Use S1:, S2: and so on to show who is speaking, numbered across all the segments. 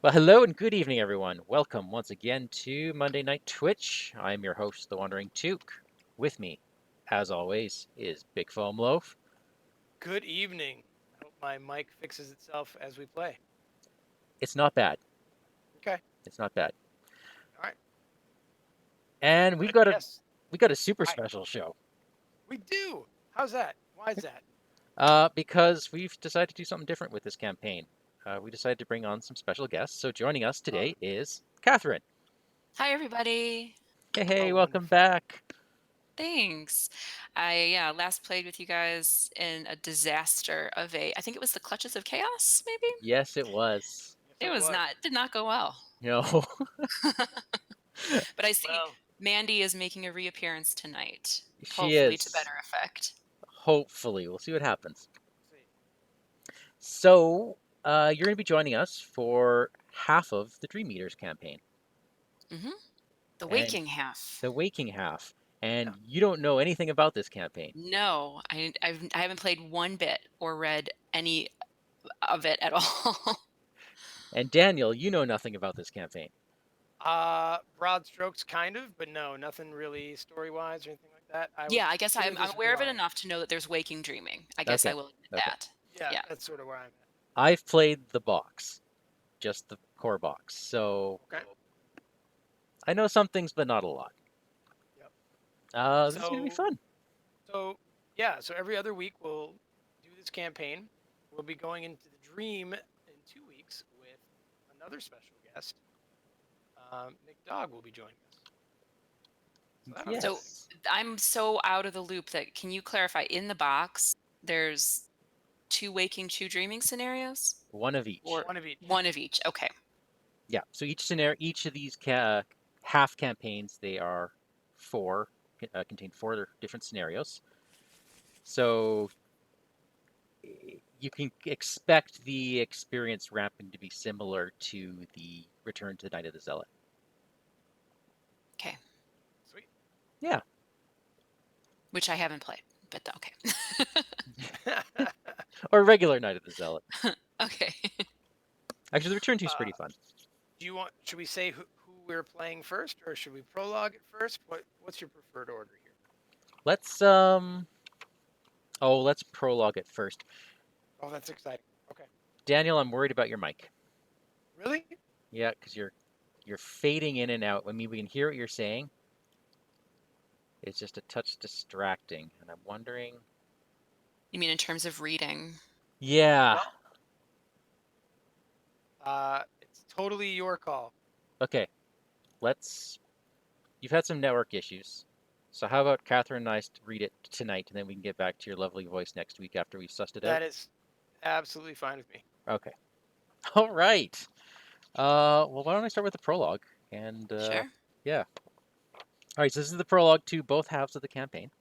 S1: Well, hello and good evening, everyone. Welcome once again to Monday Night Twitch. I'm your host, the WanderingTook. With me, as always, is Bigfomlof.
S2: Good evening. I hope my mic fixes itself as we play.
S1: It's not bad.
S2: Okay.
S1: It's not bad.
S2: All right.
S1: And we've
S2: Good.
S1: got a
S2: Yes.
S1: we got a super
S2: Hi.
S1: special show.
S2: We do. How's that? Why is that?
S1: Because we've decided to do something different with this campaign. We decided to bring on some special guests. So joining us
S2: Oh,
S1: today is Catherine.
S3: Hi, everybody.
S1: Hey, welcome
S2: wonderful.
S1: back.
S3: Thanks. Last played with you guys in a disaster of I think it was the Clutches of Chaos, maybe?
S1: Yes, it was.
S2: Yes,
S3: It
S2: it
S3: was
S2: was.
S3: not, did not go well.
S1: No.
S3: But I see
S2: Well,
S3: Mandy is making a reappearance tonight,
S1: She
S3: hopefully to
S1: is.
S3: better effect.
S1: Hopefully. We'll see what happens.
S2: we'll see.
S1: So, you're going to be joining us for half of the Dream Eaters campaign
S3: hmm The
S1: and
S3: waking half.
S1: the Waking half.
S2: Yeah.
S1: And you don't know anything about this campaign.
S3: No, I haven't played one bit or read any of it at all.
S1: And Daniel, you know nothing about this campaign.
S2: Broad strokes, kind of, but no, nothing really story-wise or anything like that. I would
S3: Yeah, I guess
S2: consider
S3: I'm
S2: this
S3: aware of it
S2: blind.
S3: enough to know that there's waking dreaming. I guess
S1: Okay,
S3: I will admit
S1: okay.
S3: that.
S2: Yeah,
S3: Yeah.
S2: that's sort of where I'm at.
S1: I've played the box, just the core box. So,
S2: Okay.
S1: I know some things, but not a lot.
S2: Yep.
S1: This is going to be
S2: So,
S1: fun.
S2: so yeah. So every other week we'll do this campaign. We'll be going into the dream in 2 weeks with another special guest. Nick Dog will be joining us. So that'll be
S3: So
S2: exciting.
S1: Yes.
S3: I'm so out of the loop that can you clarify in the box there's two waking, two dreaming scenarios?
S1: One of each.
S3: Or
S2: One of each.
S3: one of each. Okay.
S1: Yeah. So each scenario, each of these half campaigns, they are four, contain four different scenarios. So you can expect the experience ramping to be similar to the Return to the Night of the Zealot.
S3: Okay.
S2: Sweet.
S1: Yeah.
S3: Which I haven't played, but okay.
S1: Or regular Night of the Zealot.
S3: Okay.
S1: Actually, the Return 2 is pretty fun.
S2: Do you want? Should we say who we're playing first, or should we prologue it first? What's your preferred order here?
S1: Let's let's prologue it first.
S2: Oh, that's exciting. Okay.
S1: Daniel, I'm worried about your mic.
S2: Really?
S1: Yeah, because you're fading in and out. I mean, we can hear what you're saying. It's just a touch distracting, and I'm wondering.
S3: You mean in terms of reading?
S1: Yeah.
S2: Well, it's totally your call.
S1: Okay. Let's. You've had some network issues. So how about Catherine and I read it tonight, and then we can get back to your lovely voice next week after we've sussed it out?
S2: That is absolutely fine with me.
S1: Okay. All right. Well, why don't I start with the prologue? And
S3: Sure.
S1: yeah. All right. So this is the prologue to both halves of the campaign.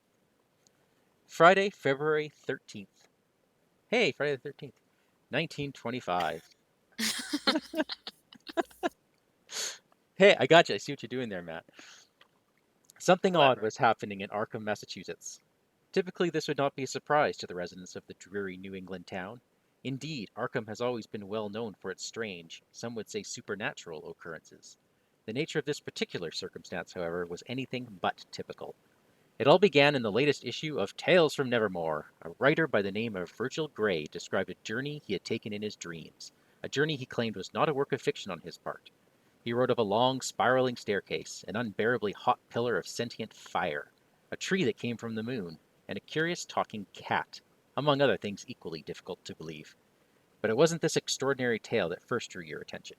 S1: Friday, February 13th. Hey, Friday the 13th, 1925. Hey, I got you. I see what you're doing there, Matt. Something odd
S2: Clever.
S1: was happening in Arkham, Massachusetts. Typically, this would not be a surprise to the residents of the dreary New England town. Indeed, Arkham has always been well known for its strange, some would say supernatural, occurrences. The nature of this particular circumstance, however, was anything but typical. It all began in the latest issue of Tales from Nevermore. A writer by the name of Virgil Gray described a journey he had taken in his dreams, a journey he claimed was not a work of fiction on his part. He wrote of a long, spiraling staircase, an unbearably hot pillar of sentient fire, a tree that came from the moon, and a curious talking cat, among other things equally difficult to believe. But it wasn't this extraordinary tale that first drew your attention.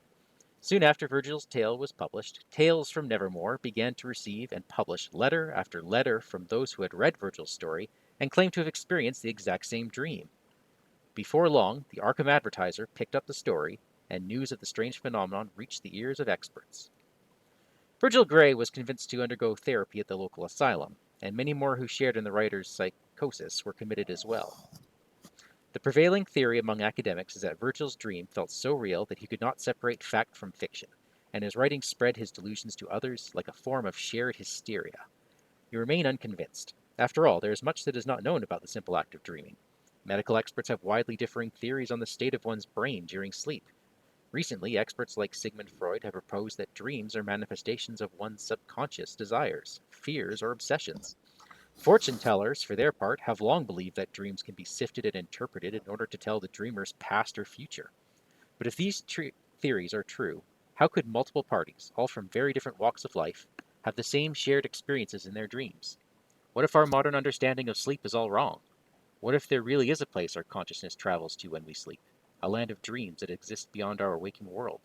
S1: Soon after Virgil's tale was published, Tales from Nevermore began to receive and publish letter after letter from those who had read Virgil's story and claimed to have experienced the exact same dream. Before long, the Arkham Advertiser picked up the story, and news of the strange phenomenon reached the ears of experts. Virgil Gray was convinced to undergo therapy at the local asylum, and many more who shared in the writer's psychosis were committed as well. The prevailing theory among academics is that Virgil's dream felt so real that he could not separate fact from fiction, and his writing spread his delusions to others like a form of shared hysteria. You remain unconvinced. After all, there is much that is not known about the simple act of dreaming. Medical experts have widely differing theories on the state of one's brain during sleep. Recently, experts like Sigmund Freud have proposed that dreams are manifestations of one's subconscious desires, fears, or obsessions. Fortune tellers, for their part, have long believed that dreams can be sifted and interpreted in order to tell the dreamer's past or future. But if these theories are true, how could multiple parties, all from very different walks of life, have the same shared experiences in their dreams? What if our modern understanding of sleep is all wrong? What if there really is a place our consciousness travels to when we sleep? A land of dreams that exists beyond our waking world?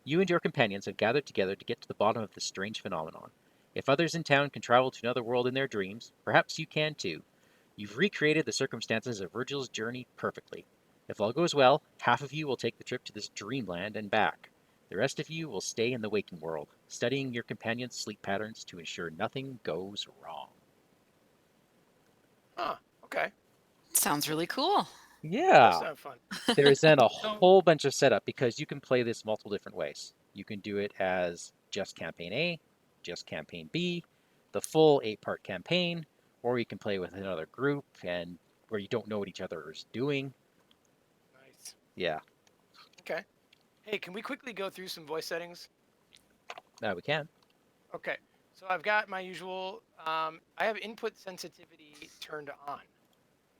S1: You and your companions have gathered together to get to the bottom of this strange phenomenon. If others in town can travel to another world in their dreams, perhaps you can too. You've recreated the circumstances of Virgil's journey perfectly. If all goes well, half of you will take the trip to this dreamland and back. The rest of you will stay in the waking world, studying your companions' sleep patterns to ensure nothing goes wrong.
S2: Huh. Okay.
S3: Sounds really cool.
S2: That
S1: Yeah.
S2: does sound fun.
S1: There is then a
S2: So-
S1: whole bunch of setup because you can play this multiple different ways. You can do it as just campaign A, just campaign B, the full 8-part campaign, or you can play with another group and where you don't know what each other is doing.
S2: Nice.
S1: Yeah,
S2: Okay. Hey, can we quickly go through some voice settings?
S1: we can.
S2: Okay. So I've got my usual. I have input sensitivity turned on.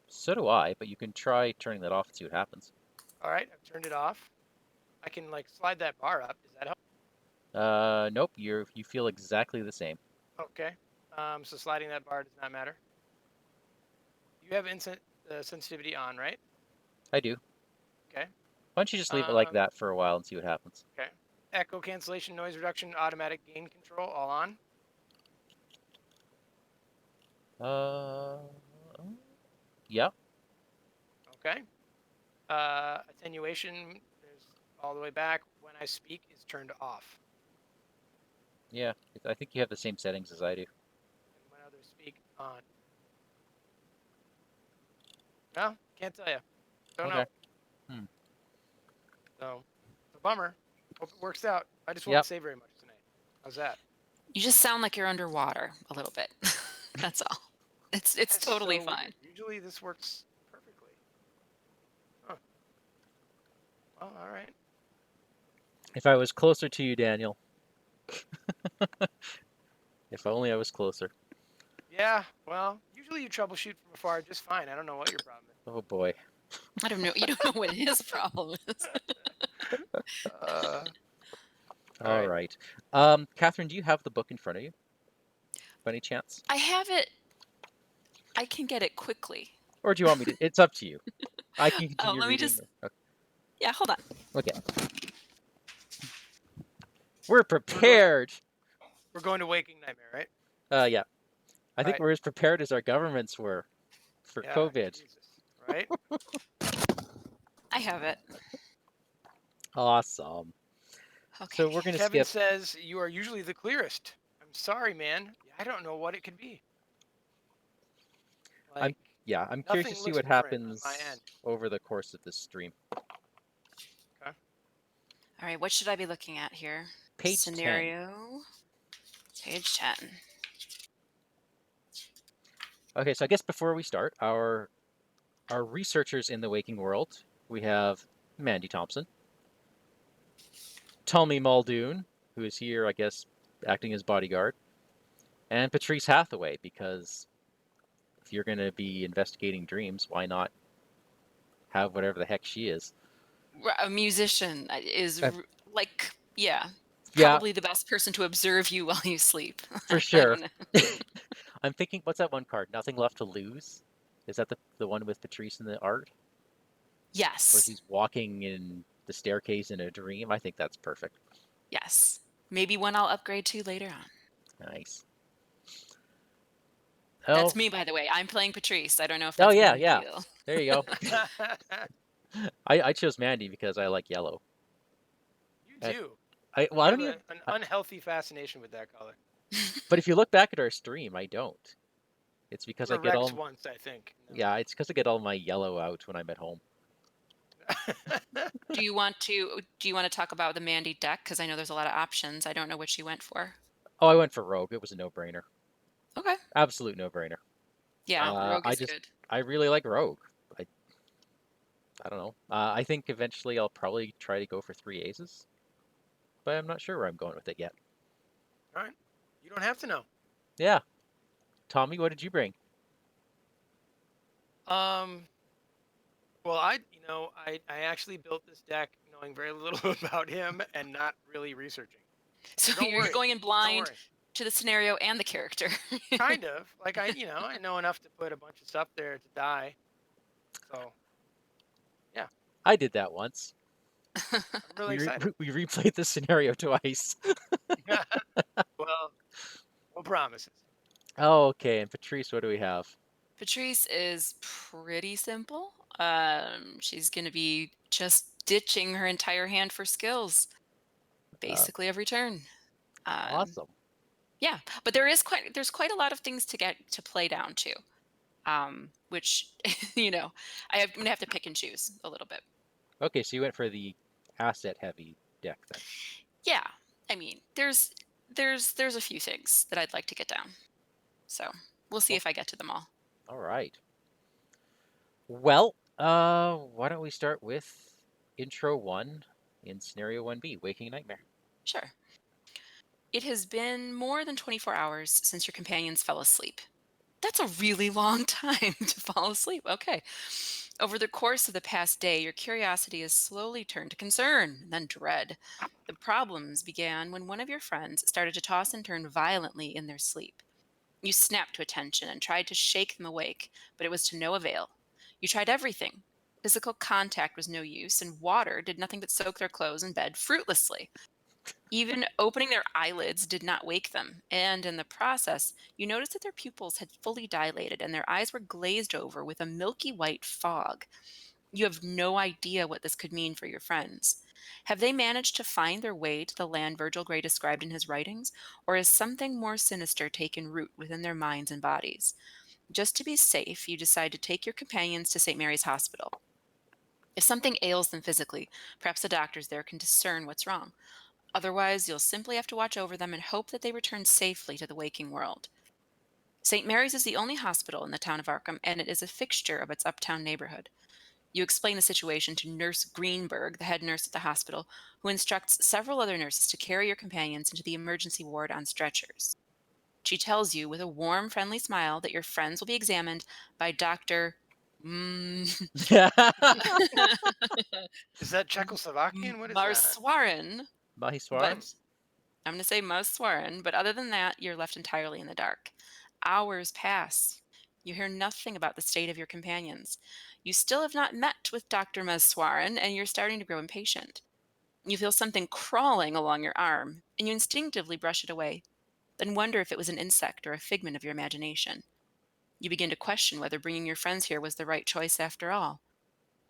S1: So do I, but you can try turning that off and see what happens.
S2: All right, I've turned it off. I can like slide that bar up. Does that help?
S1: Nope, you feel exactly the same.
S2: Okay. So sliding that bar does not matter. You have sensitivity on, right?
S1: I do.
S2: Okay.
S1: Why don't you just leave it like
S2: Um,
S1: that for a while and see what happens?
S2: Okay. Echo cancellation, noise reduction, automatic gain control, all on.
S1: Uh, yeah.
S2: Okay. Attenuation, there's all the way back. When I speak is turned off.
S1: Yeah, I think you have the same settings as I do.
S2: And when others speak, on. No, can't tell you. Don't know.
S1: Okay. Hmm.
S2: So, it's a bummer. Hope it works out. I just
S1: Yep.
S2: won't say very much tonight. How's that?
S3: You just sound like you're underwater a little bit. That's all. It's
S2: That's
S3: totally
S2: so
S3: fine.
S2: weird. Usually this works perfectly. Huh. Well, all right.
S1: If I was closer to you, Daniel. If only I was closer.
S2: Yeah, well, usually you troubleshoot from afar just fine. I don't know what your problem is.
S1: Oh boy.
S3: I don't know. You don't know what his problem is.
S2: All
S1: All
S2: right.
S1: right. Catherine, do you have the book in front of you? By any chance?
S3: I have it. I can get it quickly.
S1: Or do you want me to? It's up to you. I can
S3: Oh,
S1: continue
S3: let me
S1: reading.
S3: just. Yeah, hold on.
S1: Okay. We're prepared.
S2: We're going to Waking Nightmare, right?
S1: Yeah. I think
S2: Right.
S1: we're as prepared as our governments were for
S2: Yeah,
S1: COVID.
S2: Jesus. Right?
S3: I have it.
S1: Awesome.
S3: Okay.
S1: So we're gonna
S2: Kevin
S1: skip.
S2: says you are usually the clearest. I'm sorry, man. I don't know what it could be. Like,
S1: Yeah, I'm curious to
S2: nothing
S1: see
S2: looks
S1: what
S2: different on
S1: happens
S2: my end.
S1: over the course of this stream.
S3: All right. What should I be looking at here?
S1: Page 10.
S3: Scenario. Page 10.
S1: Okay, so I guess before we start, our researchers in the waking world, we have Mandy Thompson, Tommy Muldoon, who is here, I guess, acting as bodyguard, and Patrice Hathaway, because if you're going to be investigating dreams, why not have whatever the heck she is?
S3: A musician is like, yeah,
S1: Yeah,
S3: probably the best person to observe you while you sleep.
S1: for
S3: I
S1: sure.
S3: don't know.
S1: I'm thinking, what's that one card? Nothing Left to Lose? Is that the one with Patrice in the art? Where
S3: Yes.
S1: she's walking in the staircase in a dream? I think that's perfect.
S3: Yes. Maybe one I'll upgrade to later on.
S1: Nice.
S3: That's
S1: Oh,
S3: me, by the way. I'm playing Patrice. I don't know if
S1: oh
S3: that's
S1: yeah,
S3: a big
S1: yeah.
S3: deal.
S1: There you go. I chose Mandy because I like yellow.
S2: You
S1: Uh,
S2: do.
S1: I
S2: You
S1: don't
S2: have
S1: even.
S2: an unhealthy fascination with that color.
S1: But if you look back at our stream, I don't. It's because
S2: You
S1: I
S2: were
S1: get
S2: wrecked
S1: all.
S2: once, I think. No.
S1: Yeah, it's because I get all my yellow out when I'm at home.
S3: Do you want to talk about the Mandy deck? Because I know there's a lot of options. I don't know what you went for.
S1: Oh, I went for Rogue. It was a no-brainer.
S3: Okay.
S1: Absolute no-brainer.
S3: Yeah, Rogue
S1: I
S3: is
S1: just
S3: good.
S1: I really like Rogue. I don't know. I think eventually I'll probably try to go for 3 aces, but I'm not sure where I'm going with it yet.
S2: All right. You don't have to know.
S1: Yeah. Tommy, what did you bring?
S2: Um, well, I actually built this deck knowing very little about him and not really researching.
S3: So
S2: Don't
S3: you're
S2: worry.
S3: going in
S2: Don't
S3: blind
S2: worry.
S3: to the scenario and the character.
S2: Kind of. Like I know enough to put a bunch of stuff there to die. So, yeah,
S1: I did that once.
S2: I'm really excited.
S1: We replayed the scenario twice.
S2: Well, no promises.
S1: Oh, okay. And Patrice, what do we have?
S3: Patrice is pretty simple. She's going to be just ditching her entire hand for skills, basically every turn.
S1: Awesome.
S3: Yeah, but there's quite a lot of things to get to play down to, which I'm gonna have to pick and choose a little bit.
S1: Okay, so you went for the asset-heavy deck then.
S3: Yeah, I mean, there's a few things that I'd like to get down, so we'll see
S1: Well,
S3: if I get to them all.
S1: all right. Well, why don't we start with intro 1 in scenario 1B, Waking Nightmare.
S3: Sure. It has been more than 24 hours since your companions fell asleep. That's a really long time to fall asleep. Okay. Over the course of the past day, your curiosity has slowly turned to concern and then dread. The problems began when one of your friends started to toss and turn violently in their sleep. You snapped to attention and tried to shake them awake, but it was to no avail. You tried everything. Physical contact was no use, and water did nothing but soak their clothes in bed fruitlessly. Even opening their eyelids did not wake them, and in the process, you noticed that their pupils had fully dilated and their eyes were glazed over with a milky white fog. You have no idea what this could mean for your friends. Have they managed to find their way to the land Virgil Gray described in his writings, or has something more sinister taken root within their minds and bodies? Just to be safe, you decide to take your companions to St. Mary's Hospital. If something ails them physically, perhaps the doctors there can discern what's wrong. Otherwise, you'll simply have to watch over them and hope that they return safely to the waking world. St. Mary's is the only hospital in the town of Arkham, and it is a fixture of its uptown neighborhood. You explain the situation to Nurse Greenberg, the head nurse at the hospital, who instructs several other nurses to carry your companions into the emergency ward on stretchers. She tells you with a warm, friendly smile that your friends will be examined by Dr.
S2: Is that Czechoslovakian? What is that?
S3: Maheswaran,
S1: Maheswaran?
S3: but I'm going to say Maheswaran, but other than that, you're left entirely in the dark. Hours pass. You hear nothing about the state of your companions. You still have not met with Dr. Maheswaran, and you're starting to grow impatient. You feel something crawling along your arm, and you instinctively brush it away, then wonder if it was an insect or a figment of your imagination. You begin to question whether bringing your friends here was the right choice after all.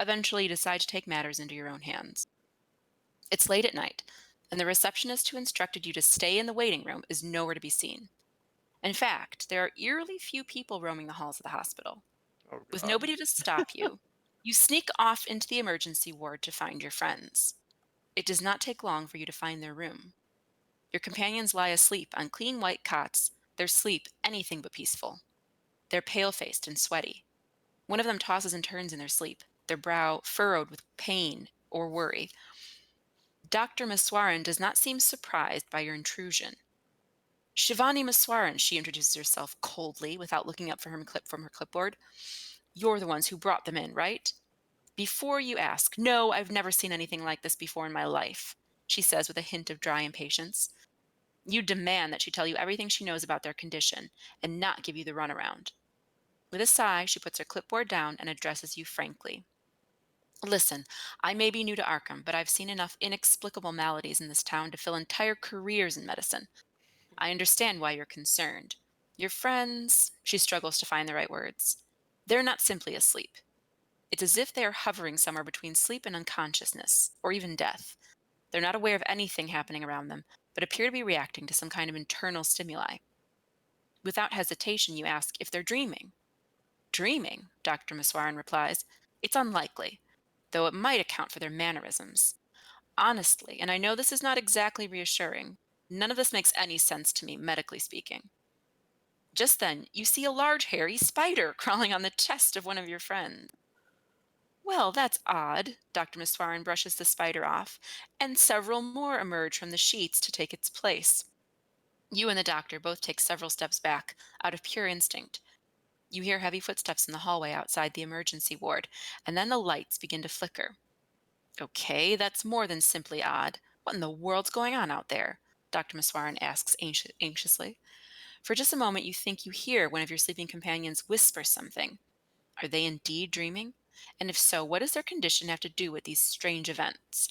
S3: Eventually, you decide to take matters into your own hands. It's late at night, and the receptionist who instructed you to stay in the waiting room is nowhere to be seen. In fact, there are eerily few people roaming the halls of the hospital.
S2: Oh
S3: With
S2: God.
S3: nobody to stop you, you sneak off into the emergency ward to find your friends. It does not take long for you to find their room. Your companions lie asleep on clean white cots, their sleep anything but peaceful. They're pale faced and sweaty. One of them tosses and turns in their sleep, their brow furrowed with pain or worry. Dr. Maheswaran does not seem surprised by your intrusion. Shivani Maheswaran, she introduces herself coldly without looking up from her clipboard. You're the ones who brought them in, right? Before you ask, no, I've never seen anything like this before in my life, she says with a hint of dry impatience. You demand that she tell you everything she knows about their condition and not give you the runaround. With a sigh, she puts her clipboard down and addresses you frankly. Listen, I may be new to Arkham, but I've seen enough inexplicable maladies in this town to fill entire careers in medicine. I understand why you're concerned. Your friends, she struggles to find the right words. They're not simply asleep. It's as if they are hovering somewhere between sleep and unconsciousness, or even death. They're not aware of anything happening around them, but appear to be reacting to some kind of internal stimuli. Without hesitation, you ask if they're dreaming. Dreaming, Dr. Maheswaran replies. It's unlikely, though it might account for their mannerisms. Honestly, and I know this is not exactly reassuring, none of this makes any sense to me, medically speaking. Just then, you see a large hairy spider crawling on the chest of one of your friends. Well, that's odd. Dr. Maheswaran brushes the spider off, and several more emerge from the sheets to take its place. You and the doctor both take several steps back, out of pure instinct. You hear heavy footsteps in the hallway outside the emergency ward, and then the lights begin to flicker. Okay, that's more than simply odd. What in the world's going on out there? Dr. Maheswaran asks anxiously. For just a moment, you think you hear one of your sleeping companions whisper something. Are they indeed dreaming? And if so, what does their condition have to do with these strange events?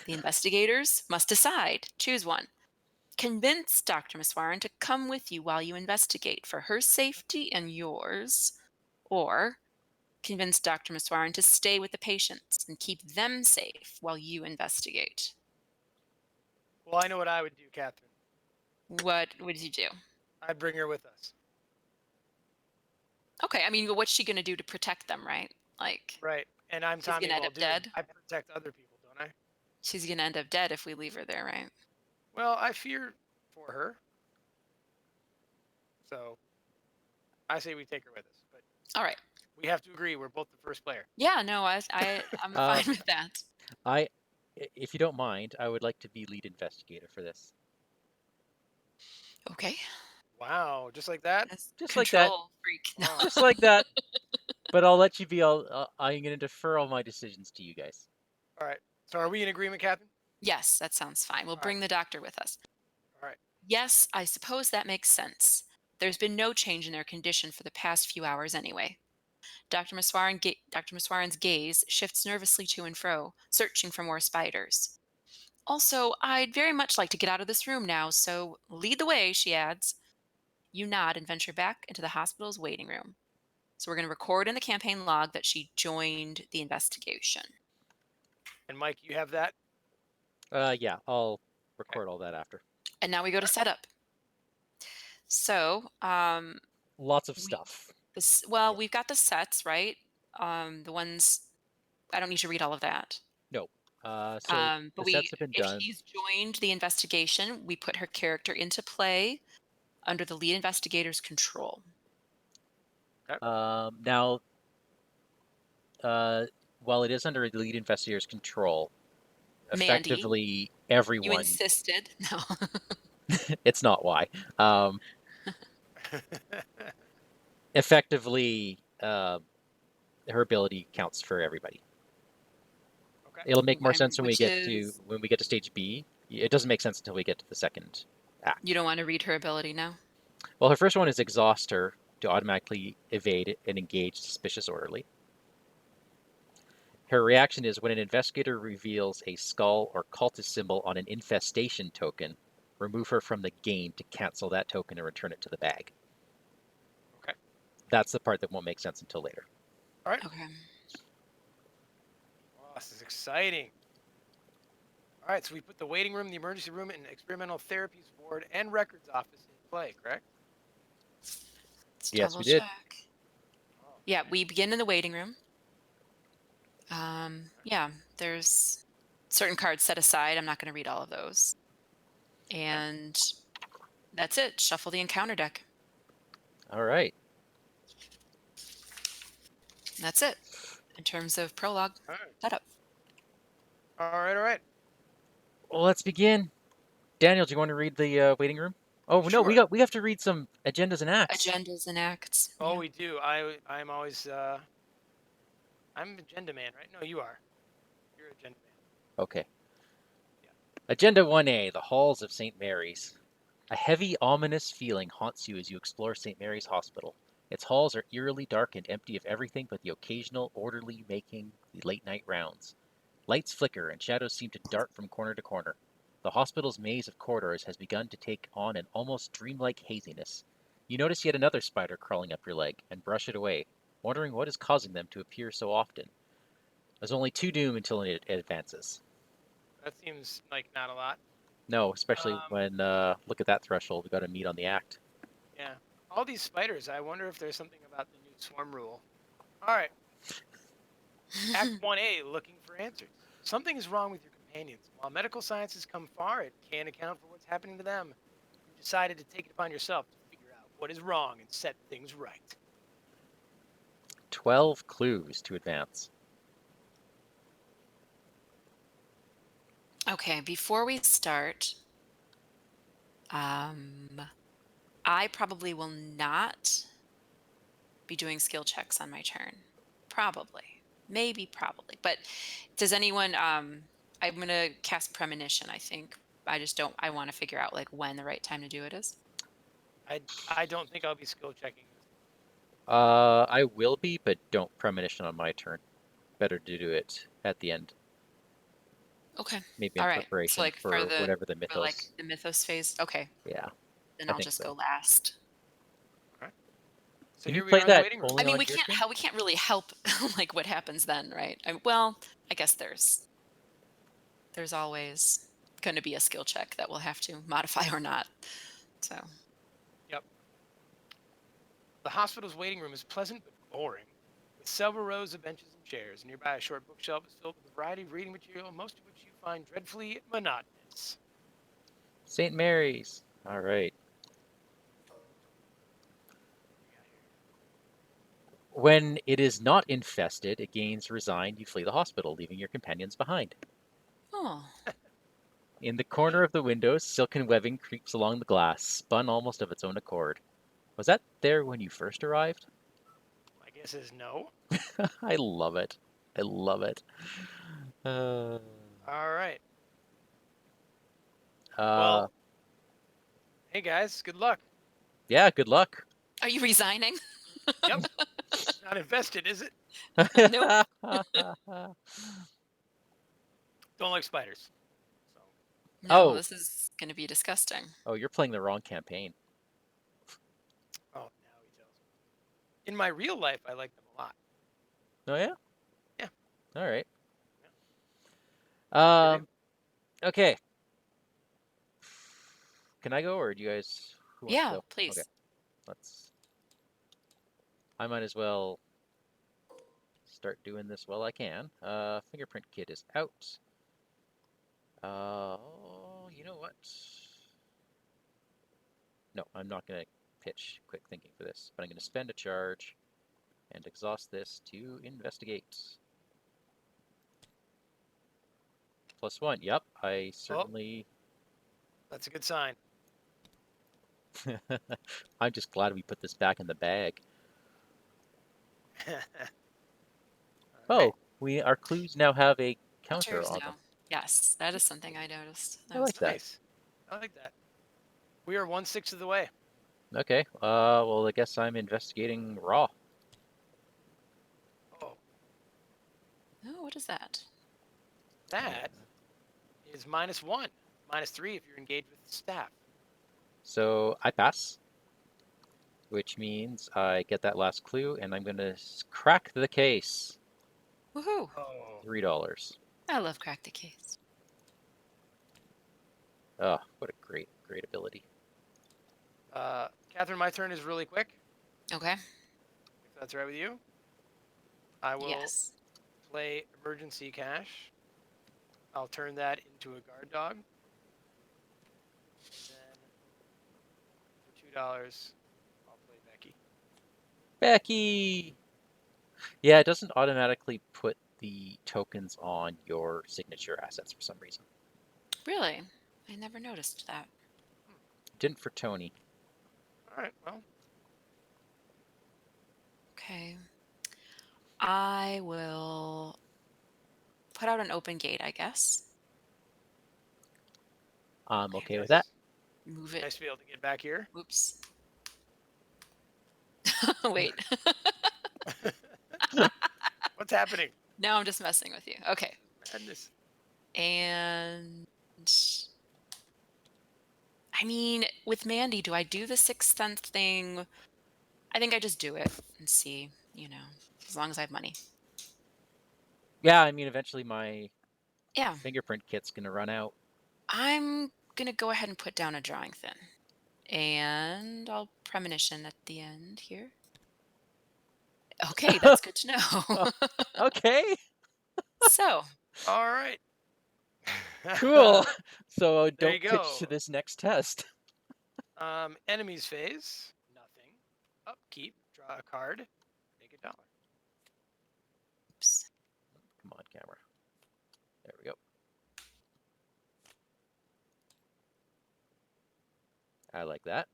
S3: The investigators must decide. Choose one. Convince Dr. Maheswaran to come with you while you investigate for her safety and yours, or convince Dr. Maheswaran to stay with the patients and keep them safe while you investigate.
S2: Well, I know what I would do, Catherine.
S3: What would you do?
S2: I'd bring her with us.
S3: Okay, I mean, what's she going to do to protect them, right? Like,
S2: Right. And I'm
S3: she's
S2: Tommy
S3: going to end up
S2: Muldoon.
S3: dead.
S2: I protect other people, don't I?
S3: She's going to end up dead if we leave her there, right?
S2: Well, I fear for her. So I say we take her with us. But
S3: All right.
S2: we have to agree we're both the first player.
S3: Yeah, no, I'm fine with that.
S1: If you don't mind, I would like to be lead investigator for this.
S3: Okay.
S2: Wow, just like that?
S3: That's
S1: Just like that.
S3: control freak. No.
S1: Just like that. But I'll let you be. I'm going to defer all my decisions to you guys.
S2: All right. So are we in agreement, Catherine?
S3: Yes, that sounds fine. We'll
S2: All
S3: bring
S2: right.
S3: the doctor with us.
S2: All right.
S3: Yes, I suppose that makes sense. There's been no change in their condition for the past few hours anyway. Dr. Maheswaran's gaze shifts nervously to and fro, searching for more spiders. Also, I'd very much like to get out of this room now, so lead the way, she adds. You nod and venture back into the hospital's waiting room. So we're going to record in the campaign log that she joined the investigation.
S2: And Mike, you have that?
S1: Yeah, I'll record all that after.
S3: And now we go to setup. So,
S1: Lots of stuff.
S3: we've got the sets, right? The ones, I don't need to read all of that.
S1: No. So
S3: But
S1: the sets have been
S3: if
S1: done.
S3: she's joined the investigation, we put her character into play under the lead investigator's control.
S1: Now, while it is under the lead investigator's control,
S3: Mandy,
S1: effectively everyone.
S3: you insisted. No.
S1: It's not why. Effectively, her ability counts for everybody.
S2: Okay.
S1: It'll make more
S3: Okay,
S1: sense when we
S3: which
S1: get
S3: is-
S1: to stage B. It doesn't make sense until we get to the second act.
S3: You don't want to read her ability now?
S1: Well, her first one is exhaust her to automatically evade and engage suspicious orderly. Her reaction is when an investigator reveals a skull or cultist symbol on an infestation token, remove her from the game to cancel that token and return it to the bag.
S2: Okay.
S1: That's the part that won't make sense until later.
S2: All right.
S3: Okay.
S2: Oh, this is exciting. All right, so we put the waiting room, the emergency room, and experimental therapies ward and records office in play, correct?
S3: Let's
S1: Yes,
S3: double
S1: we did.
S3: check. Yeah, we begin in the waiting room. Yeah, there's certain cards set aside. I'm not going to read all of those. And that's it. Shuffle the encounter deck.
S1: All right.
S3: That's it in terms of prologue
S2: All right.
S3: setup.
S2: All right.
S1: Well, let's begin. Daniel, do you want to read the waiting room? Oh no,
S2: Sure.
S1: we have to read some agendas and acts.
S3: Agendas and acts.
S2: Oh,
S3: yeah.
S2: we do. I'm always I'm agenda man, right? No, you are. You're agenda man.
S1: Okay. Agenda 1A, the halls of St. Mary's. A heavy, ominous feeling haunts you as you explore St. Mary's Hospital. Its halls are eerily dark and empty of everything but the occasional orderly making the late-night rounds. Lights flicker and shadows seem to dart from corner to corner. The hospital's maze of corridors has begun to take on an almost dreamlike haziness. You notice yet another spider crawling up your leg and brush it away, wondering what is causing them to appear so often. There's only 2 doom until it advances.
S2: That seems like not a lot.
S1: No, especially when, look at that threshold, we got to meet on the act.
S2: Yeah. All these spiders, I wonder if there's something about the new swarm rule. All right. Act 1A, looking for answers. Something is wrong with your companions. While medical science has come far, it can't account for what's happening to them. You decided to take it upon yourself to figure out what is wrong and set things right.
S1: 12 clues to advance.
S3: Okay, before we start, um, I probably will not be doing skill checks on my turn. Probably. Maybe probably. But does anyone I'm going to cast premonition, I think. I just don't I want to figure out like when the right time to do it is.
S2: I don't think I'll be skill checking this.
S1: I will be, but don't premonition on my turn. Better to do it at the end,
S3: Okay.
S1: maybe in
S3: All right. So
S1: preparation
S3: like
S1: for whatever the
S3: for like
S1: mythos.
S3: the mythos phase. Okay.
S1: Yeah,
S3: Then
S1: I
S3: I'll
S1: think
S3: just go
S1: so.
S3: last.
S2: Okay. So
S1: Can you
S2: here we
S1: play
S2: are in the
S1: that
S2: waiting room.
S3: I
S1: only
S3: mean,
S1: on your turn?
S3: we can't really help like what happens then, right? Well, I guess there's always going to be a skill check that we'll have to modify or not. So,
S2: Yep. The hospital's waiting room is pleasant but boring, with several rows of benches and chairs. Nearby, a short bookshelf is filled with a variety of reading material, most of which you find dreadfully monotonous.
S1: St. Mary's. All right. When it is not infested, it gains resigned, you flee the hospital, leaving your companions behind.
S3: oh,
S1: In the corner of the window, silken webbing creeps along the glass, spun almost of its own accord. Was that there when you first arrived?
S2: My guess is no.
S1: I love it. I love it. Uh,
S2: All right.
S1: uh,
S2: Well, hey guys, good luck.
S1: yeah, good luck.
S3: are you resigning?
S2: Yep. Not infested, is it?
S3: Nope.
S2: Don't like spiders. So,
S3: No,
S1: Oh,
S3: this is going to be disgusting.
S1: oh, you're playing the wrong campaign.
S2: oh, now he tells me. In my real life, I like them a lot.
S1: Oh yeah?
S2: Yeah.
S1: All right.
S2: Yeah. Sure do.
S1: Um, okay. Can I go or do you guys who wants to
S3: Yeah,
S1: go? Okay,
S3: please.
S1: let's I might as well start doing this while I can. Fingerprint kit is out. You know what? No, I'm not going to pitch quick thinking for this, but I'm going to spend a charge and exhaust this to investigate. +1. Yep, I
S2: Oh,
S1: certainly.
S2: that's a good sign.
S1: I'm just glad we put this back in the bag.
S2: All right.
S1: Oh, our clues now have a counter
S3: Counters
S1: on them.
S3: now. Yes, that is something I noticed.
S1: I
S3: That was
S1: like
S3: fun.
S1: that.
S2: Nice. I like that. We are 1/6 of the way.
S1: Okay, well, I guess I'm investigating raw.
S2: Oh,
S3: Oh, what is that?
S2: that is -1. -3 if you're engaged with the staff.
S1: So I pass, which means I get that last clue, and I'm going to crack the case.
S3: Woohoo!
S2: Oh.
S1: $3.
S3: I love crack the case.
S1: Oh, what a great, great ability.
S2: Catherine, my turn is really quick,
S3: Okay.
S2: if that's all right with you. I will
S3: Yes.
S2: play emergency cash. I'll turn that into a guard dog. And then for $2, I'll play Becky.
S1: Becky! Yeah, it doesn't automatically put the tokens on your signature assets for some reason.
S3: Really? I never noticed that.
S1: Didn't for Tony.
S2: All right, well,
S3: Okay. I will put out an open gate, I guess.
S1: I'm
S2: be
S1: okay with that.
S2: nice.
S3: Move
S2: Be
S3: it.
S2: nice to be able to get back here.
S3: Oops. Wait.
S2: What's happening?
S3: Now I'm just messing with you. Okay.
S2: Madness.
S3: And I mean, with Mandy, do I do the sixth sense thing? I think I just do it and see, as long as I have money.
S1: Yeah, I mean, eventually my
S3: Yeah.
S1: fingerprint kit's gonna run out.
S3: I'm going to go ahead and put down a drawing thin. And I'll premonition at the end here. Okay, that's good to know.
S1: Okay,
S3: So,
S2: All right.
S1: cool. So
S2: There you
S1: don't pitch to
S2: go.
S1: this next test.
S2: Enemies phase. Nothing. Upkeep. Draw a card. Make $1.
S3: oops.
S1: Come on, camera. There we go. I like that.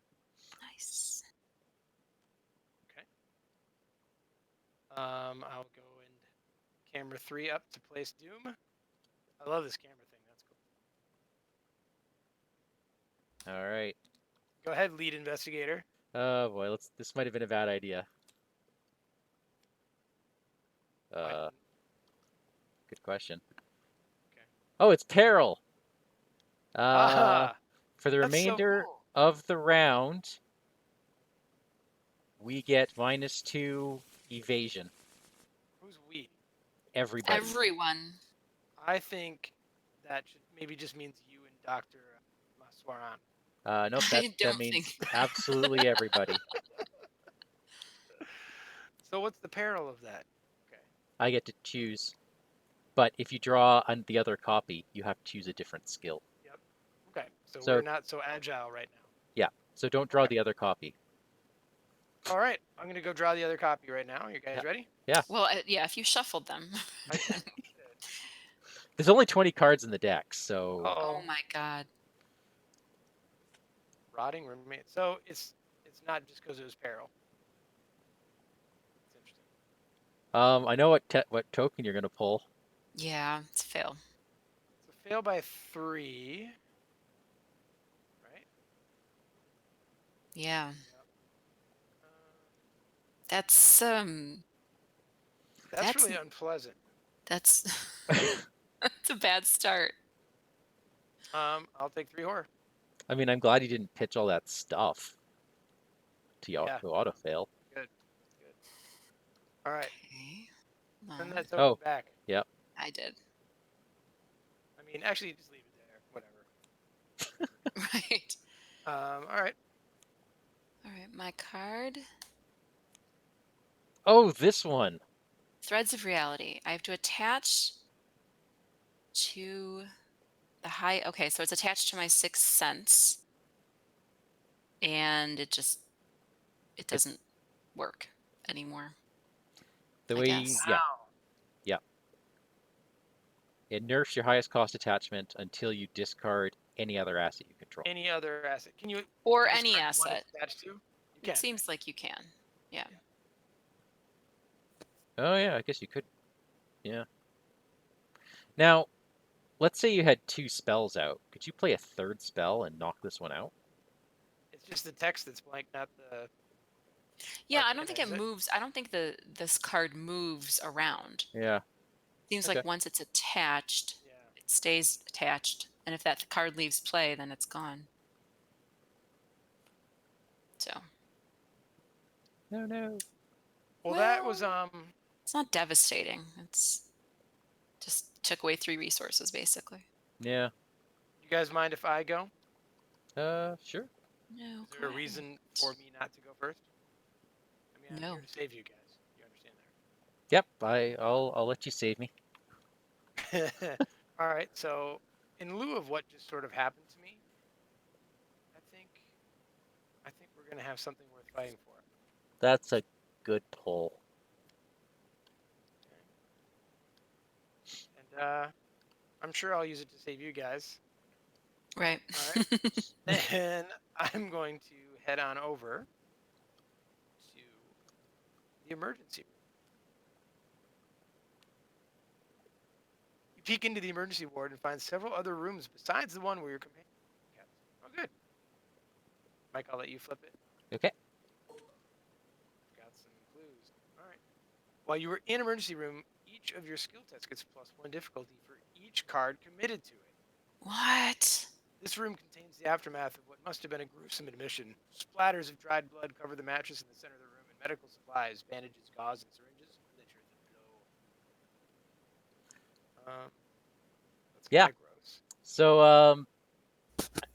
S3: Nice.
S2: Okay. I'll go and camera 3 up to place Doom. I love this camera thing. That's cool.
S1: All right.
S2: Go ahead, lead investigator.
S1: Oh boy, this might have been a bad idea.
S2: What?
S1: Good question.
S2: Okay.
S1: Oh, it's peril.
S2: Ah,
S1: For the
S2: that's so
S1: remainder
S2: cool.
S1: of the round, we get -2 evasion.
S2: Who's we?
S1: Everybody.
S3: Everyone.
S2: I think that should maybe just means you and Dr. Maheswaran.
S1: Nope,
S3: I
S1: that
S3: don't
S1: means
S3: think.
S1: absolutely everybody.
S2: So what's the peril of that? Okay.
S1: I get to choose. But if you draw on the other copy, you have to choose a different skill.
S2: Yep. Okay. So
S1: So
S2: we're not so agile right now.
S1: yeah, so don't draw
S2: Okay.
S1: the other copy.
S2: All right. I'm gonna go draw the other copy right now. You guys
S1: Yeah.
S2: ready?
S1: Yeah,
S3: Well, yeah, if you shuffled them.
S2: I did.
S1: there's only 20 cards in the deck, so
S2: Uh-oh.
S3: Oh my god.
S2: Rotting remains. So it's not just because it was peril. It's interesting.
S1: I know what token you're gonna pull.
S3: Yeah, it's a fail.
S2: So fail by 3. Right?
S3: Yeah.
S2: Yep.
S3: That's
S2: That's
S3: That's-
S2: really unpleasant.
S3: that's that's a bad start.
S2: I'll take 3 horror.
S1: I mean, I'm glad you didn't pitch all that stuff to
S2: Yeah.
S1: auto fail.
S2: Good. Good. All right.
S3: Okay.
S2: Send
S3: No,
S2: that token
S1: Oh.
S2: back.
S1: Yep.
S3: I did.
S2: I mean, actually, just leave it there. Whatever.
S3: Right.
S2: All right.
S3: All right, my card.
S1: Oh, this one.
S3: Threads of reality. I have to attach to the high. Okay, so it's attached to my sixth sense, and it doesn't work anymore.
S1: The
S3: I
S1: way,
S3: guess.
S1: yeah, it nerfs your highest cost attachment until you discard any other asset you control.
S2: Any other asset? Can you
S3: Or
S2: discard
S3: any
S2: one
S3: asset.
S2: it's attached to? You
S3: It
S2: can.
S3: seems like you can. Yeah.
S1: Oh yeah, I guess you could. Yeah. Now, let's say you had 2 spells out. Could you play a third spell and knock this one out?
S2: It's just the text that's blank, not the.
S3: Yeah, I
S2: Arcana,
S3: don't think
S2: is
S3: it
S2: it?
S3: moves. I don't think this card moves around.
S1: Yeah.
S3: Seems
S1: Okay.
S3: like once it's attached,
S2: Yeah.
S3: it stays attached, and if that card leaves play, then it's gone. So
S1: No.
S2: Well, that
S3: Well-
S2: was
S3: it's not devastating. It's just took away 3 resources basically.
S1: Yeah.
S2: You guys mind if I go?
S1: Sure.
S3: No.
S2: Is there a reason for me not to go first? I mean, I'm
S3: No.
S2: here to save you guys. You understand
S1: Yep. I'll let you save me.
S2: that? All right. So, in lieu of what just sort of happened to me, I think we're gonna have something worth fighting for.
S1: That's a good pull.
S2: And I'm sure I'll use it to save you guys.
S3: Right.
S2: All right. And I'm going to head on over to the emergency room. You peek into the emergency ward and find several other rooms besides the one where your companion is kept. Oh, good. Mike, I'll let you flip it.
S1: Okay.
S2: Got some clues. All right. While you were in emergency room, each of your skill tests gets +1 difficulty for each card committed to it.
S3: What?
S2: This room contains the aftermath of what must have been a gruesome admission. Splatters of dried blood cover the mattress in the center of the room, and medical supplies, bandages, gauze, and syringes litter the floor. That's
S1: Yeah.
S2: kind of gross.
S1: So,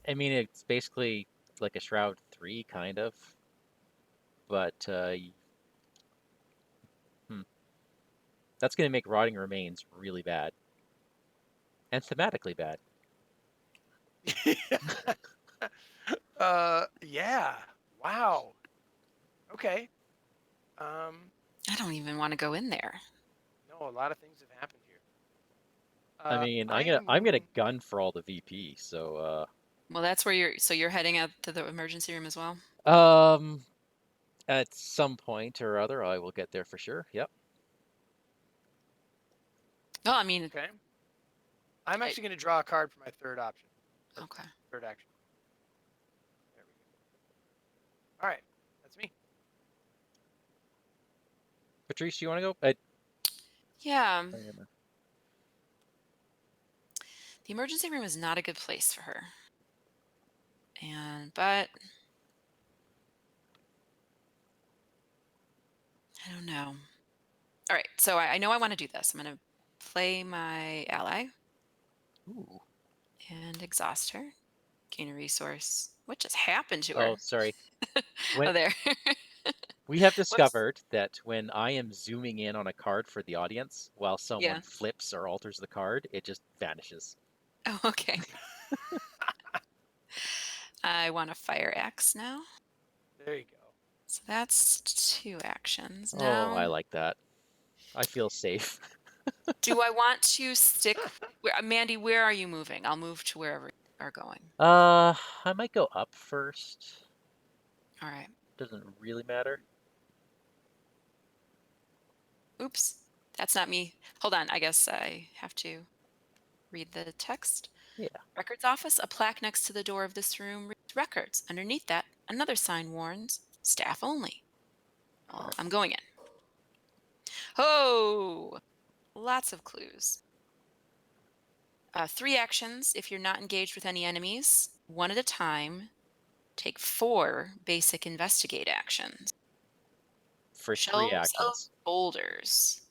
S1: I mean, it's basically like a Shroud 3, kind of. But, that's going to make Rotting Remains really bad. And thematically bad.
S2: Yeah. Wow. Okay.
S3: I don't even want to go in there.
S2: No, a lot of things have happened here.
S1: I mean, I'm gonna gun for all the VP, so,
S3: Well, that's where you're heading out to the emergency room as well?
S1: At some point or other, I will get there for sure. Yep.
S3: Oh, I mean,
S2: Okay. I'm
S3: I-
S2: actually going to draw a card for my third option. Or
S3: okay.
S2: third action. There we go. All right. That's me.
S1: Patrice, you want to go?
S3: Yeah,
S1: I don't know.
S3: the emergency room is not a good place for her. But I don't know. All right, so I know I want to do this. I'm going to play my ally
S1: Ooh.
S3: and exhaust her. Gain a resource. What just happened to her?
S1: Oh, sorry. When
S3: Oh, there.
S1: we have
S2: Whoops.
S1: discovered that when I am zooming in on a card for the audience, while someone
S3: Yeah.
S1: flips or alters the card, it just vanishes.
S3: Oh, okay. I want a fire axe now.
S2: There you go.
S3: So that's 2 actions.
S1: Oh, I
S3: Now,
S1: like that. I feel safe.
S3: do I want to stick? Mandy, where are you moving? I'll move to wherever you are going.
S1: I might go up first.
S3: All right.
S1: Doesn't really matter.
S3: Oops. That's not me. Hold on. I guess I have to read the text.
S1: Yeah.
S3: Records office. A plaque next to the door of this room reads records. Underneath that, another sign warns staff only. Well, I'm going in. Oh, lots of clues. 3 actions if you're not engaged with any enemies. 1 at a time. Take 4 basic investigate actions.
S1: For 3
S3: Shelves of
S1: actions.
S3: boulders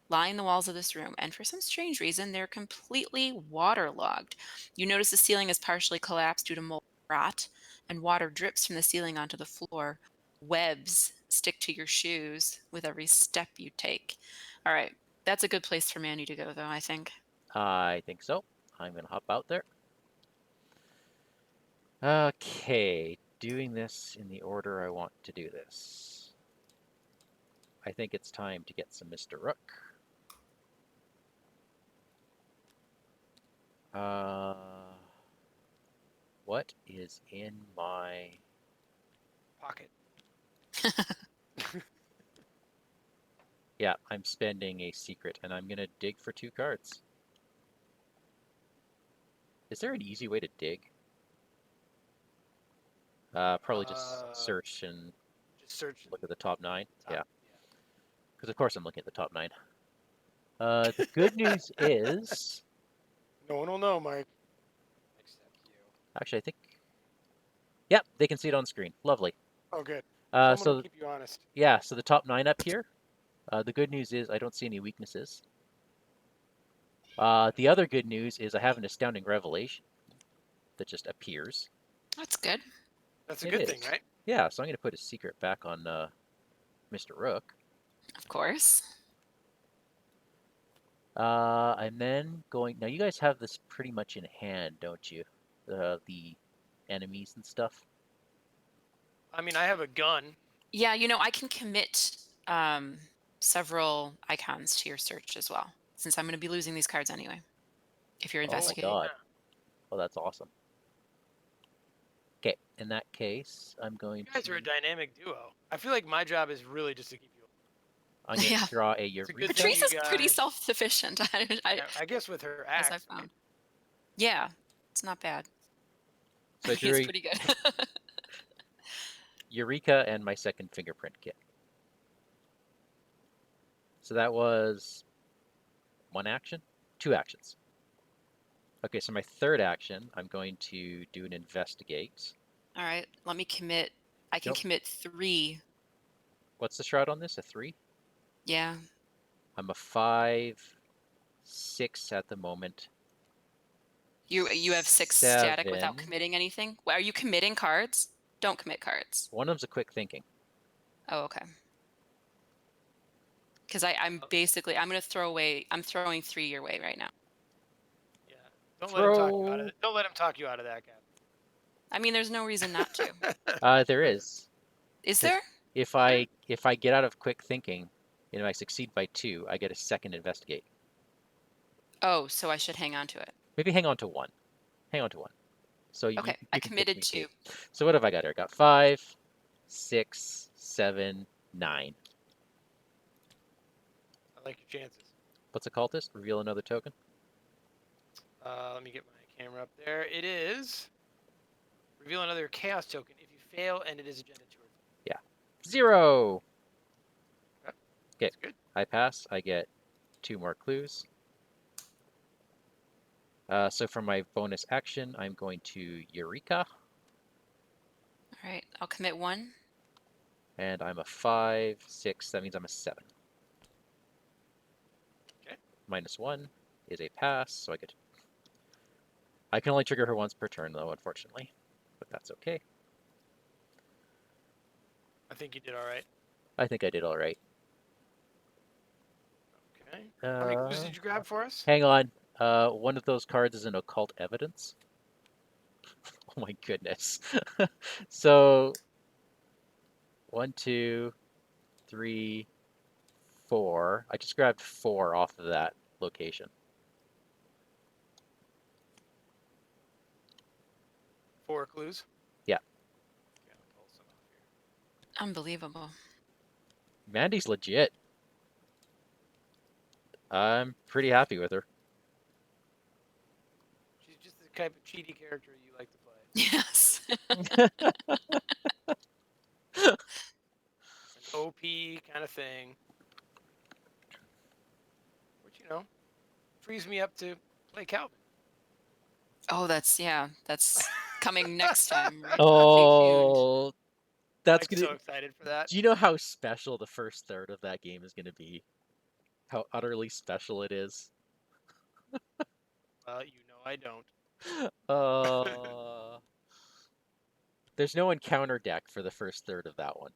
S3: line the walls of this room, and for some strange reason, they're completely waterlogged. You notice the ceiling is partially collapsed due to mold rot, and water drips from the ceiling onto the floor. Webs stick to your shoes with every step you take. All right, that's a good place for Mandy to go, though, I think.
S1: I think so. I'm gonna hop out there. Okay, doing this in the order I want to do this. I think it's time to get some Mr. Rook. What is in my...
S2: Pocket.
S1: Yeah, I'm spending a secret, and I'm gonna dig for 2 cards. Is there an easy way to dig? Probably just search and
S2: Just search.
S1: look at the top 9.
S2: Top.
S1: Yeah, because of course I'm looking at the top 9. The good news is...
S2: No one will know, Mike. Except you.
S1: Actually, I think... Yep, they can see it on screen. Lovely.
S2: Oh, good. Someone will
S1: So,
S2: keep you honest.
S1: yeah, so the top 9 up here. The good news is I don't see any weaknesses. The other good news is I have an astounding revelation that just appears.
S3: That's good.
S2: That's a
S1: It
S2: good thing,
S1: is.
S2: right?
S1: Yeah, so I'm going to put a secret back on Mr. Rook.
S3: Of course.
S1: And then going... Now, you guys have this pretty much in hand, don't you? The enemies and stuff.
S2: I mean, I have a gun.
S3: Yeah, I can commit several icons to your search as well, since I'm going to be losing these cards anyway, if you're
S1: Oh my
S3: investigating.
S1: god. Oh, that's awesome. Okay, in that case, I'm going
S2: You guys
S1: to...
S2: are a dynamic duo. I feel like my job is really just to keep you.
S1: I'm going to
S3: Yeah.
S1: draw a
S2: a
S1: Eureka.
S2: good thing
S3: Patrice
S2: you
S3: is pretty
S2: guys-
S3: self-sufficient,
S2: I guess with her
S3: as I
S2: axe.
S3: found. Yeah, it's not bad.
S1: So I drew
S3: It's
S1: a
S3: pretty good.
S1: Eureka and my second fingerprint kit. So that was 1 action? 2 actions. Okay, so my third action, I'm going to do an investigate.
S3: All right, let me commit. I can
S1: Nope.
S3: commit 3.
S1: What's the shroud on this? A 3?
S3: Yeah.
S1: I'm a 5, 6 at the moment.
S3: You have 6 static without
S1: 7.
S3: committing anything? Are you committing cards? Don't commit cards.
S1: One of them's a quick thinking.
S3: Oh, okay. Because I'm basically, I'm throwing 3 your way right now.
S2: Yeah. Don't let him talk you out of it. Don't let him talk you out of that guy.
S3: I mean, there's no reason not to.
S1: There is.
S3: Is there?
S1: If I get out of quick thinking, I succeed by 2, I get a second investigate.
S3: Oh, so I should hang on to it.
S1: Maybe hang on to 1. Hang on to 1. So you,
S3: Okay,
S1: you
S3: I
S1: can pitch
S3: committed
S1: me,
S3: to.
S1: Kate. So what have I got here? I got 5, 6, 7, 9.
S2: I like your chances.
S1: What's a cultist? Reveal another token.
S2: Let me get my camera up there. It is reveal another chaos token if you fail and it is agenda 2 or 3.
S1: Yeah. 0.
S2: Okay.
S1: Okay.
S2: That's good.
S1: I pass. I get 2 more clues. So for my bonus action, I'm going to Eureka,
S3: All right, I'll commit 1.
S1: and I'm a 5, 6. That means I'm a 7.
S2: Okay.
S1: -1 is a pass, so I get. I can only trigger her once per turn, though, unfortunately, but that's okay.
S2: I think you did all right.
S1: I think I did all right.
S2: Okay. How many clues
S1: Uh,
S2: did you grab for us?
S1: hang on. One of those cards is an occult evidence. Oh my goodness. So 1, 2, 3, 4. I just grabbed 4 off of that location.
S2: 4 clues.
S1: Yeah.
S2: Okay, I'll pull some off here.
S3: Unbelievable.
S1: Mandy's legit. I'm pretty happy with her.
S2: She's just the type of cheaty character you like to play.
S3: Yes.
S2: An OP kind of thing. Which, frees me up to play Calvin.
S3: Oh, that's coming next time. Right? Stay tuned.
S1: Oh, that's
S2: I'm
S1: gonna.
S2: so excited for that.
S1: Do you know how special the first third of that game is gonna be? How utterly special it is.
S2: Well, I don't.
S1: Uh, there's no encounter deck for the first third of that one.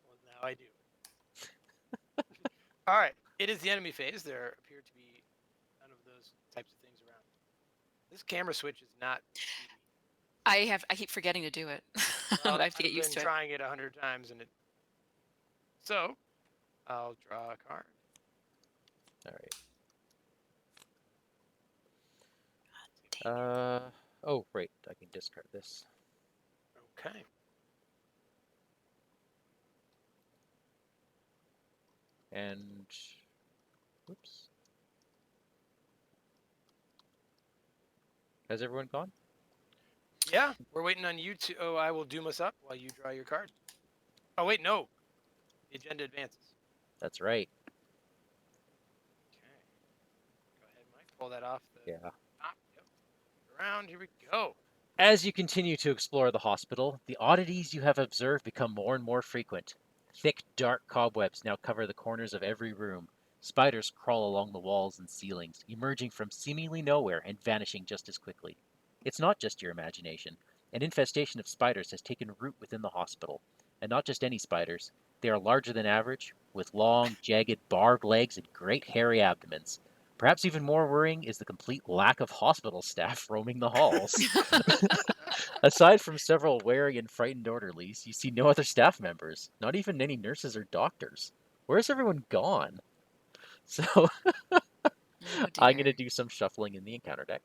S2: Well, now I do. All right. It is the enemy phase. There appear to be none of those types of things around. This camera switch is not easy.
S3: I keep forgetting to do it.
S2: Well,
S3: I have to get
S2: I've
S3: used
S2: been
S3: to it.
S2: trying it 100 times, and so I'll draw a card.
S1: All right.
S3: Dang it.
S1: Oh, right. I can discard this.
S2: Okay.
S1: And, whoops. Has everyone gone?
S2: Yeah, we're waiting on you to. Oh, I will doom us up while you draw your card. Oh wait, no. The agenda advances.
S1: That's right.
S2: Okay. Go ahead, Mike. Pull that off the
S1: Yeah.
S2: top. Yep. Around. Here we go.
S1: As you continue to explore the hospital, the oddities you have observed become more and more frequent. Thick, dark cobwebs now cover the corners of every room. Spiders crawl along the walls and ceilings, emerging from seemingly nowhere and vanishing just as quickly. It's not just your imagination. An infestation of spiders has taken root within the hospital. And not just any spiders. They are larger than average, with long, jagged, barbed legs and great hairy abdomens. Perhaps even more worrying is the complete lack of hospital staff roaming the halls. Aside from several wary and frightened orderlies, you see no other staff members, not even any nurses or doctors. Where's everyone gone? So
S3: Oh
S1: I'm going to
S3: dear.
S1: do some shuffling in the encounter deck,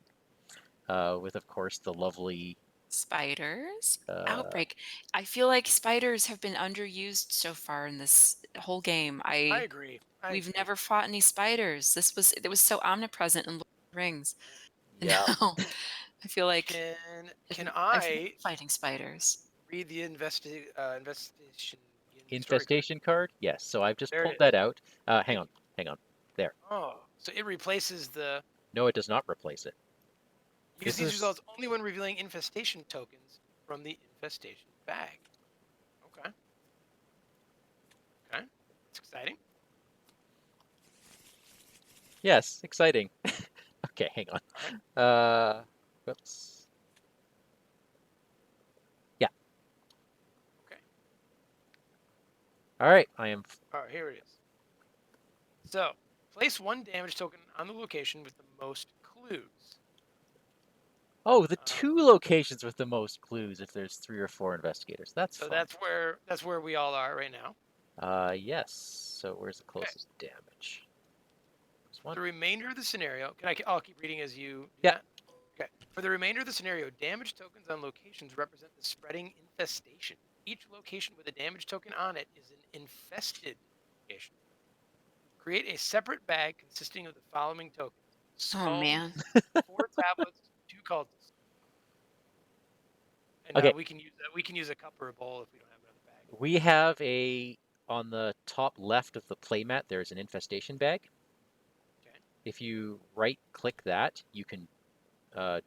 S1: with, of course, the lovely.
S3: Spiders?
S1: Uh,
S3: Outbreak. I feel like spiders have been underused so far in this whole game.
S2: I agree. I
S3: We've
S2: agree.
S3: never fought any spiders. It was so omnipresent in Lord of the Rings. And
S1: yeah,
S3: now I feel like
S2: Can
S3: I've missed
S2: I
S3: fighting spiders.
S2: read the investigation story card?
S1: infestation card. Yes, so I've just
S2: There
S1: pulled
S2: it
S1: that
S2: is.
S1: out.
S2: Thank you.
S1: Hang on. There.
S2: Oh, so it replaces the.
S1: No, it does not replace it.
S2: Use
S1: This
S2: these
S1: is
S2: results only when revealing infestation tokens from the infestation bag. Okay. Okay. It's exciting.
S1: yes, exciting. Okay, hang on.
S2: All right.
S1: Whoops. Yeah.
S2: Okay.
S1: All right, I am.
S2: All right. Here it is. So place 1 damage token on the location with the most clues.
S1: Oh, the 2 locations with the most clues if there's 3 or 4 investigators. That's
S2: So
S1: fun.
S2: that's where we all are right now.
S1: Yes. So where's the
S2: Okay.
S1: closest damage? There's
S2: For
S1: one.
S2: the remainder of the scenario, I'll keep reading as you do
S1: Yeah.
S2: that? Okay. For the remainder of the scenario, damage tokens on locations represent the spreading infestation. Each location with a damage token on it is an infested location. Create a separate bag consisting of the following tokens:
S3: Oh
S2: skull,
S3: man.
S2: 4 tablets, 2 cultists. And
S1: Okay.
S2: we can use a cup or a bowl if we don't have another bag.
S1: We have on the top left of the playmat, there's an infestation bag.
S2: Okay.
S1: If you right-click that, you can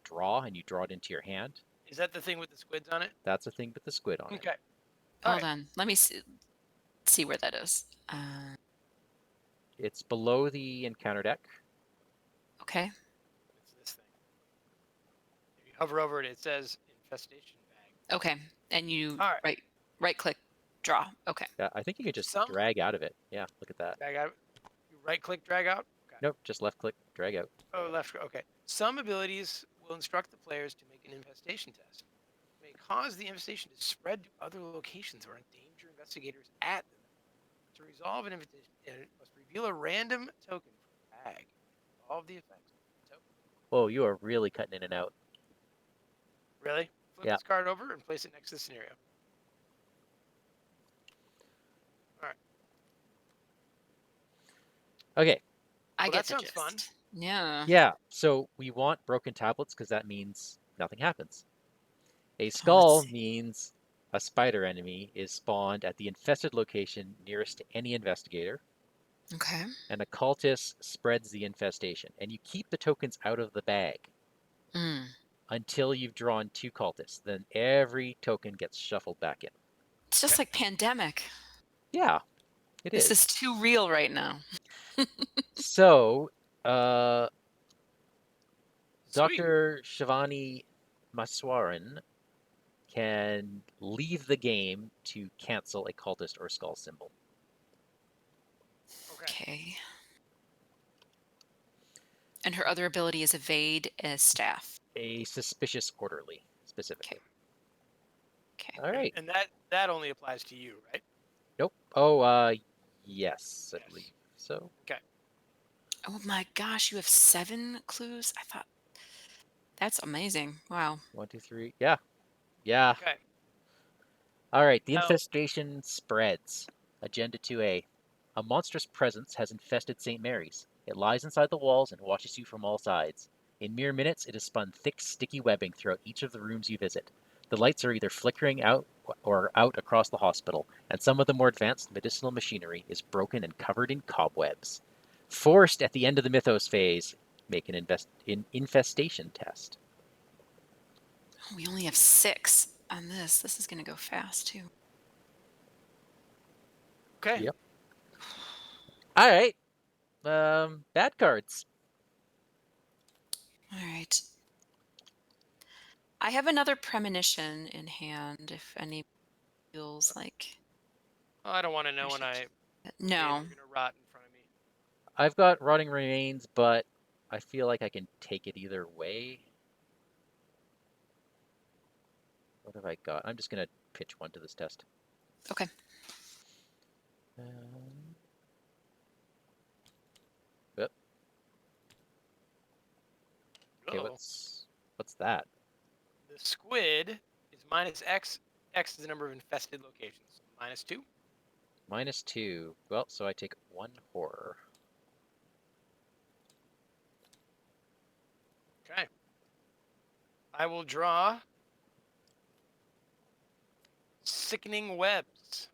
S1: draw, and you draw it into your hand.
S2: Is that the thing with the squids on it?
S1: That's the thing with the squid on it.
S2: Okay.
S3: Hold on. Let me see where that is.
S1: It's below the encounter deck.
S3: Okay.
S2: It's this thing. If you hover over it, it says infestation bag.
S3: Okay. And you
S2: All right.
S3: right click, draw. Okay.
S1: Yeah, I think you can just
S2: Some-
S1: drag out of it. Yeah, look at that.
S2: Drag out. You right click, drag out. Okay.
S1: Nope, just left-click, drag out.
S2: Oh, left. Okay. Some abilities will instruct the players to make an infestation test. It may cause the infestation to spread to other locations or endanger investigators at them. To resolve an infestation, it must reveal a random token from the bag. All of the effects.
S1: Whoa, you are really cutting in and out.
S2: Really? Flip
S1: Yeah.
S2: this card over and place it next to the scenario.
S1: Okay.
S3: I
S2: Well,
S3: get
S2: that
S3: the
S2: sounds
S3: gist.
S2: fun.
S3: Yeah.
S1: Yeah, so we want broken tablets because that means nothing happens. A skull
S3: see.
S1: means a spider enemy is spawned at the infested location nearest to any investigator,
S3: Okay.
S1: and a cultist spreads the infestation. And you keep the tokens out of the bag
S3: Mm.
S1: until you've drawn 2 cultists. Then every token gets shuffled back in.
S3: It's just like pandemic.
S1: Yeah, it
S3: This
S1: is.
S3: is too real right now.
S1: So,
S2: Sweet.
S1: Dr. Shivani Maheswaran can leave the game to cancel a cultist or skull symbol.
S2: Okay.
S3: And her other ability is evade as staff.
S1: A suspicious orderly, specifically.
S3: Okay.
S1: All right.
S2: And that only applies to you, right?
S1: Nope. Oh, yes, I
S2: Yes.
S1: believe so.
S3: Oh my gosh, you have 7 clues? I thought that's amazing. Wow.
S1: 1, 2, 3. Yeah. Yeah.
S2: Okay.
S1: All right. The
S2: Now-
S1: infestation spreads. Agenda 2A. A monstrous presence has infested St. Mary's. It lies inside the walls and watches you from all sides. In mere minutes, it has spun thick, sticky webbing throughout each of the rooms you visit. The lights are either flickering out or out across the hospital, and some of the more advanced medicinal machinery is broken and covered in cobwebs. Forced at the end of the mythos phase, make an infestation test.
S3: We only have 6 on this. This is going to go fast too.
S2: Okay.
S1: Yep. All right. Bad cards.
S3: All right. I have another premonition in hand if any feels like
S2: Well, I don't want to know when
S3: should-
S2: I
S3: no.
S2: are gonna rot in front of me.
S1: I've got rotting remains, but I feel like I can take it either way. What have I got? I'm just gonna pitch one to this test.
S3: Okay.
S1: Yep. Okay,
S2: Uh-oh.
S1: what's that?
S2: The squid is minus X. X is the number of infested locations. So -2.
S1: -2. Well, so I take 1 horror.
S2: Okay. I will draw sickening webs.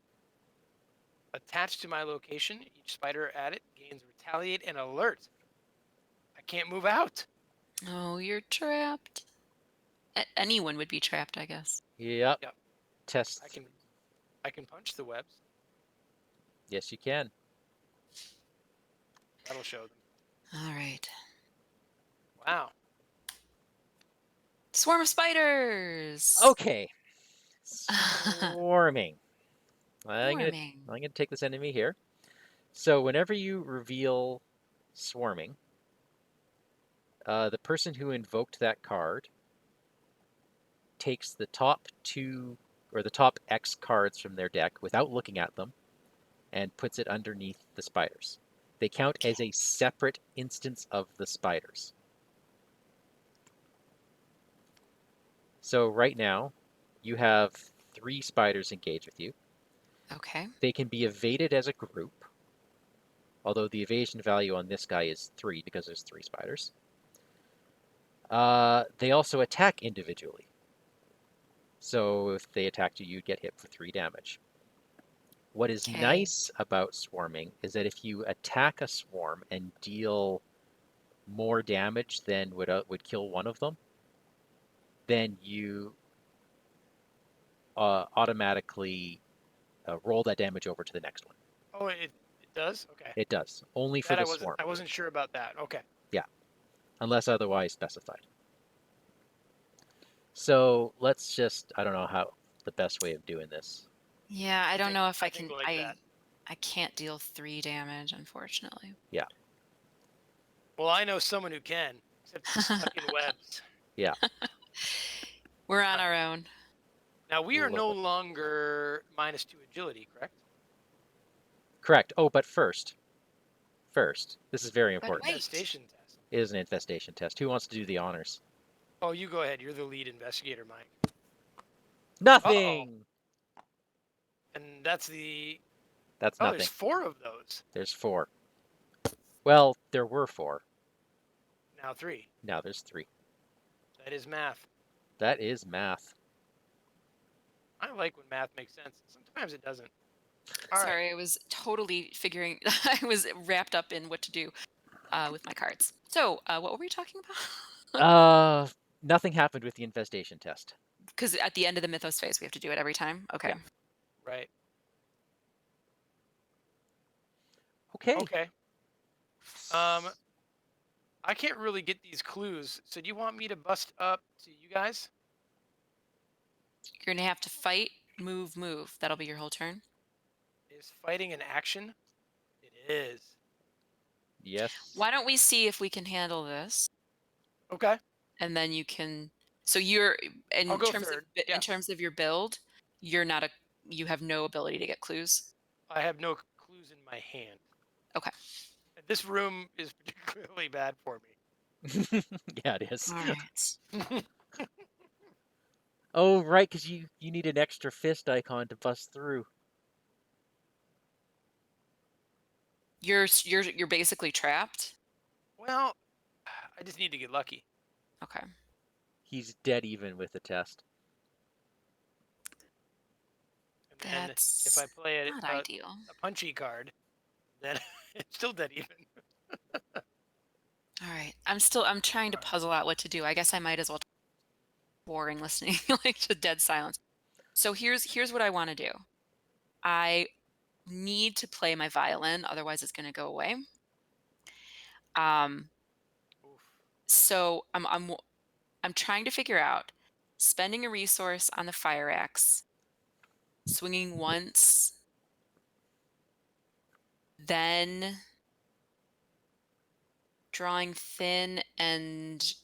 S2: Attached to my location, each spider at it gains retaliate and alert. I can't move out.
S3: Oh, you're trapped. Anyone would be trapped, I guess.
S1: Yep.
S2: Yep.
S1: Test.
S2: I can punch the webs.
S1: Yes, you can.
S2: That'll show them.
S3: All right.
S2: Wow.
S3: Swarm of spiders.
S1: Okay. Swarming. I'm
S3: Swarming.
S1: gonna take this enemy here. So whenever you reveal swarming, the person who invoked that card takes the top 2 or the top X cards from their deck without looking at them and puts it underneath the spiders. They count as a separate instance of the spiders. So right now, you have 3 spiders engaged with you.
S3: Okay.
S1: They can be evaded as a group, although the evasion value on this guy is 3 because there's 3 spiders. They also attack individually. So if they attacked you, you'd get hit for 3 damage. What is
S3: Okay.
S1: nice about swarming is that if you attack a swarm and deal more damage than would kill one of them, then you automatically roll that damage over to the next one.
S2: Oh, it does. Okay.
S1: It does, only for
S2: That
S1: the swarm.
S2: I wasn't sure about that. Okay.
S1: Yeah, unless otherwise specified. So let's just, I don't know how the best way of doing this.
S3: Yeah, I don't know if I
S2: think
S3: can.
S2: like that.
S3: I can't deal 3 damage, unfortunately.
S1: Yeah,
S2: Well, I know someone who can, except he's stuck in webs.
S1: yeah.
S3: We're on our own.
S2: Now we are no
S1: Lovely.
S2: longer -2 agility, correct?
S1: Correct. Oh, but first, this is very important.
S3: wait.
S2: Infestation test.
S1: It is an infestation test. Who wants to do the honors?
S2: Oh, you go ahead. You're the lead investigator, Mike.
S1: Nothing!
S2: And that's the.
S1: That's
S2: Oh,
S1: nothing.
S2: there's 4 of those.
S1: There's 4. Well, there were 4.
S2: Now 3.
S1: Now there's 3.
S2: That is math.
S1: That is math.
S2: I like when math makes sense. Sometimes it doesn't. All right.
S3: Sorry, I was totally figuring. I was wrapped up in what to do with my cards. So, what were we talking about?
S1: Nothing happened with the infestation test.
S3: Because at the end of the Mythos phase, we have to do it every time. Okay.
S1: Yeah.
S2: Right.
S1: Okay.
S2: Okay. I can't really get these clues. So do you want me to bust up to you guys?
S3: You're gonna have to fight, move, move. That'll be your whole turn.
S2: Is fighting an action? It is.
S1: Yes.
S3: Why don't we see if we can handle this,
S2: Okay.
S3: and then you can. So you're
S2: I'll go third.
S3: in
S2: Yes.
S3: terms of your build, you have no ability to get clues.
S2: I have no clues in my hand.
S3: Okay.
S2: This room is particularly bad for me.
S1: Yeah, it is.
S3: All right.
S1: Oh, right, because you need an extra fist icon to bust through.
S3: You're basically trapped.
S2: Well, I just need to get lucky.
S3: Okay.
S1: He's dead even with the test.
S2: And then
S3: That's
S2: if I play
S3: not
S2: a
S3: ideal.
S2: punchy card, then it's still dead even.
S3: All right. I'm trying to puzzle out what to do. I guess I might as well. Boring listening, like to dead silence. So here's what I want to do. I need to play my violin, otherwise it's going to go away. So I'm trying to figure out spending a resource on the fire axe, swinging once, then drawing thin and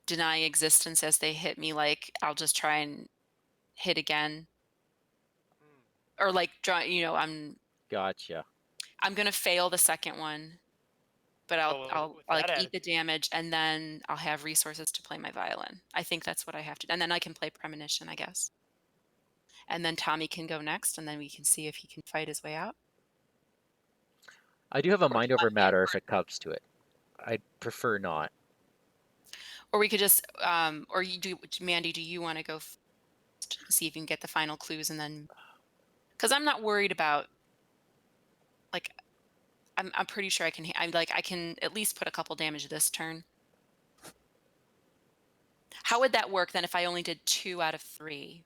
S3: denying existence as they hit me. Like I'll just try and hit again, or like draw.
S1: Gotcha.
S3: I'm gonna fail the second one, but I'll like eat the damage, and then I'll have resources to play my violin. I think that's what I have to, and then I can play premonition, I guess. And then Tommy can go next, and then we can see if he can fight his way out.
S1: I do have a mind over matter if it comes to it. I'd prefer not.
S3: Or we could just, or you do, Mandy, do you want to go see if you can get the final clues, and then, because I'm not worried about, like, I'm pretty sure I can at least put a couple damage this turn. How would that work then if I only did 2 out of 3?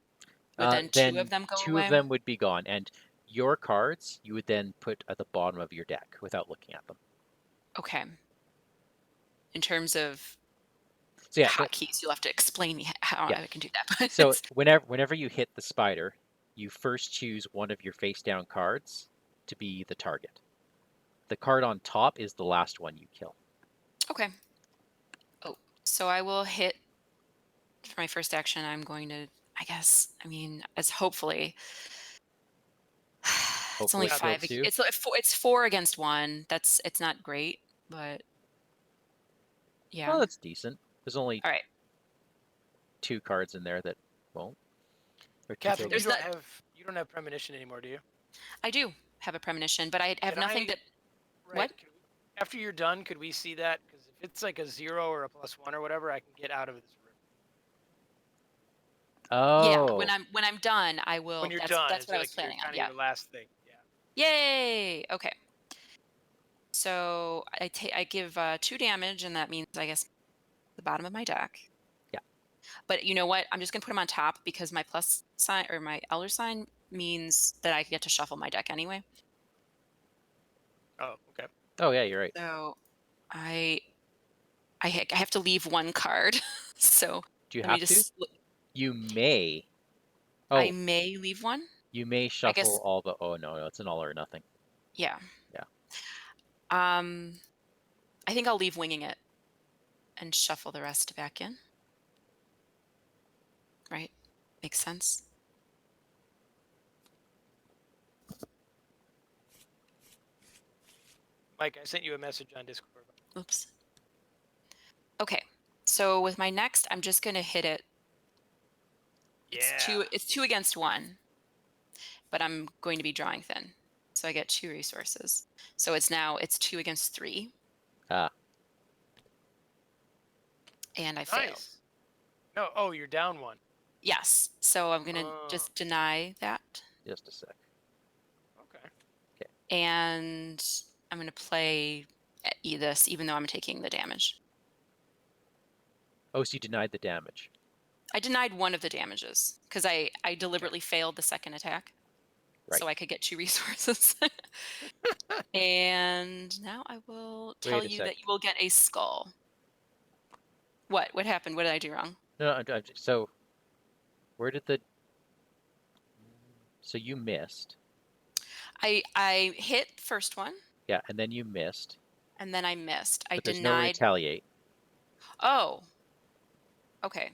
S3: Would then 2 of them go away?
S1: 2 of them would be gone, and your cards you would then put at the bottom of your deck without looking at them.
S3: Okay. In terms of
S1: so yeah,
S3: hotkeys, you'll have to explain me how I can do that.
S1: So whenever you hit the spider, you first choose one of your face down cards to be the target. The card on top is the last one you kill.
S3: Okay. Oh, so I will hit for my first action. I'm going to, I guess, as hopefully. It's only 5. It's 4 against 1. It's not great, but yeah.
S1: Well, that's decent. There's only
S3: all right.
S1: 2 cards in there that won't. Or 2
S2: Catherine,
S1: tokens.
S2: you don't have premonition anymore, do you?
S3: I do have a premonition, but I have
S2: Can
S3: nothing
S2: I-
S3: that.
S2: Right.
S3: What?
S2: After you're done, could we see that? Because if it's like a 0 or a +1 or whatever, I can get out of this room.
S3: Yeah,
S1: Oh.
S3: when I'm done, I will.
S2: When you're
S3: that's
S2: done,
S3: that's
S2: it's
S3: what I was
S2: like
S3: planning on.
S2: kind of
S3: Yeah.
S2: your last thing. Yeah.
S3: Yay! Okay. So I give 2 damage, and that means I guess the bottom of my deck.
S1: Yeah.
S3: But you know what? I'm just gonna put them on top because my plus sign or my elder sign means that I get to shuffle my deck anyway.
S2: Oh, okay.
S1: Oh yeah, you're right.
S3: So I have to leave 1 card. So
S1: Do you
S3: let me
S1: have to?
S3: just.
S1: You may.
S3: I
S1: Oh,
S3: may leave 1.
S1: you may
S3: I
S1: shuffle
S3: guess.
S1: all the. Oh no, it's an all or nothing.
S3: Yeah.
S1: Yeah.
S3: I think I'll leave winging it and shuffle the rest back in. Right? Makes sense.
S2: Mike, I sent you a message on Discord.
S3: Oops. Okay. So with my next, I'm just going to hit it.
S2: Yeah.
S3: It's 2 against 1. But I'm going to be drawing thin. So I get 2 resources. So it's 2 against 3.
S1: Ah.
S3: And I failed.
S2: Nice. No, oh, you're down 1.
S3: Yes. So I'm going to
S2: Oh.
S3: just deny that.
S1: Just a sec.
S2: Okay.
S3: And I'm going to play this even though I'm taking the damage.
S1: Oh, so you denied the damage.
S3: I denied one of the damages because I deliberately failed the second attack.
S1: Right.
S3: So I could get 2 resources. And now I will tell
S1: Wait a
S3: you
S1: sec.
S3: that you will get a skull. What? What happened? What did I do wrong?
S1: No, so where did the? So you missed.
S3: I hit the first one,
S1: Yeah, and then you missed.
S3: and then I missed. I
S1: But there's no
S3: denied.
S1: retaliate.
S3: Oh. Okay.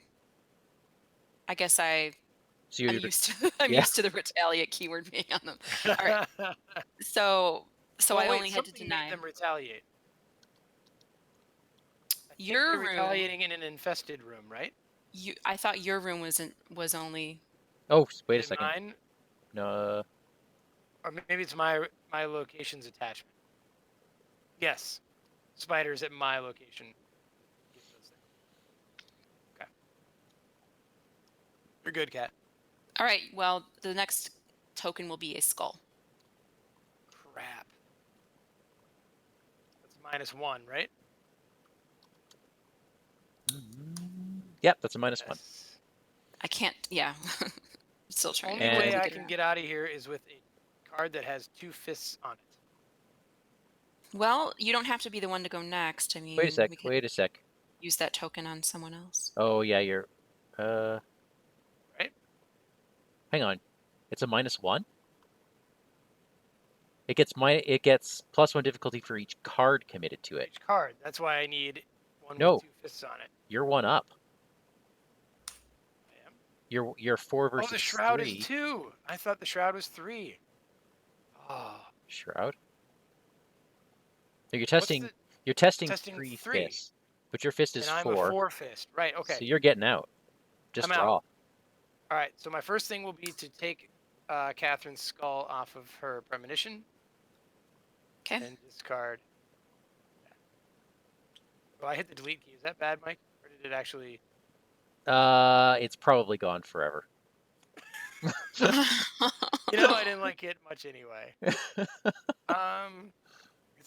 S3: I guess
S1: So
S3: I'm
S1: you.
S3: used to I'm
S1: Yeah.
S3: used to the retaliate keyword being on them. All right. So I
S2: wait,
S3: only had to
S2: something
S3: deny.
S2: made them retaliate. I think
S3: Your
S2: they're
S3: room.
S2: retaliating in an infested room, right?
S3: I thought your room was only.
S1: Oh, wait a
S2: Is it
S1: second.
S2: mine?
S1: No.
S2: Or maybe it's my location's attachment. Yes. Spiders at my location. Get those things. Okay. You're good, Cat.
S3: All right. Well, the next token will be a skull.
S2: Crap. That's -1, right?
S1: Yep, that's a -1.
S2: Yes.
S3: I can't. Yeah. Still trying.
S2: Only
S1: And-
S2: way
S3: to
S2: I
S3: get
S2: can
S3: around.
S2: get out of here is with a card that has 2 fists on it.
S3: Well, you don't have to be the one to go next. I mean,
S1: Wait a sec.
S3: we could
S1: Wait a sec.
S3: use that token on someone else.
S1: Oh yeah, you're.
S2: Right?
S1: Hang on. It's a -1. It gets +1 difficulty for each card committed to it.
S2: Each card. That's why I need one
S1: No.
S2: with 2 fists on it.
S1: You're 1 up.
S2: I am.
S1: You're 4 versus
S2: Oh, the shroud
S1: 3.
S2: is 2. I thought the shroud was 3. Oh.
S1: Shroud. So you're testing.
S2: What's
S1: You're testing
S2: testing
S1: 3
S2: 3.
S1: fists, but your fist is
S2: and I'm
S1: 4.
S2: a 4 fist. Right, okay.
S1: So you're getting out. Just
S2: I'm out.
S1: draw.
S2: All right, so my first thing will be to take Catherine's skull off of her premonition
S3: Okay.
S2: and discard. Well, I hit the delete key. Is that bad, Mike? Or did it actually...
S1: It's probably gone forever.
S2: You know, I didn't like it much anyway. Is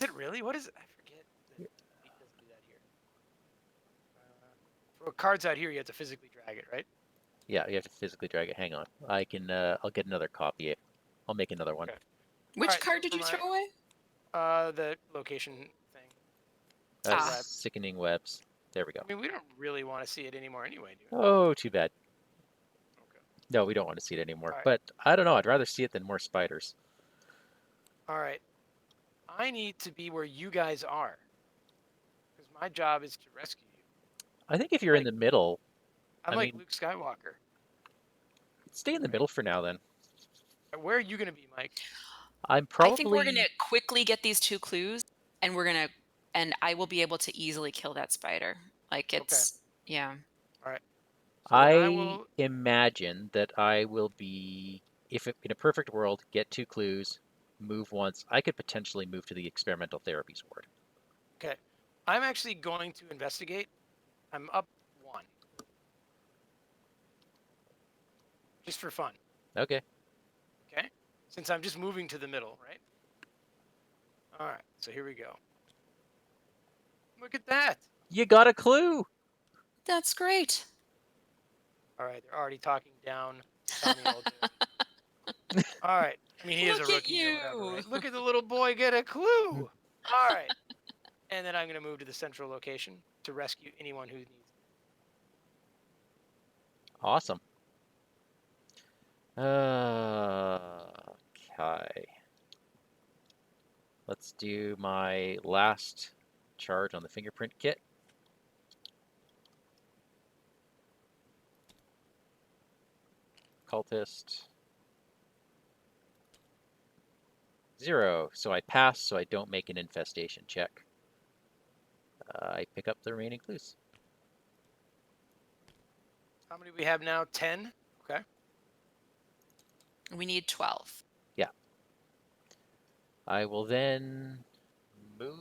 S2: it really? What is it? I forget. That delete doesn't do that here. For cards out here, you have to physically drag it, right?
S1: Yeah, you have to physically drag it. Hang on. I can. I'll get another copy. I'll make another one.
S2: Okay.
S3: Which
S2: Alright,
S3: card
S2: so
S3: did you
S2: for
S3: throw away?
S2: The location thing.
S3: Ah.
S1: Sickening webs. There we go.
S2: I mean, we don't really want to see it anymore anyway, do we?
S1: Oh, too bad.
S2: Okay.
S1: No, we don't want to see it anymore.
S2: Alright.
S1: But I don't know. I'd rather see it than more spiders.
S2: All right. I need to be where you guys are. Because my job is to rescue you.
S1: I think if you're in the middle,
S2: I'm
S1: I
S2: like
S1: mean-
S2: Luke Skywalker.
S1: stay in the middle for now. Then
S2: Where are you going to be, Mike?
S1: I'm probably.
S3: I think we're gonna quickly get these 2 clues, and and I will be able to easily kill that spider. Like it's yeah.
S2: So then I
S1: I
S2: will.
S1: imagine that I will be, if in a perfect world, get 2 clues, move once. I could potentially move to the experimental therapies ward.
S2: Okay. I'm actually going to investigate. I'm up 1. Just for fun.
S1: Okay.
S2: Okay. Since I'm just moving to the middle, right? All right. So here we go. Look at that.
S1: You got a clue.
S3: That's great.
S2: All right. They're already talking down Tommy all day. All right. I mean, he is a
S3: Look at
S2: rookie or whatever,
S3: you.
S2: right? Look at the little boy get a clue. All right. And then I'm going to move to the central location to rescue anyone who needs it.
S1: Awesome. Okay. Let's do my last charge on the fingerprint kit. Cultist. 0. So I pass, so I don't make an infestation check. I pick up the remaining clues.
S2: How many we have now? 10? Okay.
S3: We need 12.
S1: Yeah. I will then move,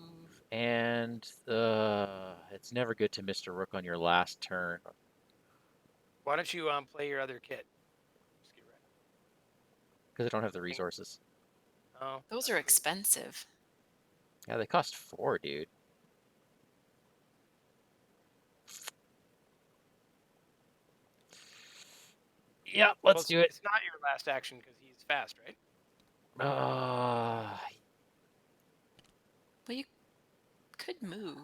S1: and it's never good to Mr. Rook on your last turn.
S2: Why don't you play your other kit? Just get ready.
S1: Because I don't have the resources.
S2: Oh,
S3: Those are expensive.
S1: Yeah, they cost 4, dude. Yeah, let's do it.
S2: It's not your last action because he's fast, right?
S3: Well, you could move,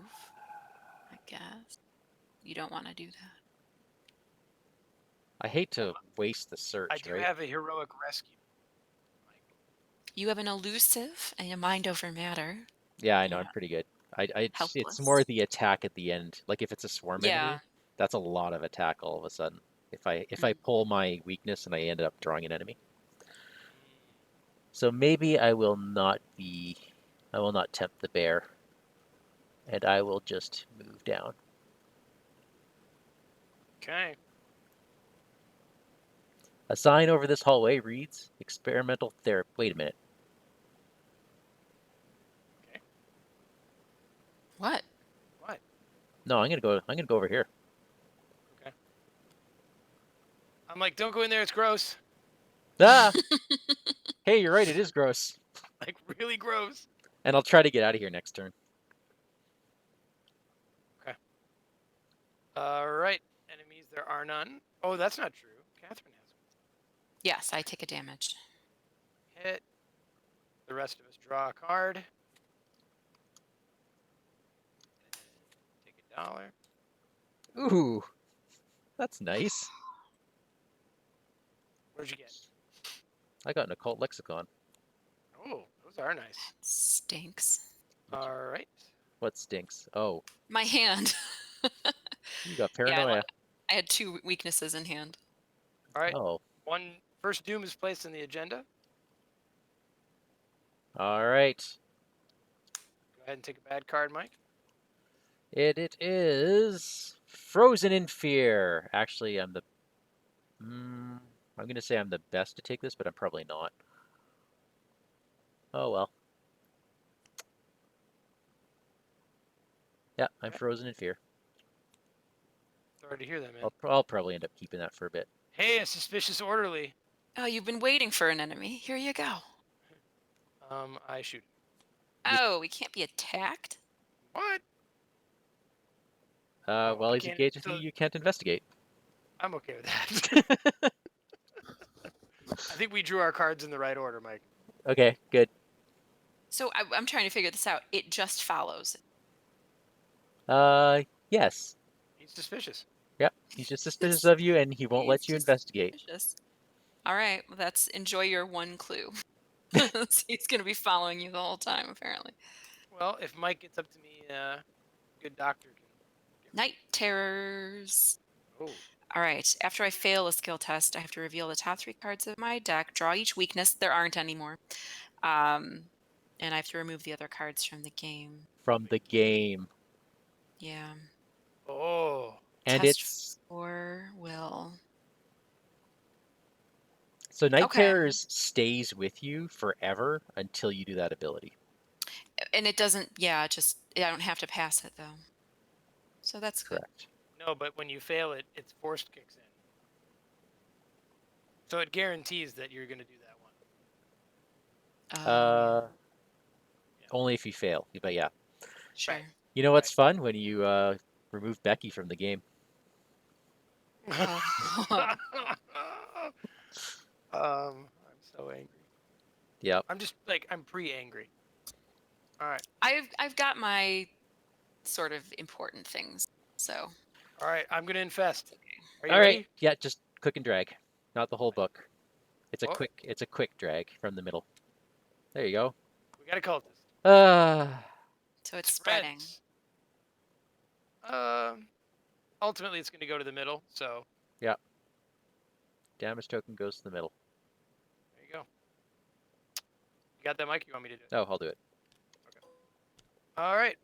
S3: I guess. You don't want to do that.
S1: I hate to waste the search,
S2: I do
S1: right?
S2: have a heroic rescue. Mike.
S3: You have an elusive and a mind over matter.
S1: Yeah, I know, I'm
S3: Yeah.
S1: pretty good. It's
S3: Helpless.
S1: more the attack at the end. Like if it's a swarm
S3: Yeah.
S1: enemy, that's a lot of attack all of a sudden. If I pull my weakness and I end up drawing an enemy. So maybe I will not tempt the bear. And I will just move down.
S2: Okay.
S1: A sign over this hallway reads experimental therapy. Wait a minute.
S2: Okay.
S3: What?
S2: What?
S1: No, I'm gonna go over here.
S2: Okay. I'm like, don't go in there. It's gross.
S1: Ah! Hey, you're right. It is gross.
S2: Like really gross.
S1: And I'll try to get out of here next turn.
S2: Okay. All right. Enemies, there are none. Oh, that's not true. Catherine has
S3: Yes, I take a damage.
S2: hit. The rest of us draw a card. Take $1.
S1: Ooh, that's nice.
S2: What'd you get?
S1: I got an occult lexicon.
S2: Oh, those are nice.
S3: Stinks.
S2: All right.
S1: What stinks? Oh,
S3: My hand.
S1: you got
S3: Yeah,
S1: paranoia.
S3: I had 2 weaknesses in hand.
S2: All right.
S1: Oh,
S2: One first doom is placed on the agenda.
S1: all right.
S2: Go ahead and take a bad card, Mike.
S1: It is frozen in fear. Actually, I'm gonna say I'm the best to take this, but I'm probably not. Oh well. Yeah, I'm
S2: Okay.
S1: frozen in fear.
S2: Sorry to hear that, man.
S1: I'll probably end up keeping that for a bit.
S2: Hey, a suspicious orderly.
S3: Oh, you've been waiting for an enemy. Here you go.
S2: I shoot.
S3: Oh, we can't be attacked?
S2: What?
S1: Well,
S2: I
S1: he's
S2: can't-
S1: engaged with
S2: so-
S1: you. You can't investigate.
S2: I'm okay with that. I think we drew our cards in the right order, Mike.
S1: Okay, good.
S3: So I'm trying to figure this out. It just follows.
S1: Yes.
S2: He's suspicious.
S1: Yep. He's just suspicious of you, and he won't let
S3: He's
S1: you
S3: just
S1: investigate.
S3: suspicious. All right, well, that's enjoy your 1 clue. He's going to be following you the whole time, apparently.
S2: Well, if Mike gets up to me, good doctor can.
S3: Night terrors.
S2: Oh.
S3: All right, after I fail a skill test, I have to reveal the top 3 cards of my deck, draw each weakness. There aren't any more. And I have to remove the other cards from the game.
S1: From the game.
S3: Yeah.
S2: Oh.
S1: And
S3: Test
S1: it's
S3: Or will.
S1: So Night
S3: Okay.
S1: Terrors stays with you forever until you do that ability.
S3: And it doesn't, yeah, just, I don't have to pass it, though. So that's good.
S1: Correct.
S2: No, but when you fail it, its force kicks in. So it guarantees that you're going to do that one.
S1: Uh,
S2: Yeah.
S1: Only if you fail. But yeah.
S3: Sure.
S2: Right.
S1: You know what's fun? When you remove Becky from the game.
S3: Oh.
S2: I'm so angry.
S1: Yep.
S2: I'm just like I'm pre-angry. All right.
S3: I've got my sort of important things. So
S2: All right. I'm gonna infest. Are you
S1: All
S2: ready?
S1: right. Yeah, just click and drag, not the whole book. It's a
S2: Oh.
S1: quick. It's a quick drag from the middle. There you go.
S2: We got a cultist.
S3: so it's spreading.
S2: Friends. Ultimately, it's gonna go to the middle. So
S1: Yeah. Damage token goes to the middle.
S2: there you go. You got that, Mike? You want me to do it?
S1: Oh, I'll do it.
S2: All right.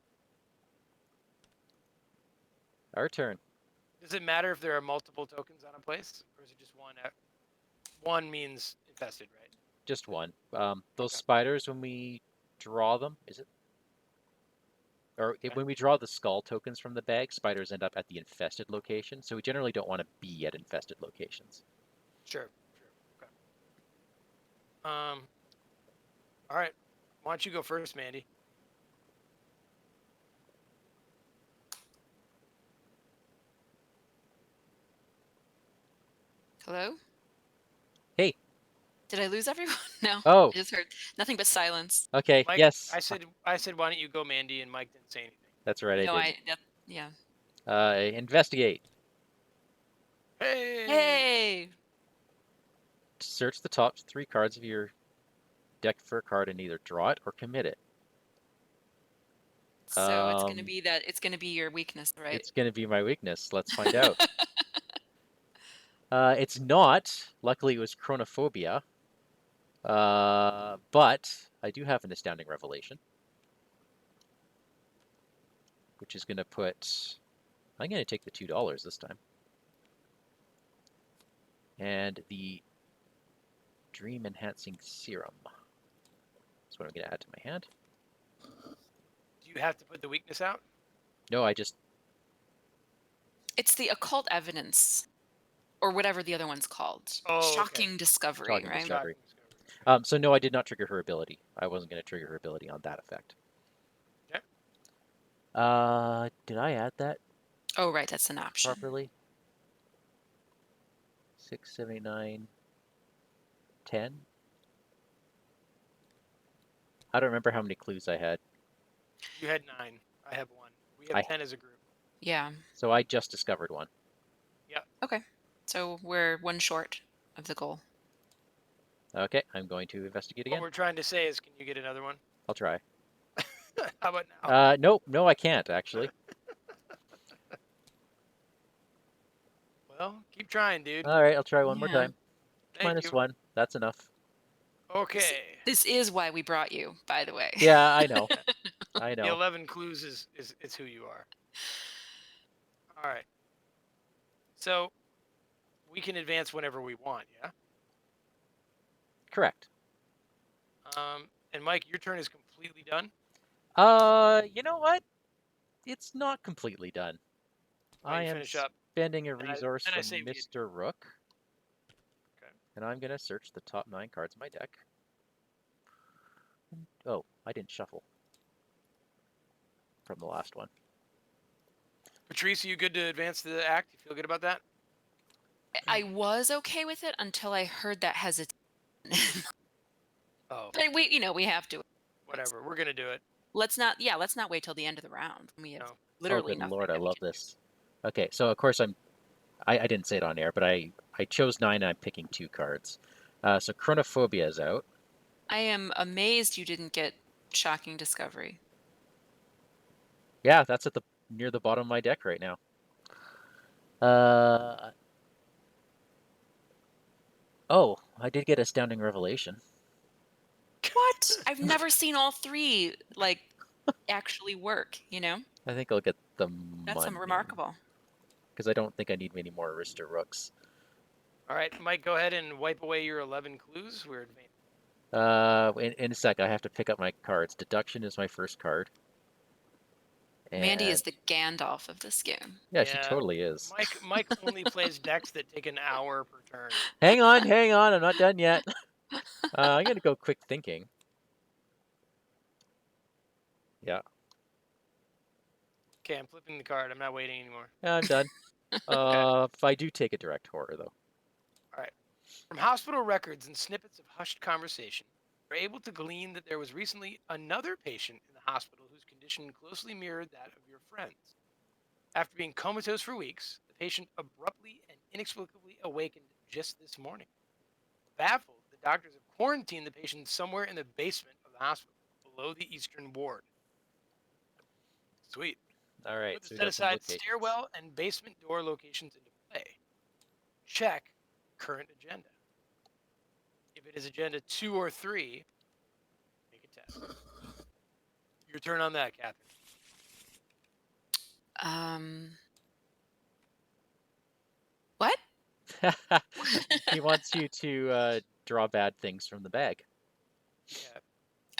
S1: Our turn.
S2: Does it matter if there are multiple tokens on a place, or is it just one? One means infested, right?
S1: Just one. Those
S2: Okay.
S1: spiders, when we draw them, is it? Or when we draw the skull tokens from the bag, spiders end up at the infested location. So we generally don't want to be at infested locations.
S2: Sure. Okay. All right. Why don't you go first, Mandy?
S3: Hello?
S1: Hey.
S3: Did I lose everyone? No.
S1: Oh.
S3: I just heard nothing but silence.
S1: Okay.
S2: Mike,
S1: Yes.
S2: I said, why don't you go, Mandy? And Mike didn't say anything.
S1: That's right.
S3: No,
S1: I did.
S3: yeah.
S1: Investigate.
S2: Hey.
S3: Hey.
S1: Search the top 3 cards of your deck for a card and either draw it or commit it.
S3: So it's gonna be that. It's gonna be your weakness, right?
S1: It's going to be my weakness. Let's find out. It's not. Luckily, it was chronophobia. But I do have an astounding revelation, which is going to put. I'm going to take the $2 this time, and the dream enhancing serum. That's what I'm going to add to my hand.
S2: Do you have to put the weakness out?
S1: No, I just.
S3: It's the occult evidence, or whatever the other one's called.
S2: Oh, okay.
S3: Shocking discovery,
S1: Shocking
S3: right?
S1: discovery.
S2: Shocking discovery.
S1: So no, I did not trigger her ability. I wasn't going to trigger her ability on that effect.
S2: Okay.
S1: Did I add that
S3: Oh, right, that's an option.
S1: properly? 6, 7, 8, 9, 10. I don't remember how many clues I had.
S2: You had 9. I have 1. We have 10 as a group.
S3: Yeah.
S1: So I just discovered one.
S2: Yeah.
S3: Okay. So we're one short of the goal.
S1: Okay, I'm going to investigate
S2: What
S1: again.
S2: we're trying to say is, can you get another one?
S1: I'll try.
S2: How about now?
S1: Nope, no, I can't actually.
S2: Well, keep trying, dude.
S1: All right, I'll try one more
S3: Yeah.
S1: time.
S2: Thank you.
S1: -1. That's enough.
S2: Okay.
S3: This is why we brought you, by the way.
S1: Yeah, I know. I
S2: The
S1: know.
S2: 11 clues is who you are. All right. So we can advance whenever we want, yeah?
S1: Correct.
S2: And Mike, your turn is completely done.
S1: You know what? It's not completely done.
S2: Why
S1: I
S2: you
S1: am
S2: finish up?
S1: spending a
S2: And
S1: resource
S2: I
S1: from
S2: saved you.
S1: Mr. Rook.
S2: Okay.
S1: And I'm going to search the top 9 cards of my deck. Oh, I didn't shuffle from the last one.
S2: Patrice, are you good to advance the act? You feel good about that?
S3: I was okay with it until I heard that hesitation.
S2: Oh,
S3: But we have to.
S2: whatever. We're gonna do it.
S3: Let's not wait till the end of the round. We have
S2: No.
S3: literally
S1: Oh, good
S3: nothing
S1: lord, I
S3: that we
S1: love
S3: can do.
S1: this. Okay, so of course I didn't say it on air, but I chose 9 and I'm picking 2 cards. So Chronophobia is out.
S3: I am amazed you didn't get Shocking Discovery.
S1: Yeah, that's at near the bottom of my deck right now. Oh, I did get Astounding Revelation.
S3: What? I've never seen all 3 actually work,
S1: I think I'll get the
S3: That's
S1: money.
S3: remarkable.
S1: because I don't think I need many more Arista Rooks.
S2: All right, Mike, go ahead and wipe away your 11 clues. We're advancing.
S1: In a sec, I have to pick up my cards. Deduction is my first card.
S3: Mandy is
S1: And
S3: the Gandalf of this game.
S1: yeah, she totally is.
S2: Mike only plays decks that take an hour per turn.
S1: Hang on, I'm not done yet. I'm gonna go quick thinking. Yeah,
S2: Okay, I'm flipping the card. I'm not waiting anymore.
S1: I'm done.
S2: Okay.
S1: If I do take a direct horror though.
S2: All right. From hospital records and snippets of hushed conversation, we're able to glean that there was recently another patient in the hospital whose condition closely mirrored that of your friends. After being comatose for weeks, the patient abruptly and inexplicably awakened just this morning. Baffled, the doctors have quarantined the patient somewhere in the basement of the hospital, below the eastern ward. Sweet.
S1: All right,
S2: Put the
S1: so we
S2: set
S1: got some
S2: aside
S1: locations.
S2: stairwell and basement door locations into play. Check current agenda. If it is agenda 2 or 3, make a test. Your turn on that, Catherine.
S3: What?
S1: He wants you to draw bad things from the bag.
S2: Yeah.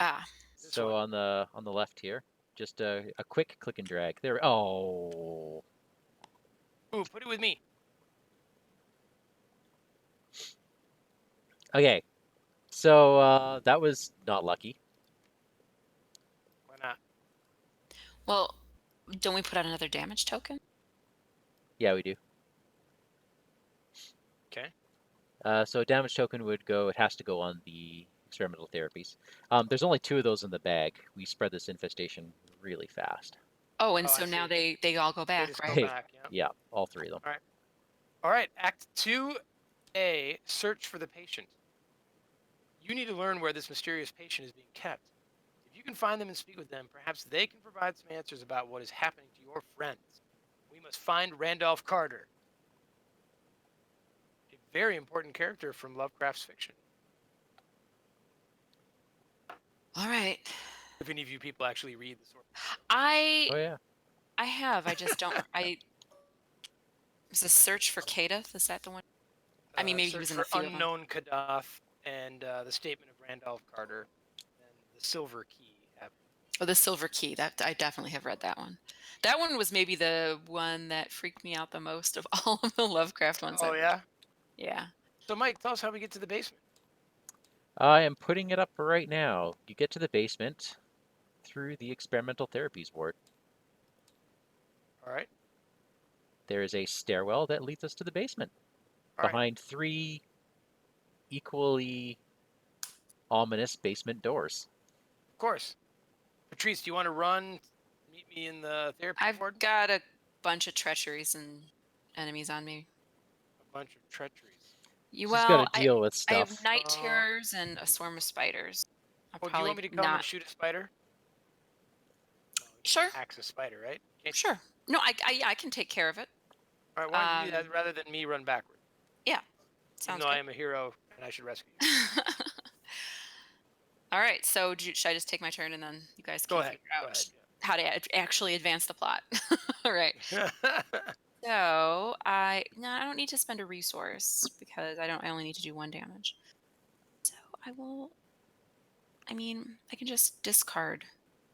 S3: Ah.
S1: So
S2: one.
S1: on the left here, just a quick click and drag. There. Oh.
S2: Ooh, put it with me.
S1: Okay. So that was not lucky.
S2: Why not?
S3: Well, don't we put out another damage token?
S1: Yeah, we do.
S2: Okay.
S1: So a damage token would go. It has to go on the experimental therapies. There's only 2 of those in the bag. We spread this infestation really fast.
S3: Oh, and
S2: Oh, I
S3: so now
S2: see.
S3: they all go
S2: They
S3: back,
S2: just
S3: right?
S2: go back. Yeah.
S1: Yeah, all 3 of them.
S2: All right. All right. Act 2A, search for the patient. You need to learn where this mysterious patient is being kept. If you can find them and speak with them, perhaps they can provide some answers about what is happening to your friends. We must find Randolph Carter, a very important character from Lovecraft's fiction.
S3: All right.
S2: If any of you people actually read the source.
S3: I
S1: Oh yeah.
S3: have. I just don't. Is a search for Kadeth? Is that the one? I mean, maybe he
S2: Search
S3: was in a
S2: for
S3: few of them.
S2: unknown Kadaf and the statement of Randolph Carter, and the Silver Key.
S3: Oh, the Silver Key. That I definitely have read that one. That one was maybe the one that freaked me out the most of all of the Lovecraft ones.
S2: Oh yeah.
S3: Yeah.
S2: So Mike, tell us how we get to the basement.
S1: I am putting it up right now. You get to the basement through the experimental therapies ward.
S2: All right.
S1: There is a stairwell that leads us to the basement.
S2: All right.
S1: Behind 3 equally ominous basement doors.
S2: Of course. Patrice, do you want to run? Meet me in the therapy
S3: I've
S2: ward?
S3: got a bunch of treacheries and enemies on me.
S2: A bunch of treacheries.
S1: She's got to
S3: I
S1: deal with
S3: I have
S1: stuff.
S3: night terrors and a swarm of spiders. I'll
S2: Oh, do you
S3: probably
S2: want me to come
S3: not.
S2: and shoot a spider? No, you
S3: Sure.
S2: axe a spider, right? Can't you?
S3: Sure. No, I can take care of it.
S2: All right, why don't you do that rather than me run backward?
S3: Yeah.
S2: Even
S3: Sounds
S2: though
S3: good.
S2: I am a hero and I should rescue you.
S3: All right. So should I just take my turn and then you guys can figure out how to actually advance the plot? All right.
S2: Yeah.
S3: So I don't need to spend a resource because I only need to do 1 damage. So I will. I mean, I can just discard.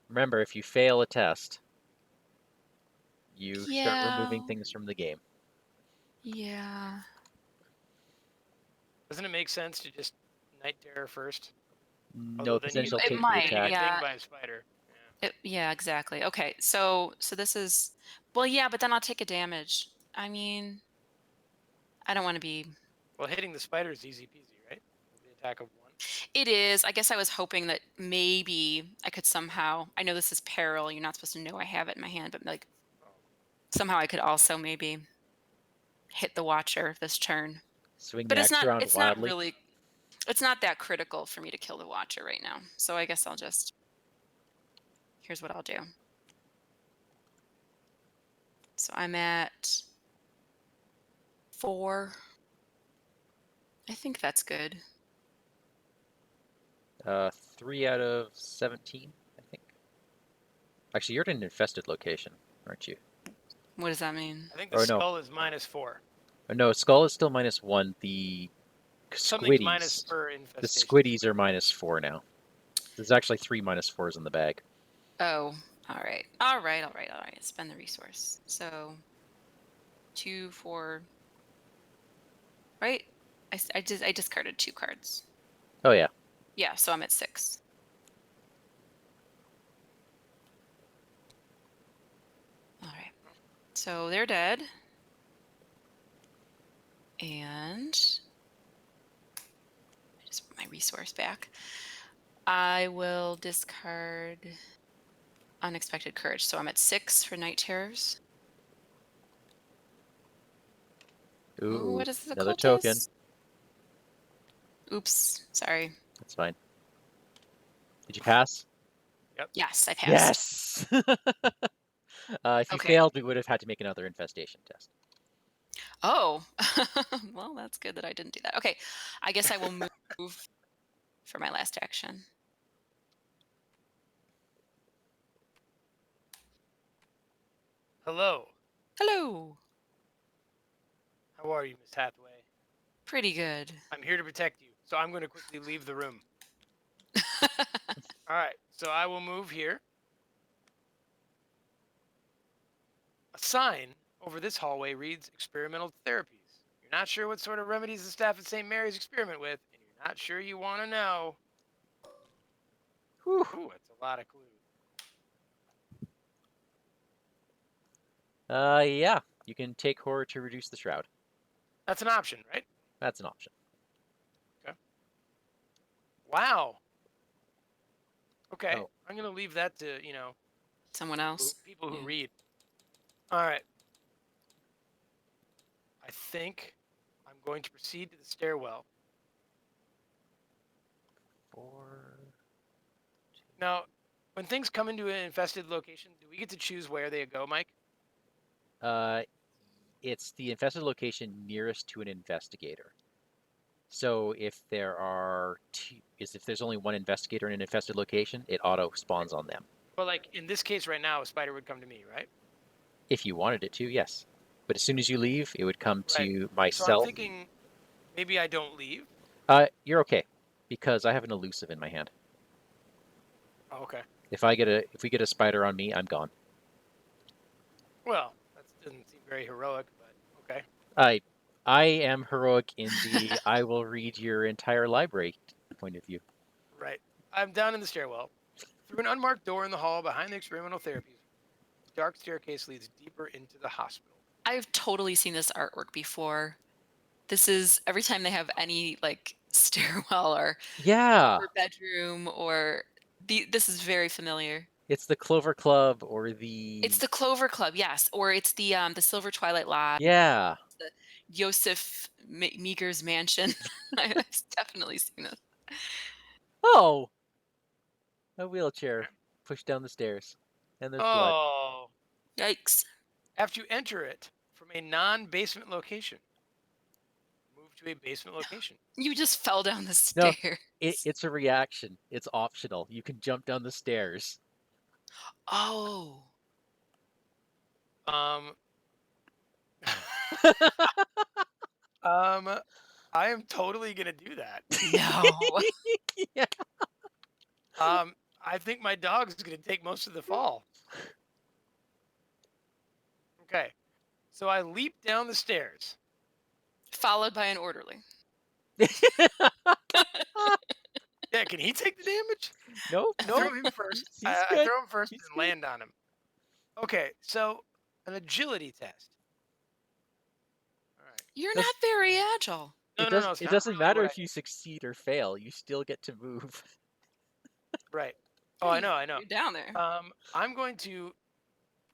S1: Remember, if you fail a test, you start removing
S3: Yeah.
S1: things from the game.
S3: Yeah.
S2: Doesn't it make sense to just night terror first?
S1: No, because then she'll
S3: It
S1: take your
S3: might,
S1: attack.
S3: yeah.
S2: By a spider.
S3: Yeah, exactly. Okay, so this is well, yeah, but then I'll take a damage. I mean, I don't want to be.
S2: Well, hitting the spider is easy peasy, right? The attack of 1.
S3: It is. I guess I was hoping that maybe I could somehow. I know this is peril. You're not supposed to know I have it in my hand, but like somehow I could also maybe hit the Watcher this turn.
S1: Swing
S3: But
S1: the axe around
S3: it's
S1: wildly.
S3: not really. It's not that critical for me to kill the Watcher right now. So I guess I'll just. Here's what I'll do. So I'm at 4. I think that's good.
S1: 3 out of 17, I think. Actually, you're in an infested location, aren't you?
S3: What does that mean?
S2: I think the
S1: Or no.
S2: skull is -4.
S1: Or no, skull is still -1. The
S2: Something's minus
S1: squiddies.
S2: per
S1: The
S2: infestation.
S1: squiddies are -4 now. There's actually 3 -4s in the bag.
S3: Oh, all right. All right. All right. All right. Spend the resource. So 2, 4. Right? I discarded 2 cards.
S1: Oh yeah.
S3: Yeah, so I'm at 6. All right. So they're dead. And I just put my resource back. I will discard unexpected courage. So I'm at 6 for night terrors. Ooh,
S1: Ooh,
S3: what is the
S1: another token.
S3: cultist? Oops, sorry.
S1: That's fine. Did you pass?
S2: Yep.
S3: Yes, I passed.
S1: Yes! If you
S3: Okay.
S1: failed, we would have had to make another infestation test.
S3: Oh, well, that's good that I didn't do that. Okay, I guess I will move for my last action.
S2: Hello.
S3: Hello.
S2: How are you, Miss Hathaway?
S3: Pretty good.
S2: I'm here to protect you, so I'm going to quickly leave the room. All right, so I will move here. A sign over this hallway reads experimental therapies. You're not sure what sort of remedies the staff at St. Mary's experiment with, and you're not sure you want to know.
S1: Whew.
S2: Ooh, that's a lot of clues.
S1: Yeah. You can take horror to reduce the shroud.
S2: That's an option, right?
S1: That's an option.
S2: Wow. Okay,
S1: Oh.
S2: I'm going to leave that to,
S3: Someone else.
S2: people who
S3: Yeah.
S2: read. All right. I think I'm going to proceed to the stairwell.
S1: 4.
S2: Now, when things come into an infested location, do we get to choose where they go, Mike?
S1: It's the infested location nearest to an investigator. So if there are if there's only one investigator in an infested location, it auto spawns on them.
S2: Well, like in this case right now, a spider would come to me, right?
S1: If you wanted it to, yes. But as soon as you leave, it would come
S2: Right.
S1: to
S2: So I'm
S1: myself.
S2: thinking maybe I don't leave.
S1: You're okay, because I have an elusive in my hand.
S2: Oh, okay.
S1: If we get a spider on me, I'm gone.
S2: Well, that doesn't seem very heroic, but okay.
S1: I am heroic in the I will read your entire library point of view.
S2: Right. I'm down in the stairwell. Through an unmarked door in the hall behind the experimental therapies, the dark staircase leads deeper into the hospital.
S3: I've totally seen this artwork before. This is every time they have any like stairwell or
S1: Yeah,
S3: bedroom or this is very familiar.
S1: it's the Clover Club or
S3: It's the Clover Club, yes, or it's the Silver Twilight Lodge,
S1: yeah.
S3: the Joseph Meager's mansion. I've definitely seen it.
S1: Oh, a wheelchair pushed down the stairs, and there's blood.
S2: Oh.
S3: Yikes.
S2: After you enter it from a non-basement location, move to a basement location.
S3: You just fell down the
S1: No,
S3: stairs.
S1: it's a reaction. It's optional. You can jump down the stairs.
S3: Oh.
S2: Um, I am totally gonna do that.
S3: No.
S1: Yeah.
S2: I think my dog's gonna take most of the fall. Okay, so I leap down the stairs.
S3: Followed by an orderly.
S2: Yeah, can he take the damage?
S1: Nope.
S2: I throw him first.
S1: He's
S2: I
S1: good.
S2: throw him first
S1: He's
S2: and
S1: good.
S2: land on him. Okay, so an agility test. All right.
S3: You're
S1: That's-
S3: not very agile.
S2: No,
S1: it
S2: it's
S1: it
S2: not
S1: doesn't
S2: really
S1: matter
S2: what
S1: if you succeed or fail. You still get to move.
S2: Right. Oh, I know.
S3: You're down there.
S2: I'm going to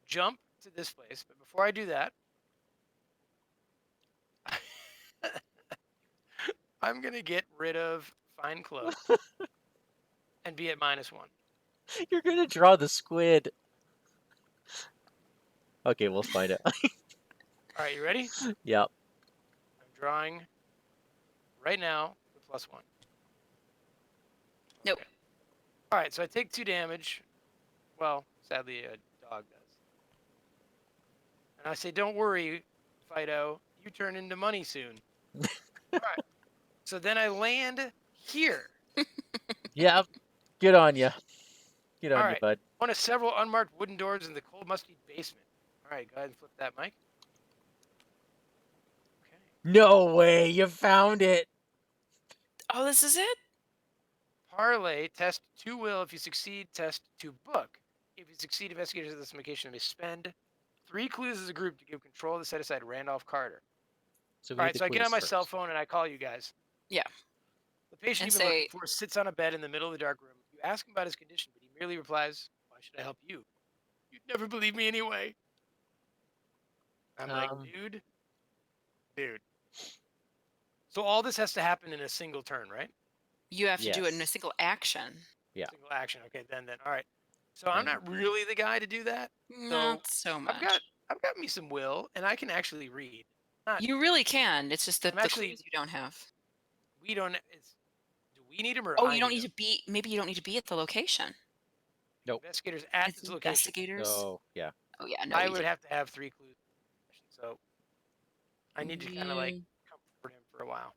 S2: jump to this place, but before I do that, I'm gonna get rid of fine clothes and be at -1.
S1: You're gonna draw the squid. Okay, we'll find it.
S2: All right, you ready?
S1: Yep.
S2: I'm drawing right now the +1.
S3: Nope.
S2: Okay. All right, so I take 2 damage. Well, sadly, a dog does. And I say, don't worry, Fido, you turn into money soon. All right. So then I land here.
S1: Yeah, good on you. Good
S2: All
S1: on you,
S2: right.
S1: bud.
S2: One of several unmarked wooden doors in the cold, musty basement. All right, go ahead and flip that, Mike. Okay.
S1: No way, you found it.
S3: Oh, this is it?
S2: Parlay, test 2 will. If you succeed, test 2 book. If you succeed, investigators of this location may spend 3 clues as a group to give control to set aside Randolph Carter.
S1: So we
S2: All
S1: need
S2: right,
S1: the
S2: so I get on
S1: clues
S2: my cell
S1: first.
S2: phone and I call you guys.
S3: Yeah.
S2: The patient
S3: And
S2: you've been looking
S3: say,
S2: for sits on a bed in the middle of the dark room. You ask him about his condition, but he merely replies, "Why should I help you? You'd never believe me anyway." I'm like,
S1: Um,
S2: dude. So all this has to happen in a single turn, right?
S3: you have to do it in a
S1: yes.
S3: single action.
S1: Yeah.
S2: Single action. Okay, then. All right. So I'm
S1: And
S2: not really the guy to do that. So
S3: Not so
S2: I've
S3: much.
S2: got I've got me some will, and I can actually read. Not
S3: You really can. It's just
S2: I'm
S3: that the
S2: actually
S3: clues you don't have.
S2: we don't. It's do we need them or
S3: Oh,
S2: I
S3: you don't
S2: need
S3: need
S2: them?
S3: to be, maybe you don't need to be at the location.
S1: nope.
S2: Investigators at
S3: It's
S2: this location.
S3: investigators.
S1: Oh, yeah.
S3: Oh, yeah, no,
S2: I
S3: you
S2: would
S3: did.
S2: have to have 3 clues. So I need to kind of like
S3: Yeah.
S2: comfort him for a while.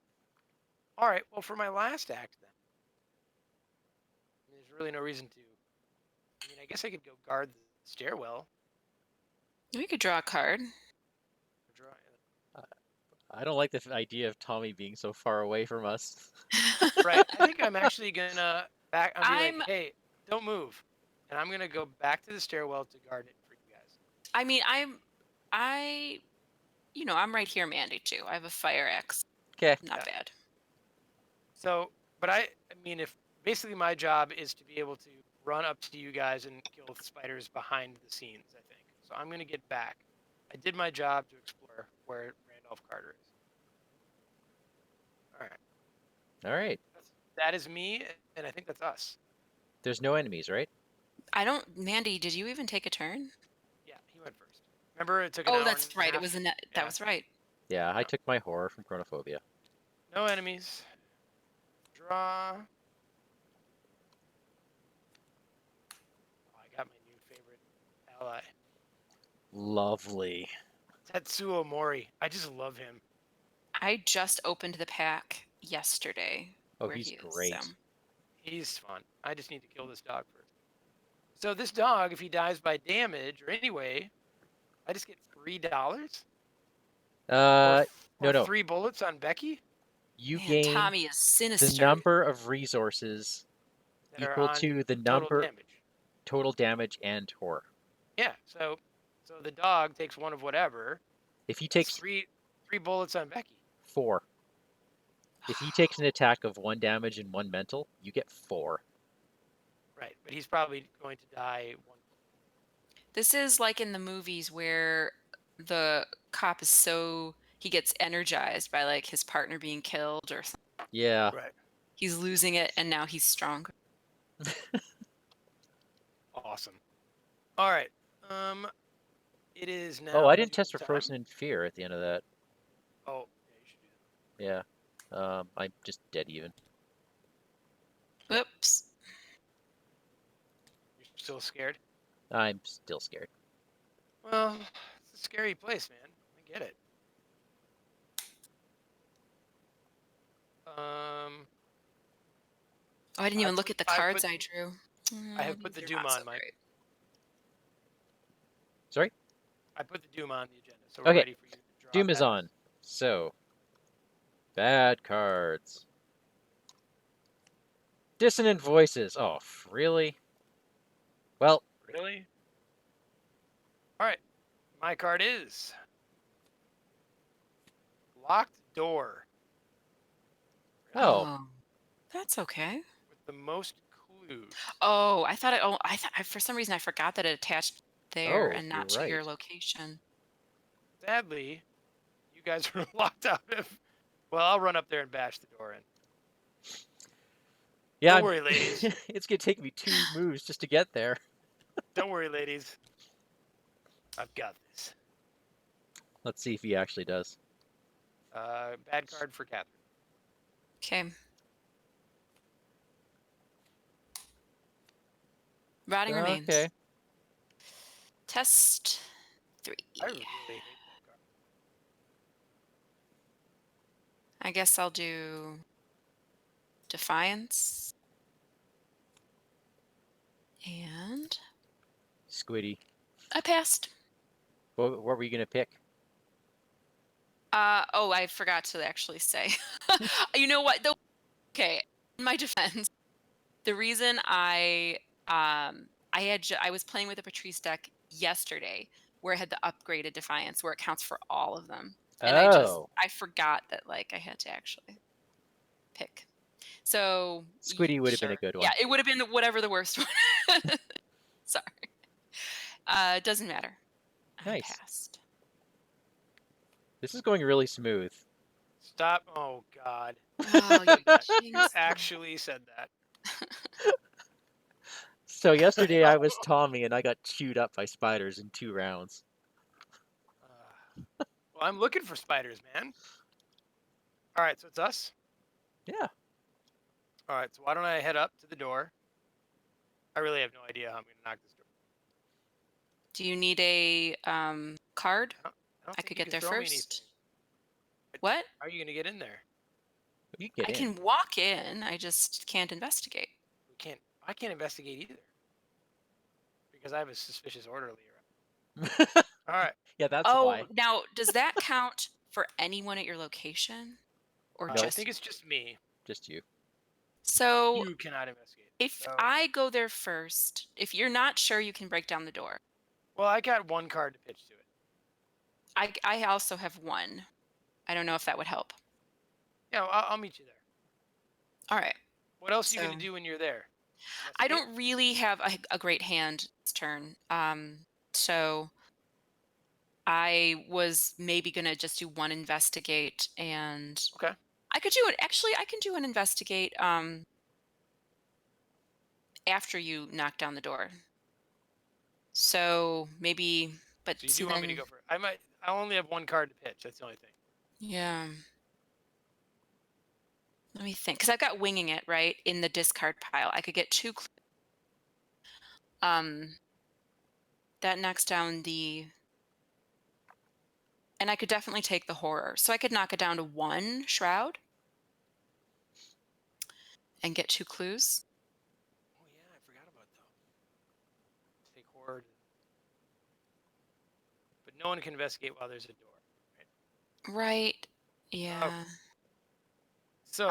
S2: All right. Well, for my last act, then there's really no reason to. I mean, I guess I could go guard the stairwell.
S3: We could draw a card.
S2: Draw,
S1: I don't like the idea of Tommy being so far away from us.
S2: right. I think I'm actually gonna back. I'll be like,
S3: I'm,
S2: hey, don't move, and I'm gonna go back to the stairwell to guard it for you guys.
S3: I mean, I, I'm right here, Mandy, too. I have a fire axe.
S1: Okay.
S3: Not
S2: Yeah.
S3: bad.
S2: So, but I mean, if basically my job is to be able to run up to you guys and kill spiders behind the scenes, I think. So I'm gonna get back. I did my job to explore where Randolph Carter is. All right.
S1: All right.
S2: That is me, and I think that's us.
S1: There's no enemies, right?
S3: Mandy, did you even take a turn?
S2: Yeah, he went first. Remember, it took an
S3: Oh,
S2: hour
S3: that's
S2: and a
S3: right. It
S2: half.
S3: was that
S2: Yeah.
S3: was right.
S1: Yeah, I
S2: Yeah.
S1: took my horror from Chronophobia.
S2: No enemies. Draw. Oh, I got my new favorite ally,
S1: Lovely.
S2: Tetsuo Mori. I just love him.
S3: I just opened the pack yesterday
S1: Oh,
S3: where
S1: he's
S3: he is.
S1: great.
S2: He's fun. I just need to kill this dog first. So this dog, if he dies by damage or anyway, I just get $3
S1: No,
S2: or
S1: no.
S2: 3 bullets on Becky
S1: You
S3: Man,
S1: gain
S3: Tommy is
S1: the
S3: sinister.
S1: number of resources
S2: that are
S1: equal
S2: on
S1: to the
S2: total
S1: number
S2: damage.
S1: total damage and horror.
S2: Yeah. So the dog takes one of whatever.
S1: If he
S2: That's
S1: takes
S2: three bullets on Becky.
S1: 4, if he takes an attack of 1 damage and 1 mental, you get 4.
S2: Right, but he's probably going to die one.
S3: This is like in the movies where the cop is he gets energized by like his partner being killed or something.
S1: Yeah.
S2: Right.
S3: He's losing it and now he's stronger.
S2: Awesome. All right. It is now.
S1: Oh, I didn't
S2: duel
S1: test for
S2: time.
S1: Frozen in Fear at the end of that.
S2: Oh, yeah, you should do that.
S1: Yeah. I'm just dead even.
S3: Whoops.
S2: You're still scared?
S1: I'm still scared.
S2: Well, it's a scary place, man. I get it.
S3: Oh, I didn't even look at the
S2: I
S3: cards
S2: put-
S3: I drew.
S2: I have put the
S3: They're
S2: Doom
S3: not so
S2: on, Mike.
S3: great.
S1: Sorry?
S2: I put the Doom on the agenda, so we're
S1: Okay.
S2: ready for you to draw.
S1: Doom is
S2: that.
S1: on. So, bad cards. Dissonant voices. Oh, really? Well,
S2: Really? All right. My card is locked door
S1: oh,
S3: That's okay.
S2: with the most clues.
S3: Oh, I thought for some reason I forgot that it attached there
S1: Oh,
S3: and not
S1: you're
S3: to your
S1: right.
S3: location.
S2: Sadly, you guys are locked out of. Well, I'll run up there and bash the door in.
S1: Yeah,
S2: Don't worry, ladies.
S1: it's gonna take me 2 moves just to get there.
S2: Don't worry, ladies. I've got this.
S1: Let's see if he actually does.
S2: Bad card for Catherine.
S3: Okay. Rotting remains.
S1: Okay.
S3: Test 3.
S2: I really hate that card.
S3: I guess I'll do Defiance. And
S1: Squiddy.
S3: I passed.
S1: What were you gonna pick?
S3: Oh, I forgot to actually say. You know what? Though, okay, in my defense, the reason I was playing with a Patrice deck yesterday where I had the upgraded Defiance where it counts for all of them. And
S1: Oh,
S3: I forgot that like I had to actually pick. So
S1: Squiddy would have been a
S3: sure.
S1: good one.
S3: Yeah, it would have been whatever the worst one. Sorry. Doesn't matter. I
S1: Nice.
S3: passed.
S1: This is going really smooth.
S2: Stop. Oh, God.
S3: Oh, you
S2: You
S3: jinxed me.
S2: actually said that.
S1: So yesterday I was Tommy and I got chewed up by spiders in 2 rounds.
S2: Well, I'm looking for spiders, man. All right, so it's us.
S1: Yeah.
S2: All right, so why don't I head up to the door? I really have no idea how I'm going to knock this door.
S3: Do you need a card?
S2: I don't
S3: I
S2: think
S3: could
S2: you
S3: get
S2: can
S3: there
S2: throw me
S3: first.
S2: anything.
S3: What?
S2: How are you going to get in there?
S1: You can
S3: I
S1: get in.
S3: can walk in. I just can't investigate.
S2: I can't investigate either because I have a suspicious orderly around. All right.
S1: Yeah, that's
S3: Oh,
S1: why.
S3: now does that count for anyone at your location, or
S1: No.
S2: I
S3: just
S2: think it's just me.
S1: Just you.
S3: so?
S2: You cannot investigate.
S3: If
S2: So,
S3: I go there first, if you're not sure, you can break down the door.
S2: well, I got 1 card to pitch to it.
S3: I also have 1. I don't know if that would help.
S2: Yeah, I'll meet you there.
S3: All right.
S2: What else are you going
S3: So-
S2: to do when you're there?
S3: I
S2: Investigate?
S3: don't really have a great hand this turn. So I was maybe gonna just do 1 investigate, and
S2: Okay.
S3: I could do it. Actually, I can do an investigate after you knock down the door. So maybe, but
S2: So you do want me to go first? I only have 1 card to pitch. That's the only thing.
S3: Yeah. Let me think, because I've got winging it right in the discard pile. I could get 2. That knocks down the. And I could definitely take the horror. So I could knock it down to 1 shroud and get 2 clues.
S2: Oh yeah, I forgot about that. Take horde. But no one can investigate while there's a door.
S3: Right. Yeah.
S2: So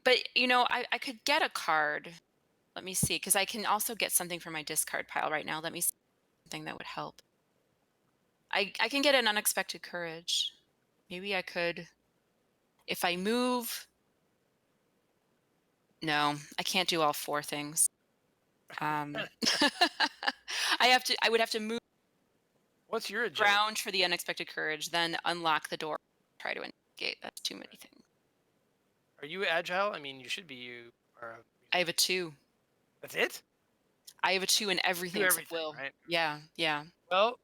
S3: But I could get a card. Let me see, because I can also get something from my discard pile right now. Let me see something that would help. I can get an unexpected courage. Maybe I could, if I move. No, I can't do all 4 things. I would have to move
S2: what's your agility?
S3: ground for the unexpected courage, then unlock the door, try to investigate. That's too many things.
S2: Are you agile? I mean, you should be. You are.
S3: I have a 2.
S2: That's it.
S3: I have a 2 in everything
S2: Do
S3: except
S2: everything,
S3: will.
S2: right?
S3: Yeah, yeah.
S2: Well,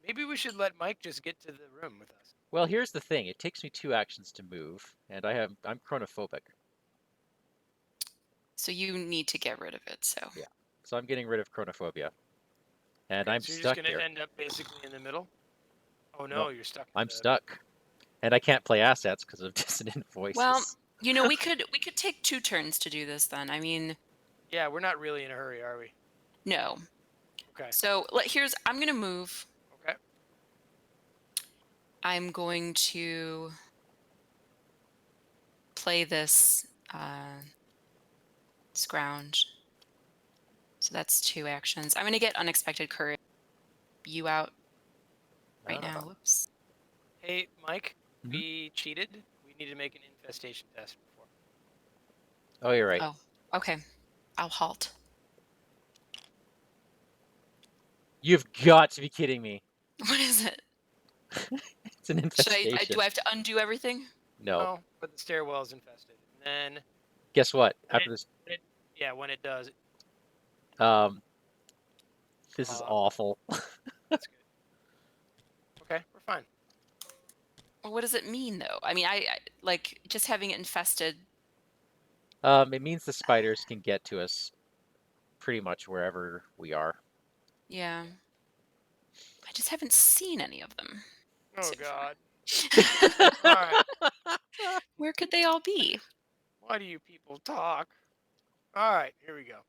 S2: maybe we should let Mike just get to the room with us.
S1: Well, here's the thing. It takes me 2 actions to move, and I'm chronophobic.
S3: So you need to get rid of it. So
S1: Yeah. So I'm getting rid of chronophobia. And
S2: Okay,
S1: I'm
S2: so you're
S1: stuck
S2: just gonna
S1: here.
S2: end up basically in the middle. Oh no,
S1: No,
S2: you're stuck.
S1: I'm stuck. And I can't play assets because of dissonant voices.
S3: well, we could take 2 turns to do this then. I mean,
S2: Yeah, we're not really in a hurry, are we?
S3: no.
S2: Okay.
S3: So I'm gonna move.
S2: Okay.
S3: I'm going to play this scrounge. So that's 2 actions. I'm gonna get unexpected courage. You out right now. Whoops.
S2: Hey, Mike,
S1: Mhm.
S2: we cheated. We need to make an infestation test before.
S1: Oh, you're right.
S3: Oh, okay. I'll halt.
S1: You've got to be kidding me.
S3: What is it?
S1: It's an infestation.
S3: Do I have to undo everything?
S1: No.
S2: No, but the stairwell is infested. And then,
S1: Guess what?
S2: When
S1: After this,
S2: yeah, when it does,
S1: this is
S2: Uh,
S1: awful.
S2: that's good. Okay, we're fine.
S3: Well, what does it mean though? I mean, I like just having it infested.
S1: It means the spiders can get to us pretty much wherever we are.
S3: Yeah. I just haven't seen any of them.
S2: Oh
S3: so
S2: God.
S3: far.
S2: All right.
S3: Where could they all be?
S2: Why do you people talk? All right. Here we go.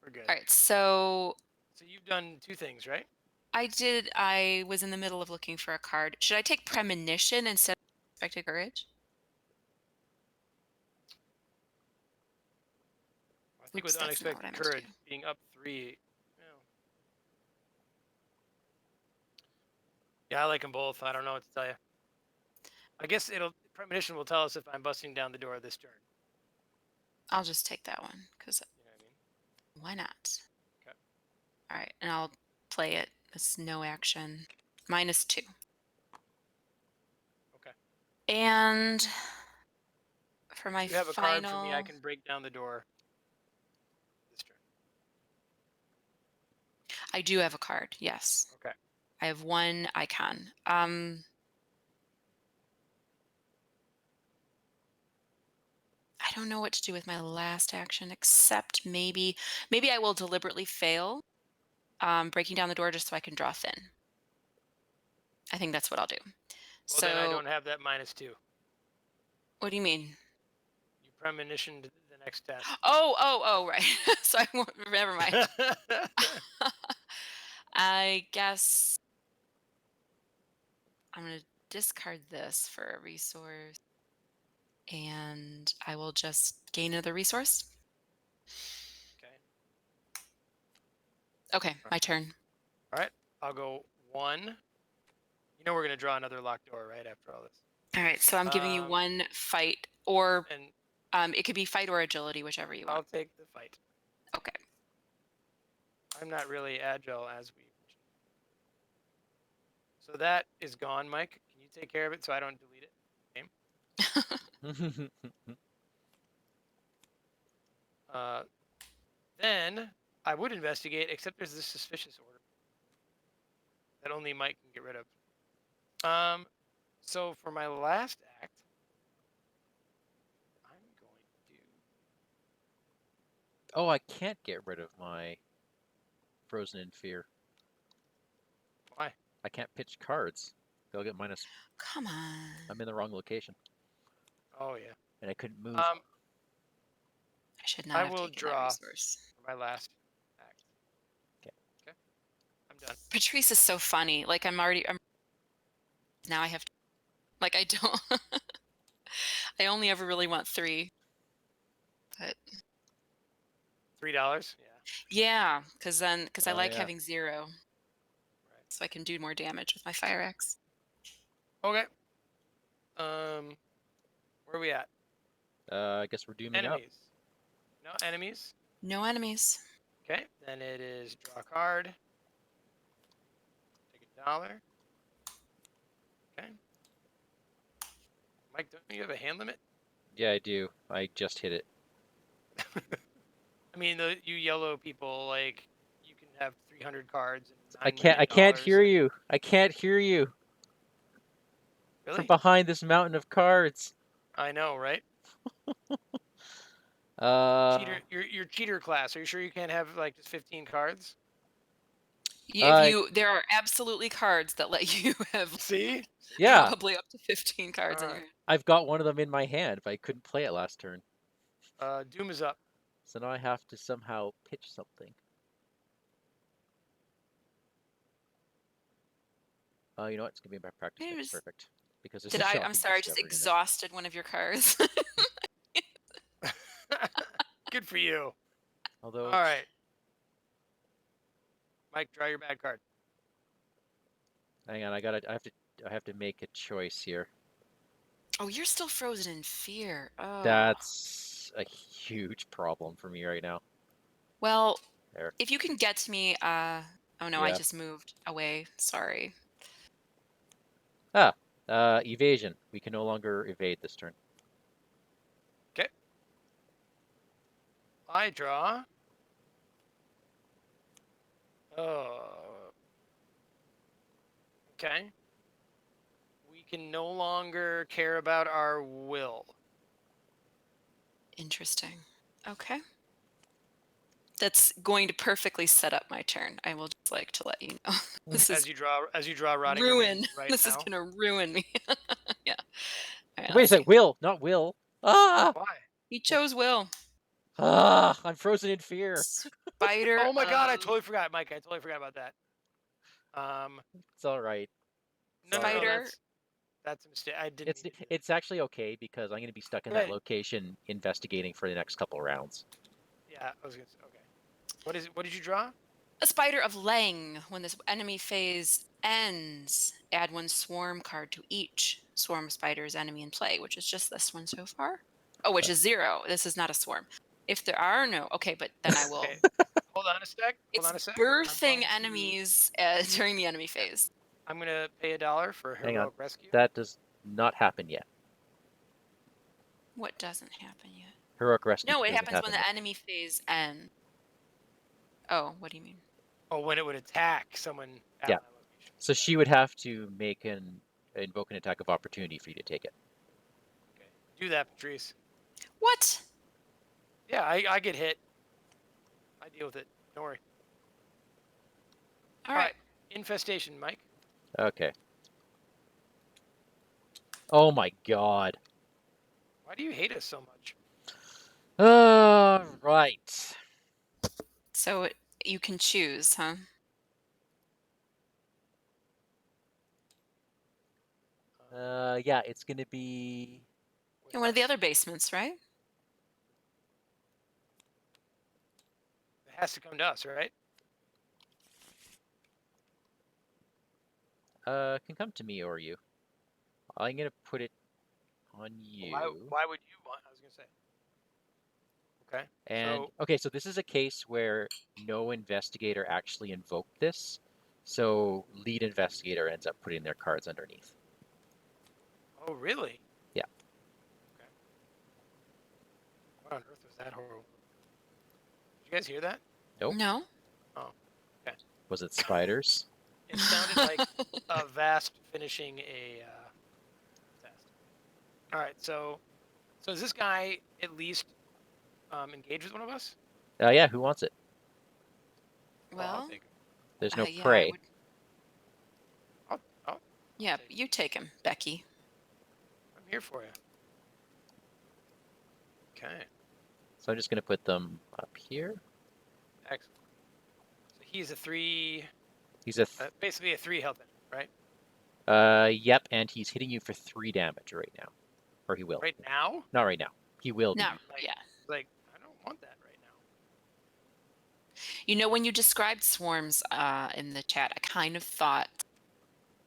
S2: We're good.
S3: All right, so
S2: So you've done 2 things, right?
S3: I was in the middle of looking for a card. Should I take premonition instead of unexpected courage?
S2: I think
S3: Oops,
S2: with
S3: that's not what I
S2: unexpected
S3: meant to
S2: courage,
S3: do.
S2: being up 3. Yeah, I like them both. I don't know what to tell you. I guess premonition will tell us if I'm busting down the door this turn.
S3: I'll just take that one because
S2: You know what I mean?
S3: why not?
S2: Okay.
S3: All right, and I'll play it. It's no action. -2.
S2: Okay.
S3: And for my
S2: You have a card for me. I
S3: final,
S2: can break down the door this turn.
S3: I do have a card. Yes,
S2: Okay.
S3: I have one icon. I don't know what to do with my last action except maybe I will deliberately fail breaking down the door just so I can draw thin. I think that's what I'll do.
S2: Well, then I
S3: So,
S2: don't have that -2.
S3: what do you mean?
S2: You premonitioned the next test.
S3: Oh, right. So I won't, never mind. I guess I'm going to discard this for a resource and I will just gain another resource.
S2: Okay.
S3: Okay, my turn.
S2: All right. I'll go 1. You know we're gonna draw another locked door right after all this.
S3: All right, so I'm giving you one fight or
S2: And
S3: it could be fight or agility, whichever you want.
S2: I'll take the fight.
S3: Okay.
S2: I'm not really agile as we. So that is gone, Mike. Can you take care of it so I don't delete it? Then I would investigate, except there's this suspicious order that only Mike can get rid of. So for my last act, I'm going to.
S1: Oh, I can't get rid of my Frozen in Fear.
S2: Why?
S1: I can't pitch cards. They'll get minus.
S3: Come on.
S1: I'm in the wrong location,
S2: Oh yeah.
S1: and I couldn't move.
S3: I should not
S2: I
S3: have
S2: will
S3: taken that
S2: draw
S3: resource.
S2: for my last act.
S1: Okay.
S2: Okay. I'm done.
S3: Patrice is so funny. Like I'm now I have like I don't I only ever really want 3. But
S2: $3.
S3: yeah, because I
S1: Oh,
S3: like
S1: yeah.
S3: having 0.
S2: Right.
S3: So I can do more damage with my fire axe.
S2: Okay. Where are we at?
S1: I guess we're dooming up.
S2: Enemies. No enemies.
S3: No enemies.
S2: Okay. Then it is draw a card. Take $1. Okay. Mike, don't you have a hand limit?
S1: Yeah, I do. I just hit it.
S2: I mean, you yellow people, like, you can have 300 cards and $9
S1: I can't hear
S2: million.
S1: you. I can't hear you
S2: Really?
S1: from behind this mountain of cards.
S2: I know, right? Cheater, you're cheater class. Are you sure you can't have like just 15 cards?
S3: There are absolutely cards that let you have
S2: See?
S1: Yeah,
S3: probably up to 15 cards in your hand.
S1: I've got one of them in my hand, but I couldn't play it last turn.
S2: Doom is up.
S1: So now I have to somehow pitch something. You know what? It's gonna be my practice.
S3: Maybe
S1: It's
S3: just-
S1: perfect because there's
S3: Did
S1: a
S3: I?
S1: shocking
S3: I'm sorry, I just
S1: discovery in it.
S3: exhausted one of your cards.
S2: Good for you.
S1: Although,
S2: All right. Mike, draw your bad card.
S1: hang on, I have to make a choice here.
S3: Oh, you're still frozen in fear. Oh.
S1: That's a huge problem for me right now.
S3: Well,
S1: There.
S3: if you can get to me, oh no, I
S1: Yeah.
S3: just moved away. Sorry.
S1: Evasion. We can no longer evade this turn.
S2: Okay. I draw. Oh. Okay. We can no longer care about our will.
S3: Interesting. Okay. That's going to perfectly set up my turn. I will just like to let you know. This
S2: As
S3: is
S2: you draw rotting
S3: ruin.
S2: remains right
S3: This is
S2: now.
S3: gonna ruin me. Yeah. All right,
S1: Wait a
S3: let's
S1: sec,
S3: see.
S1: Will, not Will. Ah!
S2: Why?
S3: He chose Will.
S1: Ah! I'm frozen in fear.
S3: Spider.
S2: Oh my god, I
S3: of-
S2: totally forgot, Mike. I totally forgot about that.
S1: It's all right.
S2: No,
S3: Spider.
S2: that's a mistake. I didn't mean to do that.
S1: It's actually okay because I'm going to be stuck in
S2: Go
S1: that
S2: ahead.
S1: location investigating for the next couple rounds.
S2: Yeah, I was gonna say. Okay. What did you draw?
S3: A spider of Lang. When this enemy phase ends, add 1 swarm card to each swarm spider's enemy in play, which is just this one so far. Oh, which is 0. This is not a swarm. If there are no, okay, but then I will.
S2: Okay. Hold on a sec.
S3: It's
S2: I'm
S3: birthing
S2: going to-
S3: enemies during the enemy phase.
S2: I'm gonna pay $1 for
S1: Hang on.
S2: heroic rescue.
S1: That does not happen yet.
S3: What doesn't happen yet?
S1: Heroic rescue.
S3: No, it
S1: doesn't
S3: happens
S1: happen
S3: when the
S1: yet.
S3: enemy phase ends. Oh, what do you mean?
S2: Oh, when it would attack someone at
S1: Yeah.
S2: my location.
S1: So she would have to invoke an attack of opportunity for you to take it.
S2: Okay. Do that, Patrice.
S3: What?
S2: Yeah, I get hit. I deal with it. Don't worry.
S3: All right.
S2: Infestation, Mike.
S1: Okay. Oh my god.
S2: Why do you hate us so much?
S1: Right.
S3: So you can choose, huh?
S1: Yeah, it's going to be.
S3: In one of the other basements, right?
S2: It has to come to us, right?
S1: Can come to me or you. I'm going to put it on you.
S2: Why would you want? I was gonna say. Okay.
S1: And
S2: so,
S1: okay, so this is a case where no investigator actually invoked this. So lead investigator ends up putting their cards underneath.
S2: oh really?
S1: Yeah.
S2: Okay. What on earth was that horrible? Did you guys hear that?
S1: Nope.
S3: No.
S1: Was it spiders?
S2: It sounded like a vast finishing a test. All right. So is this guy at least engaged with one of us?
S1: Yeah, who wants it?
S2: I'll
S3: Well,
S2: take him.
S1: There's no
S3: yeah, I
S1: prey.
S3: would.
S2: I'll
S3: Yeah,
S2: take
S3: you take him, Becky.
S2: I'm here for you. Okay.
S1: So I'm just going to put them up here.
S2: Excellent. So he's a 3,
S1: He's a
S2: basically a 3 health enemy, right?
S1: yep, and he's hitting you for 3 damage right now. Or he will.
S2: Right now?
S1: Not right now. He will
S3: No,
S1: be.
S3: yeah.
S2: Like, I don't want that right now.
S3: You know, when you described swarms in the chat, I kind of thought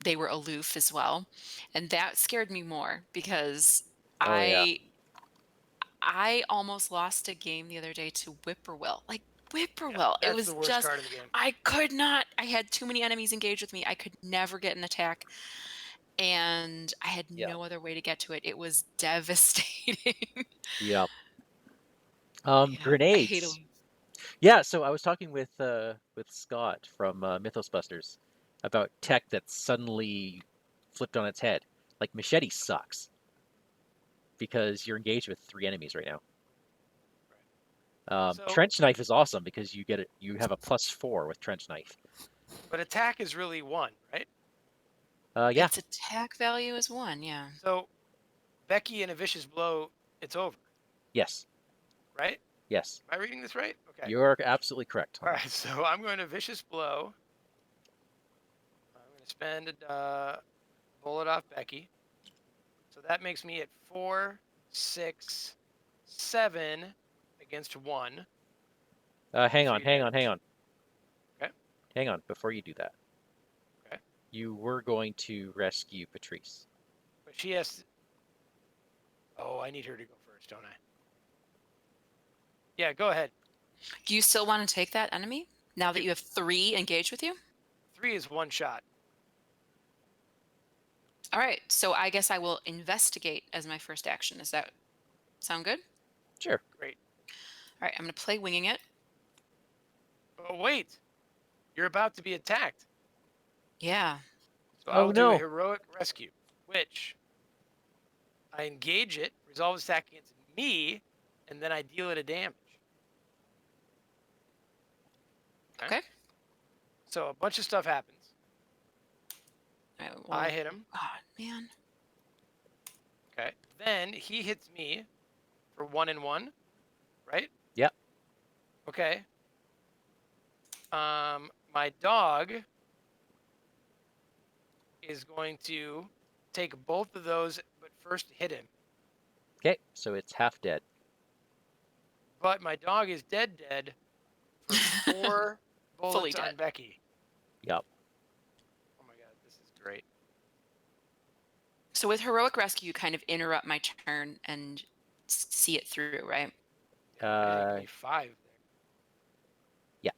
S3: they were aloof as well, and that scared me more because
S1: Oh, yeah.
S3: I almost lost a game the other day to Whippoorwill. Like Whippoorwill,
S2: That's
S3: it was
S2: the worst
S3: just
S2: card in the game.
S3: I could not. I had too many enemies engaged with me. I could never get an attack, and I had
S1: Yeah.
S3: no other way to get to it. It was devastating.
S1: Yep.
S3: Yeah, I hate
S1: Grenades.
S3: them.
S1: Yeah, so I was talking with Scott from Mythosbusters about tech that's suddenly flipped on its head. Like machete sucks because you're engaged with 3 enemies right now.
S2: So-
S1: Trench knife is awesome because you have a +4 with trench knife.
S2: But attack is really 1, right?
S1: Yeah.
S3: Its attack value is 1. Yeah.
S2: So Becky in a vicious blow, it's over,
S1: Yes.
S2: right?
S1: Yes.
S2: Am I reading this right? Okay.
S1: You're absolutely correct.
S2: All right. So I'm going to vicious blow. I'm going to spend a bullet off Becky. So that makes me at 4, 6, 7 against 1.
S1: Hang on.
S2: Okay.
S1: Hang on, before you do that.
S2: Okay.
S1: You were going to rescue Patrice.
S2: But she has to... Oh, I need her to go first, don't I? Yeah, go ahead.
S3: Do you still want to take that enemy now that you have 3 engaged with you?
S2: 3 is 1 shot.
S3: All right. So I guess I will investigate as my first action. Does that sound good?
S1: Sure.
S2: Great.
S3: All right. I'm going to play winging it.
S2: Oh, wait. You're about to be attacked.
S3: Yeah.
S2: So
S1: Oh,
S2: I'll do
S1: no.
S2: a heroic rescue, which I engage it, resolve its attack against me, and then I deal it a damage.
S3: Okay.
S2: So a bunch of stuff happens.
S3: I
S2: I hit him.
S3: God, man.
S2: Okay. Then he hits me for 1 and 1, right?
S1: Yep.
S2: Okay. My dog is going to take both of those, but first hit him.
S1: Okay, so it's half dead.
S2: But my dog is dead for 4
S3: Fully
S2: bullets
S3: dead.
S2: on Becky.
S1: Yep.
S2: Oh my god, this is great.
S3: So with heroic rescue, you kind of interrupt my turn and see it through, right?
S2: Yeah, give me 5 there.
S1: Yeah.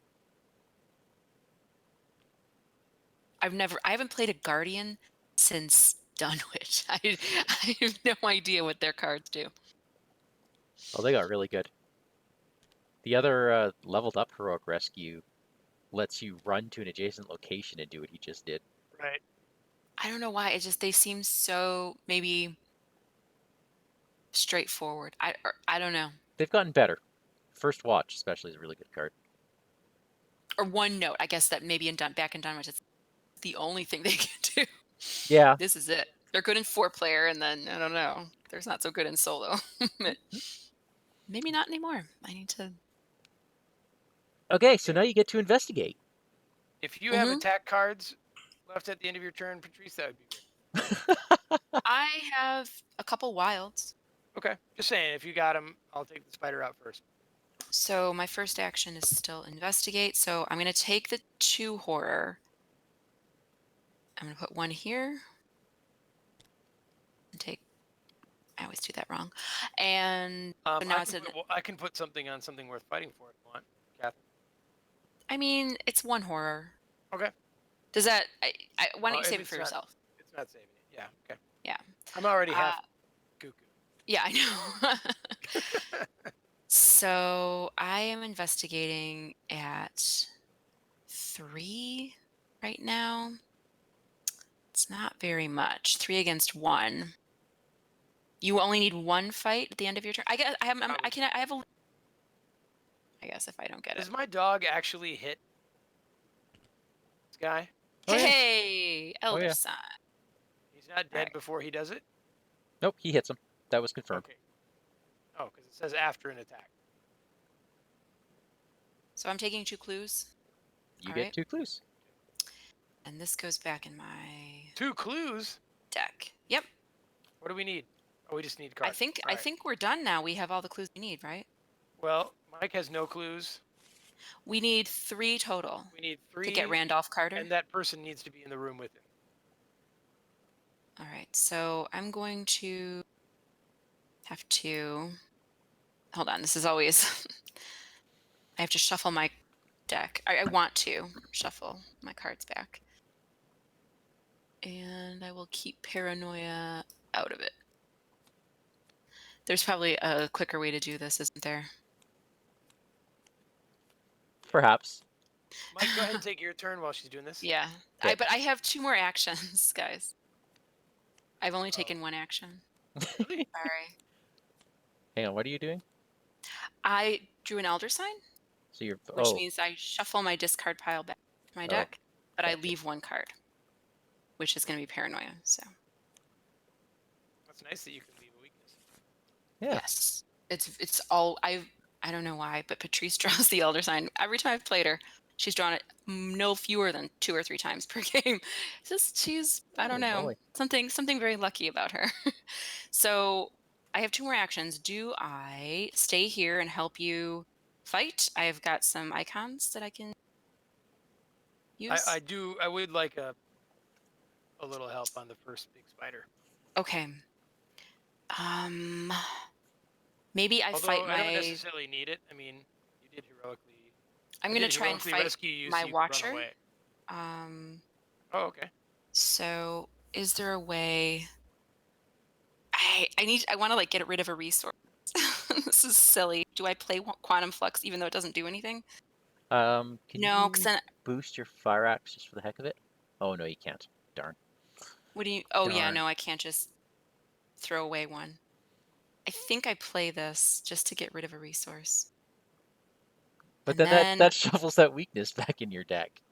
S3: I haven't played a Guardian since Dunwich. I have no idea what their cards do.
S1: Well, they got really good. The other leveled up heroic rescue lets you run to an adjacent location and do what he just did.
S2: Right.
S3: I don't know why. They seem so maybe straightforward. I don't know.
S1: They've gotten better. First Watch, especially, is a really good card.
S3: Or one note, I guess that maybe back in Dunwich, it's the only thing they can do.
S1: Yeah.
S3: This is it. They're good in 4-player, and then I don't know. They're not so good in solo. Maybe not anymore. I need to.
S1: Okay, so now you get to investigate.
S2: If you have attack cards left at the end of your turn, Patrice, that would be great.
S3: I have a couple wilds.
S2: Okay. Just saying, if you got them, I'll take the spider out first.
S3: So my first action is still investigate. So I'm going to take the 2 horror. I'm going to put 1 here. And take. I always do that wrong. And but now
S2: I can put something on something worth fighting for if you want, Catherine.
S3: I mean, it's 1 horror.
S2: Okay.
S3: Does that? Why don't you save it for yourself?
S2: It's not saving it. Yeah. Okay.
S3: Yeah.
S2: I'm already half cuckoo.
S3: Yeah, I know. So I am investigating at 3 right now. It's not very much. 3 against 1. You only need 1 fight at the end of your turn. I guess I have a. I guess if I don't get it.
S2: Does my dog actually hit this guy?
S1: Oh, yeah.
S3: Hey, elder
S1: yeah.
S3: sign.
S2: He's not dead before he does it?
S1: Nope, he hits him. That was confirmed.
S2: Okay. Oh, because it says after an attack.
S3: So I'm taking 2 clues.
S1: You get 2 clues.
S3: And this goes back in my
S2: 2 clues?
S3: deck. Yep.
S2: What do we need? Oh, we just need cards.
S3: I think we're done now. We have all the clues we need, right?
S2: Well, Mike has no clues.
S3: We need 3 total.
S2: We need 3
S3: to get Randolph Carter.
S2: And that person needs to be in the room with him.
S3: All right. So I'm going to have to. Hold on. This is always. I have to shuffle my deck. I want to shuffle my cards back. And I will keep paranoia out of it. There's probably a quicker way to do this, isn't there?
S1: Perhaps.
S2: Mike, go ahead and take your turn while she's doing this.
S3: Yeah.
S1: Okay.
S3: But I have 2 more actions, guys. I've only taken 1 action. Sorry.
S1: Hang on, what are you doing?
S3: I drew an elder sign,
S1: So you're
S3: which means I shuffle my discard pile back to my deck, but I leave 1 card, which is going to be paranoia. So.
S2: That's nice that you can leave a weakness.
S1: Yeah.
S3: Yes. It's all I don't know why, but Patrice draws the elder sign every time I've played her. She's drawn it no fewer than 2 or 3 times per game. She's I don't know, something very lucky about her. So I have 2 more actions. Do I stay here and help you fight? I've got some icons that I can use.
S2: I do. I would like a little help on the first big spider.
S3: Okay. Maybe I fight my.
S2: I don't necessarily need it. I mean, you did heroically.
S3: I'm going to try and fight
S2: rescue you
S3: my
S2: so you
S3: watcher.
S2: Run away. Oh, okay.
S3: So, is there a way? I want to like get rid of a resource. This is silly. Do I play Quantum Flux even though it doesn't do anything?
S1: Can
S3: No,
S1: you
S3: because then.
S1: boost your fire axe just for the heck of it? Oh no, you can't. Darn.
S3: What do you? Oh yeah,
S1: Darn.
S3: no, I can't just throw away 1. I think I play this just to get rid of a resource.
S1: But
S3: And
S1: then
S3: then,
S1: that shovels that weakness back in your deck.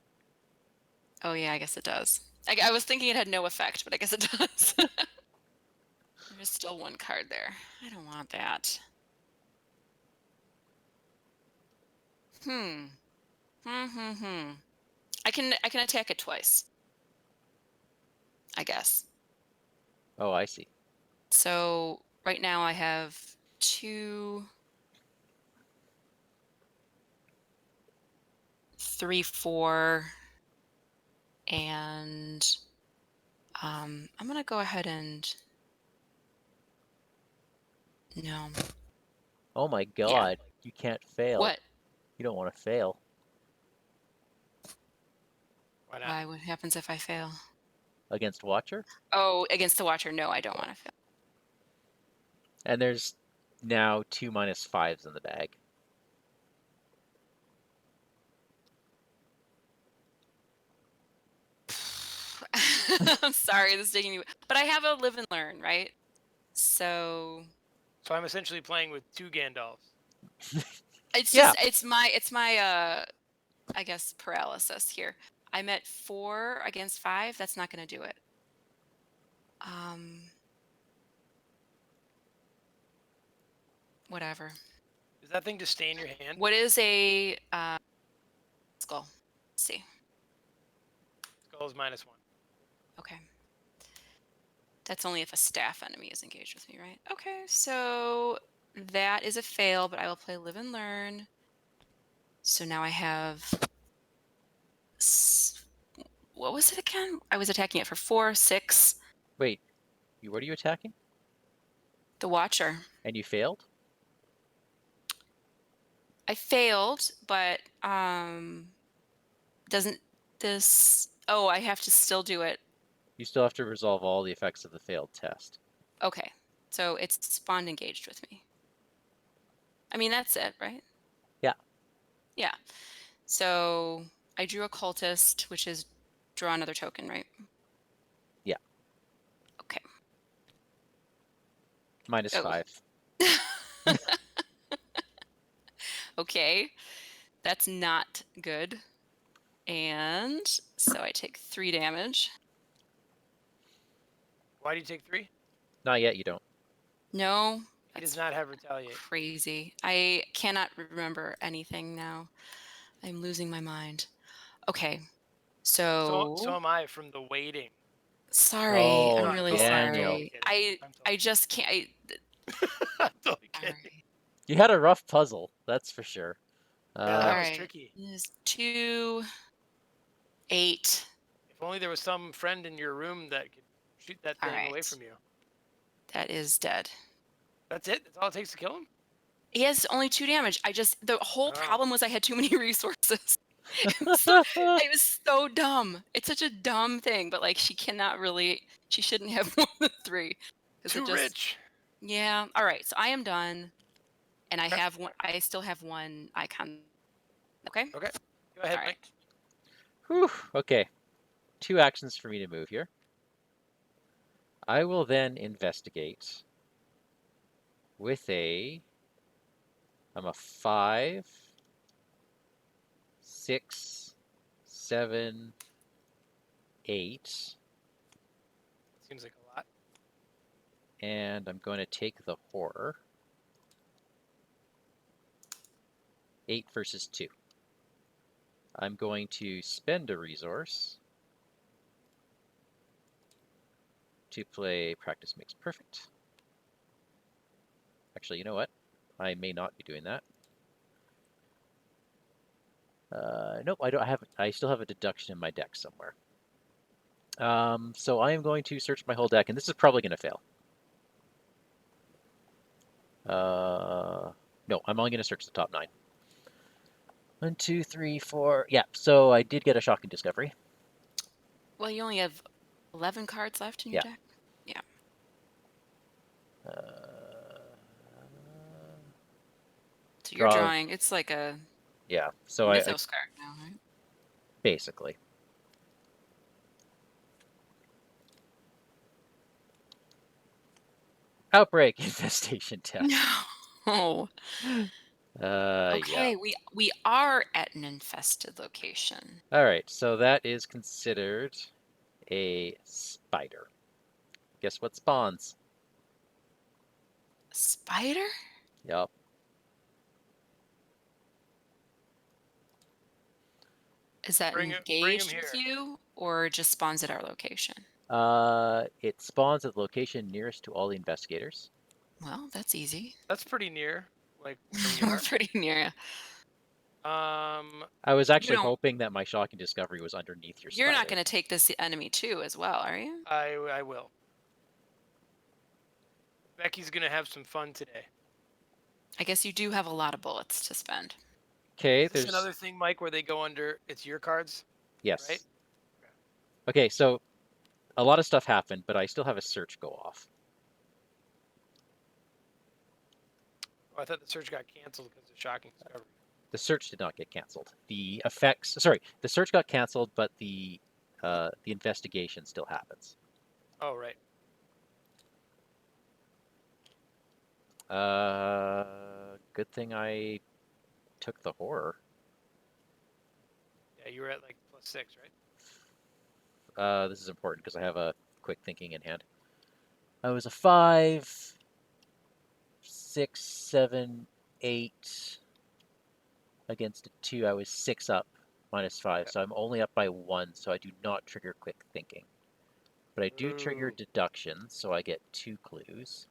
S3: oh yeah, I guess it does. I was thinking it had no effect, but I guess it does. There's still one card there. I don't want that. Hmm. I can attack it twice, I guess.
S1: Oh, I see.
S3: So right now I have 2, 3, 4, and I'm gonna go ahead and no.
S1: Oh my
S3: Yeah.
S1: god, you can't fail.
S3: What?
S1: You don't want to fail.
S2: Why not?
S3: Why? What happens if I fail?
S1: Against Watcher?
S3: Oh, against the Watcher. No, I don't want to fail.
S1: And there's now 2 -5s in the bag.
S3: I'm sorry, this is taking me. But I have a live and learn, right? So
S2: So I'm essentially playing with 2 Gandalfs.
S3: it's
S1: Yeah.
S3: just it's my I guess paralysis here. I'm at 4 against 5. That's not going to do it. Whatever.
S2: Does that thing just stay in your hand?
S3: What is a skull? Let's see.
S2: Skull is -1.
S3: Okay. That's only if a staff enemy is engaged with me, right? Okay, so that is a fail, but I will play live and learn. So now I have what was it again? I was attacking it for 4, 6.
S1: Wait, what are you attacking?
S3: The Watcher.
S1: And you failed?
S3: I failed, but doesn't this? Oh, I have to still do it.
S1: You still have to resolve all the effects of the failed test.
S3: Okay, so it's spawned engaged with me. I mean, that's it, right?
S1: Yeah.
S3: Yeah. So I drew a cultist, which is draw another token, right?
S1: Yeah.
S3: Okay.
S1: -5.
S3: Okay. That's not good. And so I take 3 damage.
S2: Why do you take 3?
S1: Not yet, you don't.
S2: He
S3: No.
S2: does
S3: That's
S2: not have retaliate.
S3: crazy. I cannot remember anything now. I'm losing my mind. Okay.
S2: So
S3: So
S2: am I from the waiting.
S3: sorry.
S1: Oh,
S3: I'm really
S1: Daniel.
S3: sorry.
S2: I'm
S3: I just can't.
S2: I'm totally kidding.
S3: Sorry.
S1: You had a rough puzzle, that's for sure.
S2: Yeah, that
S3: All
S2: was
S3: right.
S2: tricky.
S3: This is 2, 8.
S2: If only there was some friend in your room that could shoot that
S3: All
S2: thing away
S3: right.
S2: from you.
S3: That is dead.
S2: That's it? That's all it takes to kill him?
S3: He has only 2 damage. The whole
S2: Oh.
S3: problem was I had too many resources. It was so dumb. It's such a dumb thing, but like she shouldn't have more than 3.
S2: Too rich.
S3: Yeah. All right. So I am done. And
S2: Okay.
S3: I still have 1 icon. Okay?
S2: Okay. Go ahead,
S3: All right.
S2: Mike.
S1: Whew, okay. 2 actions for me to move here. I will then investigate with I'm a 5, 6, 7, 8,
S2: Seems like a lot.
S1: and I'm going to take the horror. 8 versus 2. I'm going to spend a resource to play Practice Makes Perfect. Actually, you know what? I may not be doing that. Nope, I don't have. I still have a deduction in my deck somewhere. So I am going to search my whole deck, and this is probably going to fail. No, I'm only going to search the top 9. 1, 2, 3, 4. Yeah, so I did get a shocking discovery.
S3: Well, you only have 11 cards left in your deck. Yeah. So you're drawing. It's like a
S1: so
S3: mythos card now, right?
S1: Basically. Outbreak infestation test.
S3: No.
S1: Yeah.
S3: Okay, we are at an infested location.
S1: All right, so that is considered a spider. Guess what spawns?
S3: Spider?
S1: Yep.
S3: Is that
S2: Bring him
S3: engaged with
S2: here.
S3: you or just spawns at our location?
S1: It spawns at the location nearest to all the investigators.
S3: Well, that's easy.
S2: That's pretty near, like where we
S3: We're
S2: are.
S3: pretty near.
S1: I was
S3: You
S1: actually
S3: don't.
S1: hoping that my shocking discovery was underneath your
S3: You're not
S1: spider.
S3: going to take this enemy too, as well, are you?
S2: I will. Becky's gonna have some fun today.
S3: I guess you do have a lot of bullets to spend.
S1: Okay,
S2: Is this
S1: there's
S2: another thing, Mike, where they go under? It's your cards,
S1: yes.
S2: right?
S1: Okay, so a lot of stuff happened, but I still have a search go off.
S2: Oh, I thought the search got canceled because of shocking discovery.
S1: The search did not get canceled. The effects, sorry, the search got canceled, but the investigation still happens.
S2: Oh, right.
S1: Good thing I took the horror.
S2: Yeah, you were at like +6, right?
S1: This is important because I have a quick thinking in hand. I was a 5, 6, 7, 8 against a 2. I was 6 up, -5,
S2: Yeah.
S1: so I'm only up by 1, so I do not trigger quick thinking. But I do trigger
S2: Ooh.
S1: deduction, so I get 2 clues.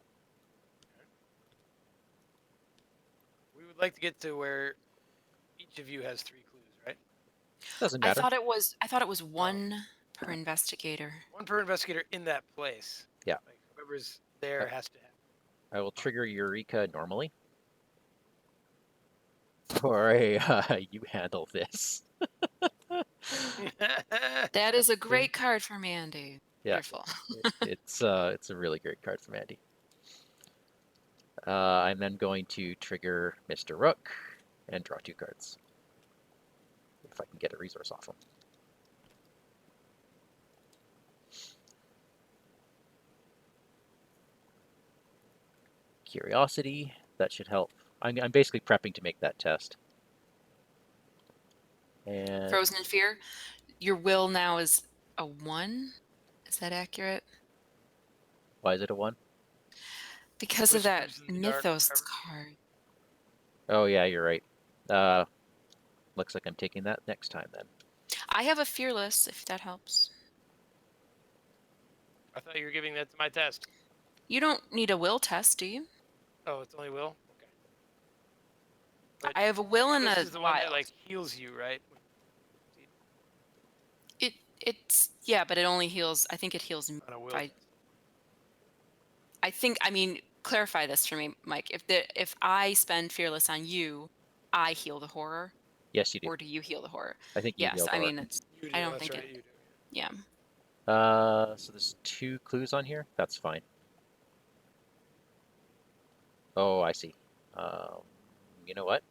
S2: We would like to get to where each of you has 3 clues, right?
S1: Doesn't
S3: I
S1: matter.
S3: thought it was one per investigator.
S2: One per investigator in that place.
S1: Yeah.
S2: Like whoever's there has to have.
S1: I will trigger Eureka normally. Or you handle this.
S3: That is a great card for Mandy.
S1: Yeah.
S3: Beautiful.
S1: It's a really great card from Andy. I'm then going to trigger Mr. Rook and draw 2 cards. If I can get a resource off him. Curiosity, that should help. I'm basically prepping to make that test. And
S3: Frozen in fear. Your will now is a 1. Is that accurate?
S1: why is it a 1?
S3: Because of that
S2: Whispers in the dark,
S3: mythos
S2: whatever.
S3: card.
S1: Oh yeah, you're right. Looks like I'm taking that next time then.
S3: I have a fearless, if that helps.
S2: I thought you were giving that to my test.
S3: You don't need a will test, do you?
S2: Oh, it's only will? Okay. But
S3: I have a will and
S2: this
S3: a
S2: is the one that
S3: wild.
S2: like heals you, right?
S3: It's yeah, but it only heals. I think it heals me.
S2: On a will
S3: I
S2: test.
S3: I mean, clarify this for me, Mike. If I spend fearless on you, I heal the horror,
S1: Yes, you do.
S3: or do you heal the horror?
S1: I think you
S3: Yes,
S1: healed
S3: I
S1: horror.
S3: mean it's.
S2: You do.
S3: I don't
S2: That's
S3: think
S2: right.
S3: it.
S2: You do.
S3: Yeah.
S1: So there's 2 clues on here. That's fine. Oh, I see. You know what?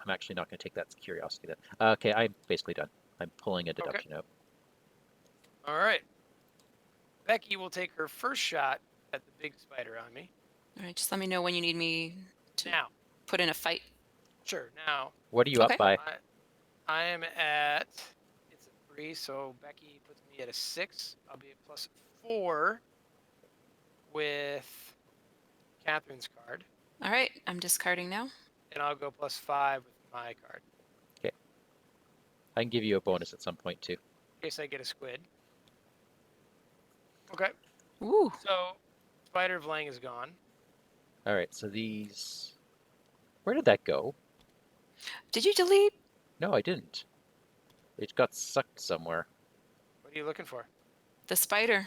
S1: I'm actually not going to take that curiosity then. Okay, I'm basically done. I'm pulling a deduction out.
S2: All right. Becky will take her first shot at the big spider on me.
S3: All right, just let me know when you need me to
S2: Now,
S3: put in a fight.
S2: sure. Now,
S1: What are you
S3: Okay.
S1: up by?
S2: I am at. It's a 3, so Becky puts me at a 6. I'll be at +4 with Catherine's card,
S3: All right, I'm discarding now.
S2: and I'll go +5 with my card
S1: I can give you a bonus at some point too.
S2: in case I get a squid. Okay.
S3: Ooh.
S2: So, Spider of Lang is gone.
S1: All right, so these. Where did that go?
S3: Did you delete?
S1: No, I didn't. It got sucked somewhere.
S2: What are you looking for?
S3: The spider.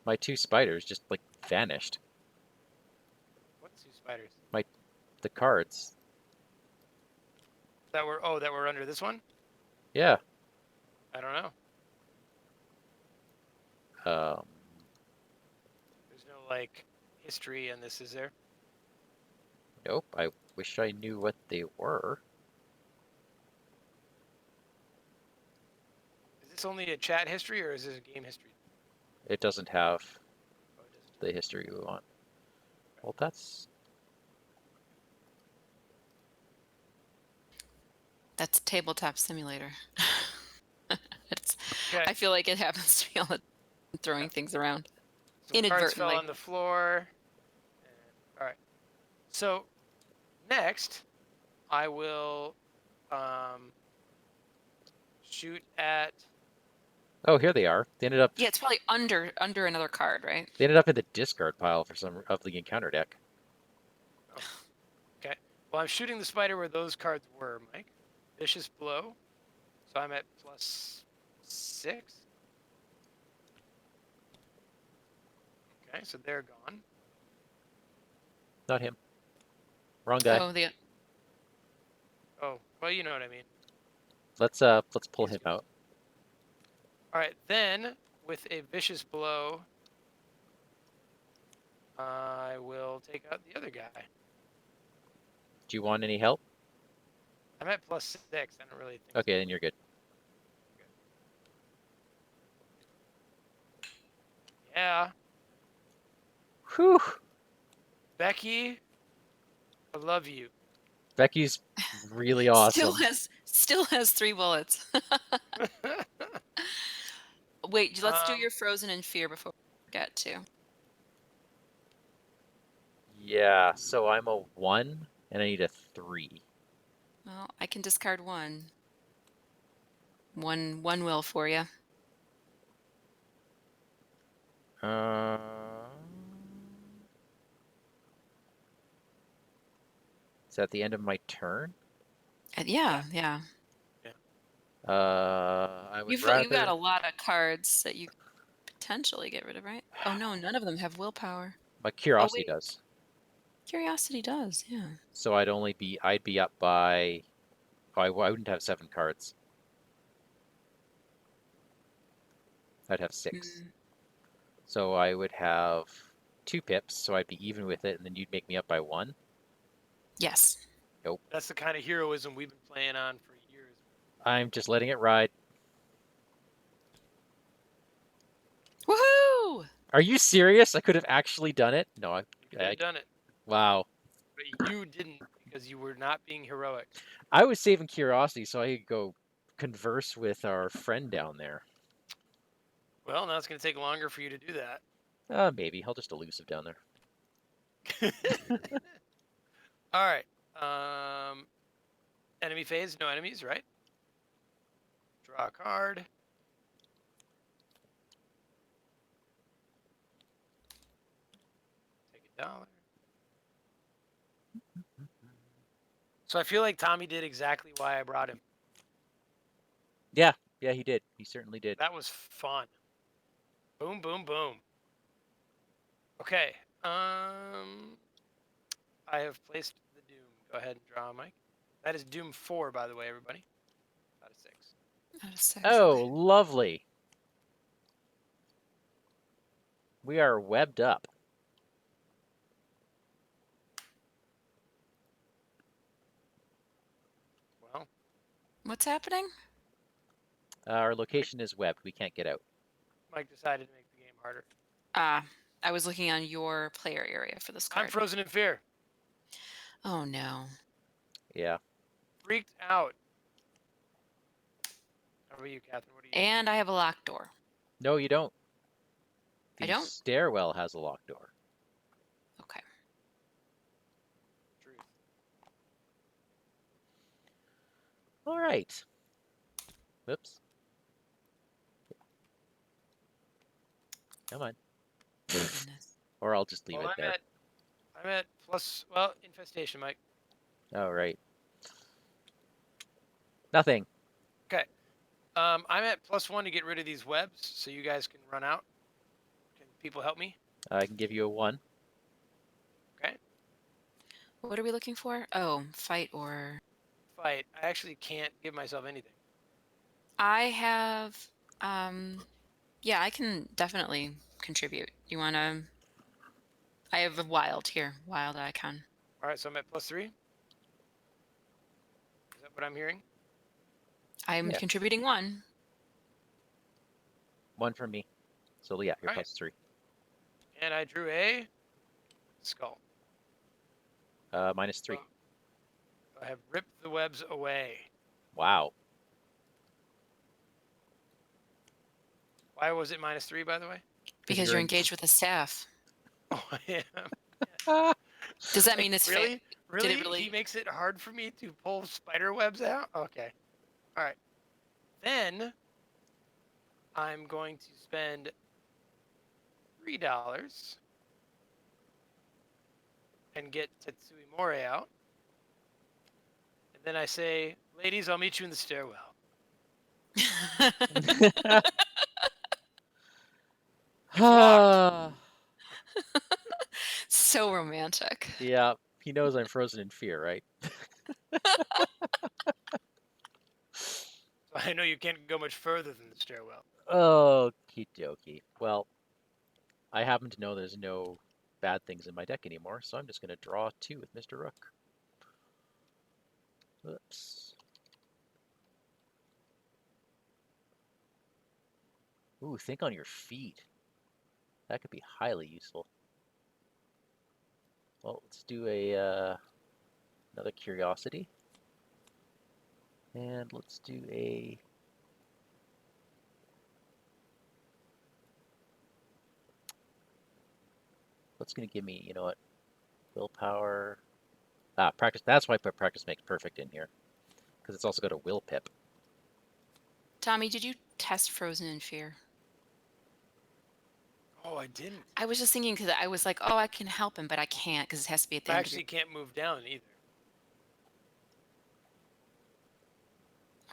S1: My 2 spiders just like vanished.
S2: What 2 spiders?
S1: The cards.
S2: That were under this one?
S1: Yeah.
S2: I don't know. There's no like history in this, is there?
S1: Nope. I wish I knew what they were.
S2: Is this only a chat history or is this a game history?
S1: It doesn't have
S2: Oh, it doesn't.
S1: the history we want. Well, that's.
S3: That's tabletop simulator. It's,
S2: Okay.
S3: I feel like it happens to be all the throwing things around.
S2: Some cards fell
S3: Inadvertently.
S2: on the floor. All right. So next, I will shoot at.
S1: Oh, here they are. They ended up.
S3: Yeah, it's probably under another card, right?
S1: They ended up in the discard pile for some of the encounter deck.
S2: Okay. Well, I'm shooting the spider where those cards were, Mike. Vicious blow. So I'm at +6. Okay, so they're gone.
S1: Not him. Wrong guy.
S3: Oh, the
S2: Oh, well, you know what I mean.
S1: Let's pull him out.
S2: All right, then with a vicious blow, I will take out the other guy.
S1: Do you want any help?
S2: I'm at +6. I don't really think.
S1: Okay, then you're good.
S2: Yeah,
S1: Whew.
S2: Becky, I love you.
S1: Becky's really awesome.
S3: still has 3 bullets. Wait, let's do your frozen in fear before we get to.
S1: Yeah, so I'm a 1 and I need a 3.
S3: Well, I can discard 1. One will for you.
S1: Is that the end of my turn?
S3: Yeah.
S1: I would
S3: You've
S1: rather.
S3: got a lot of cards that you could potentially get rid of, right? Oh no, none of them have willpower.
S1: My curiosity
S3: wait.
S1: does.
S3: Curiosity does, yeah.
S1: So I'd be up by. Oh, I wouldn't have 7 cards. I'd have 6. So I would have 2 pips, so I'd be even with it, and then you'd make me up by 1.
S3: Yes.
S1: Nope.
S2: That's the kind of heroism we've been playing on for years.
S1: I'm just letting it ride.
S3: Woohoo!
S1: Are you serious? I could have actually done it? No,
S2: You could have done it,
S1: Wow.
S2: but you didn't because you were not being heroic.
S1: I was saving curiosity so I could go converse with our friend down there.
S2: Well, now it's going to take longer for you to do that.
S1: Maybe. I'll just elusive down there.
S2: All right. Enemy phase, no enemies, right? Draw a card. Take $1. So I feel like Tommy did exactly why I brought him.
S1: Yeah, he did. He certainly did.
S2: That was fun. Boom, boom, boom. Okay. I have placed the Doom. Go ahead and draw, Mike. That is Doom 4, by the way, everybody. Out of 6.
S3: Out of 6.
S1: Oh,
S3: Okay.
S1: lovely. We are webbed up.
S2: Well,
S3: What's happening?
S1: Our location is webbed. We can't get out.
S2: Mike decided to make the game harder.
S3: I was looking on your player area for this card.
S2: I'm frozen in fear.
S3: Oh no.
S1: Yeah.
S2: Freaked out. How about you, Catherine? What are you?
S3: And I have a locked door.
S1: No, you don't.
S3: I
S1: The
S3: don't?
S1: stairwell has a locked door.
S3: Okay.
S2: Truth.
S1: All right. Whoops. Come on.
S3: Goodness.
S1: Or I'll just leave
S2: Well,
S1: it there.
S2: I'm at plus, well, infestation, Mike.
S1: All right. Nothing.
S2: Okay. I'm at +1 to get rid of these webs, so you guys can run out. Can people help me?
S1: I can give you a 1.
S2: Okay.
S3: What are we looking for? Oh, fight or...
S2: Fight. I actually can't give myself anything.
S3: I have... Yeah, I can definitely contribute. You want to... I have a wild here. Wild icon.
S2: All right, so I'm at +3. Is that what I'm hearing?
S3: I'm
S1: Yeah.
S3: contributing 1.
S1: 1 from me. So yeah, you're
S2: All right.
S1: +3.
S2: And I drew a skull.
S1: -3.
S2: I have ripped the webs away.
S1: Wow.
S2: Why was it -3, by the way?
S3: Because
S1: you're
S3: you're
S1: in-
S3: engaged with a staff.
S2: Oh, I am.
S1: Ah,
S3: Does that
S2: Like,
S3: mean it's
S2: really?
S3: Did
S2: Really?
S3: it really?
S2: He makes it hard for me to pull spider webs out? Okay. All right. Then I'm going to spend $3 and get Tetsui More out. And then I say, ladies, I'll meet you in the stairwell. It's locked.
S3: So romantic.
S1: yeah, he knows I'm frozen in fear, right?
S2: So I know you can't go much further than the stairwell.
S1: Okie dokie. Well, I happen to know there's no bad things in my deck anymore, so I'm just going to draw 2 with Mr. Rook. Oops. Ooh, think on your feet. That could be highly useful. Well, let's do another curiosity. And let's do a... What's going to give me, you know what? Willpower. Ah, practice. That's why I put practice makes perfect in here. Because it's also got a will pip.
S3: Tommy, did you test Frozen in Fear?
S2: Oh, I didn't.
S3: I was just thinking because I was like, oh, I can help him, but I can't because it has to be at the
S2: I
S3: end of your...
S2: actually can't move down either.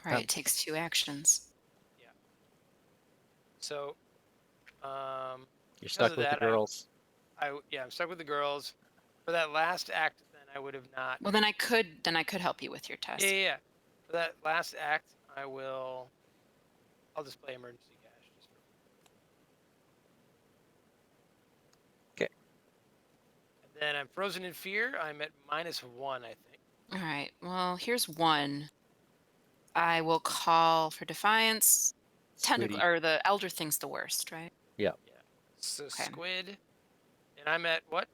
S3: All right, it takes 2 actions.
S2: So,
S1: You're
S2: because
S1: stuck
S2: of
S1: with the
S2: that,
S1: girls.
S2: I'm stuck with the girls. For that last act, then I would have not.
S3: Well, then I could help you with your test.
S2: Yeah. For that last act, I'll just play emergency cash just for.
S1: Okay.
S2: And then I'm frozen in fear. I'm at -1, I think.
S3: All right. Well, here's 1. I will call for defiance. Tentacle
S1: Squiddy.
S3: or the elder thing's the worst, right?
S1: Yeah.
S2: Yeah. So
S3: Okay.
S2: squid, and I'm at what?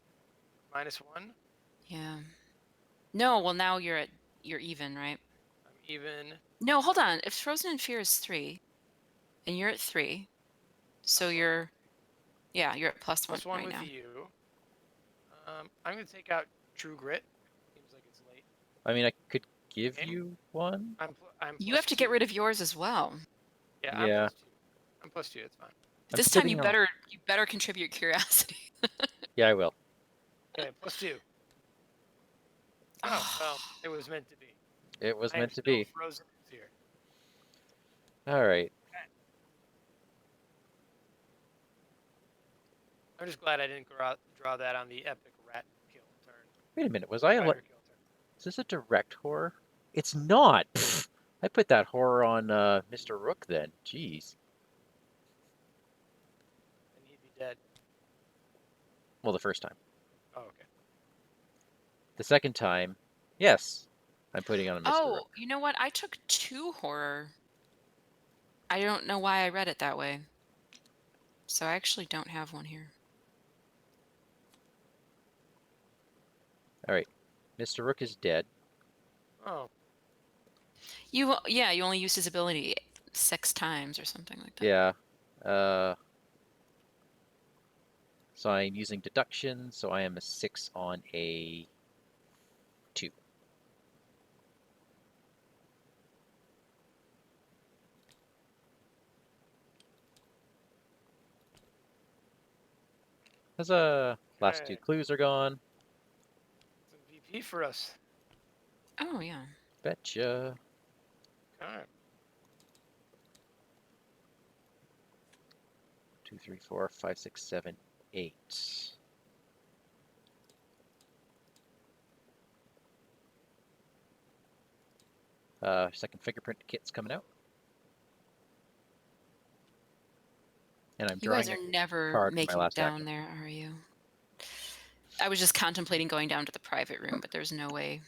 S2: -1.
S3: Yeah. No, well now you're even, right?
S2: I'm even.
S3: No, hold on. If Frozen in Fear is 3 and you're at 3, so you're at +1
S2: +1
S3: right
S2: with
S3: now.
S2: you. I'm gonna take out True Grit. Seems like it's late.
S1: I mean, I could give
S2: Okay.
S1: you one.
S2: I'm
S3: You have to get rid of yours as well.
S2: Yeah,
S1: Yeah.
S2: I'm +2. It's fine.
S3: But
S1: I'm
S3: this time you
S1: sitting on-
S3: better contribute curiosity.
S1: Yeah, I will.
S2: Okay, +2. Oh well, it was meant to be.
S1: It was
S2: I am
S1: meant to
S2: still
S1: be.
S2: frozen in fear.
S1: All right.
S2: I'm just glad I didn't draw that on the epic rat kill turn.
S1: Wait a minute. Was
S2: Spider kill turn.
S1: Is this a direct horror? It's not. Pfft. I put that horror on Mr. Rook then. Jeez.
S2: And he'd be dead.
S1: Well, the first time.
S2: Oh, okay.
S1: The second time, yes, I'm putting on a Mr.
S3: Oh,
S1: Rook.
S3: you know what? I took 2 horror. I don't know why I read it that way. So I actually don't have one here.
S1: All right. Mr. Rook is dead.
S2: Oh.
S3: You only used his ability 6 times or something like that.
S1: Yeah. So I'm using deduction, so I am a 6 on a 2. As last 2
S2: Okay.
S1: clues are gone.
S2: Some VP for us.
S3: Oh, yeah.
S1: Betcha.
S2: Okay.
S1: 2, 3, 4, 5, 6, 7, 8. Second fingerprint kit's coming out. And I'm
S3: You
S1: drawing
S3: guys
S1: a
S3: are never
S1: card for my
S3: making
S1: last
S3: down
S1: action.
S3: there, are you? I was just contemplating going down to the private room, but there's no way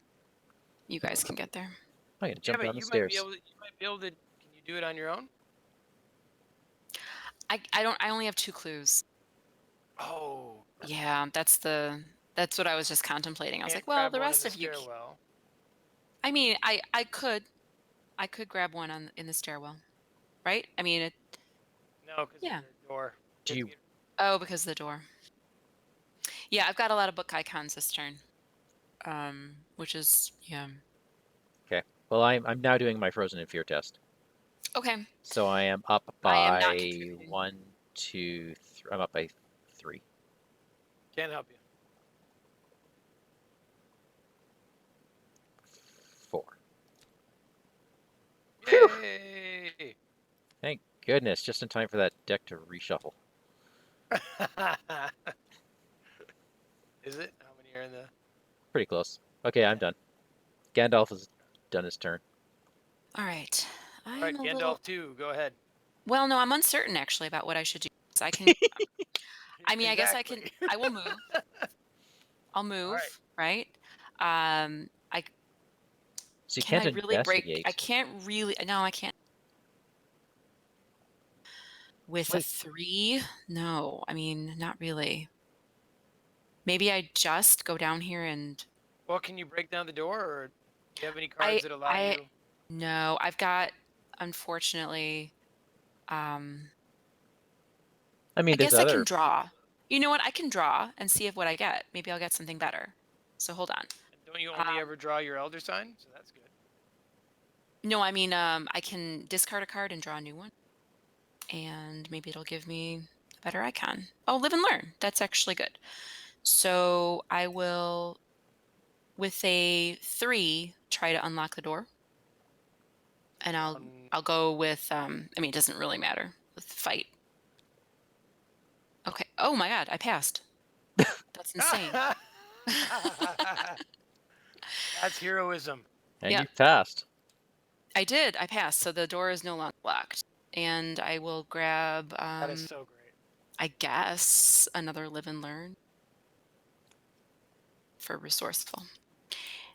S3: you guys can get there.
S1: I'm gonna jump
S2: Yeah,
S1: down
S2: but
S1: the stairs.
S2: you might be able to. Can you do it on your own?
S3: I only have 2 clues.
S2: Oh.
S3: Yeah, that's what I was just contemplating. I was
S2: Can't
S3: like, well,
S2: grab
S3: the
S2: one in
S3: rest
S2: the
S3: of you.
S2: stairwell.
S3: I mean, I could. I could grab one in the stairwell, right? I mean,
S2: No, because
S3: Yeah.
S2: there's a door.
S1: Do
S2: have to
S1: you-
S2: get-
S3: oh, because of the door. Yeah, I've got a lot of book icons this turn. Which is, yeah.
S1: Okay. Well, I'm now doing my Frozen in Fear test.
S3: Okay.
S1: So I am up
S3: I am not
S1: by
S3: contributing.
S1: 1, 2, 3. I'm up by 3.
S2: Can't help you.
S1: 4. Phew!
S2: Yay!
S1: Thank goodness, just in time for that deck to reshuffle.
S2: Is it? How many are in the?
S1: Pretty close. Okay, I'm done. Gandalf has done his turn.
S3: All right.
S2: All right,
S3: I'm a
S2: Gandalf
S3: little.
S2: 2. Go ahead.
S3: Well, no, I'm uncertain actually about what I should do. 'Cause I can. I mean, I guess I can.
S2: Exactly.
S3: I will move. I'll move.
S2: right.
S3: Right.
S1: So you
S3: Can
S1: can't
S3: I really break?
S1: investigate.
S3: I can't really. No, I can't. With a
S1: Wait.
S3: 3? No, I mean, not really. Maybe I just go down here and
S2: Well, can you break down the door, or do you have any cards that allow
S3: I
S2: you?
S3: no, I've got, unfortunately,
S1: I
S3: I
S1: mean, there's
S3: guess I can
S1: other.
S3: draw. You know what? I can draw and see if what I get. Maybe I'll get something better. So hold on.
S2: Don't you only ever draw your elder sign? So that's good.
S3: No, I mean, I can discard a card and draw a new one, and maybe it'll give me a better icon. Oh, live and learn. That's actually good. So I will, with a 3, try to unlock the door, and I'll go with. I mean, it doesn't really matter with fight. Okay. Oh my God, I passed. That's insane.
S2: That's heroism.
S1: And
S3: Yep.
S1: you passed.
S3: I did. I passed. So the door is no longer locked. And I will grab,
S2: That is so great.
S3: I guess, another live and learn for resourceful.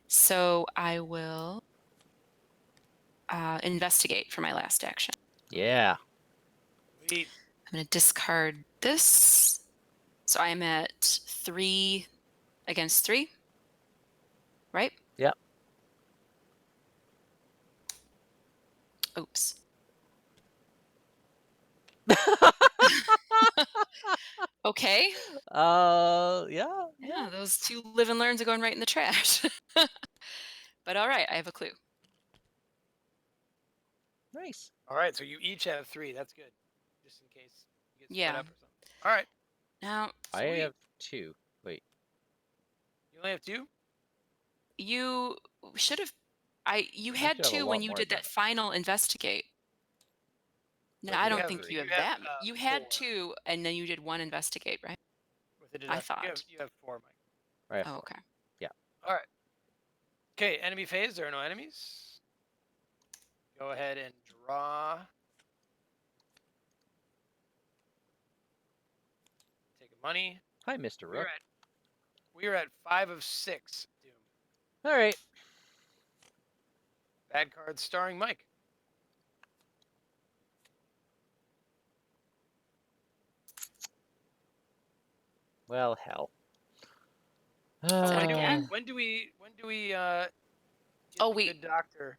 S3: So I will investigate for my last action.
S1: Yeah.
S2: Sweet.
S3: I'm going to discard this. So I'm at 3 against 3, right?
S1: Yep.
S3: Oops. Okay.
S1: Yeah.
S3: Yeah, those 2 live and learns are going right in the trash. But all right, I have a clue.
S1: Nice.
S2: All right, so you each have 3. That's good, just in case you get split
S3: Yeah.
S2: up or something. All right.
S3: Now,
S1: I have 2. Wait.
S2: You only have 2?
S3: you should have. You
S1: I
S3: had
S1: should have a
S3: 2
S1: lot
S3: when you
S1: more
S3: did
S1: than
S3: that final investigate. No,
S2: But
S3: I
S2: you
S3: don't
S2: have
S3: think
S1: 3.
S3: you have
S2: you have,
S3: that. You had
S2: 4.
S3: 2, and then you did 1 investigate, right?
S2: With the
S3: I
S2: deduction.
S3: thought.
S2: You have 4, Mike.
S1: I have
S3: Oh,
S1: 4.
S3: okay.
S2: All right. Okay, enemy phase. There are no enemies. Go ahead and draw. Take a money.
S1: Hi, Mr. Rook.
S2: We are at 5 of 6. Doom.
S1: All right.
S2: Bad cards starring Mike.
S1: Well, hell.
S3: that again?
S2: When do we get
S3: Oh,
S2: the
S3: wait.
S2: good doctor?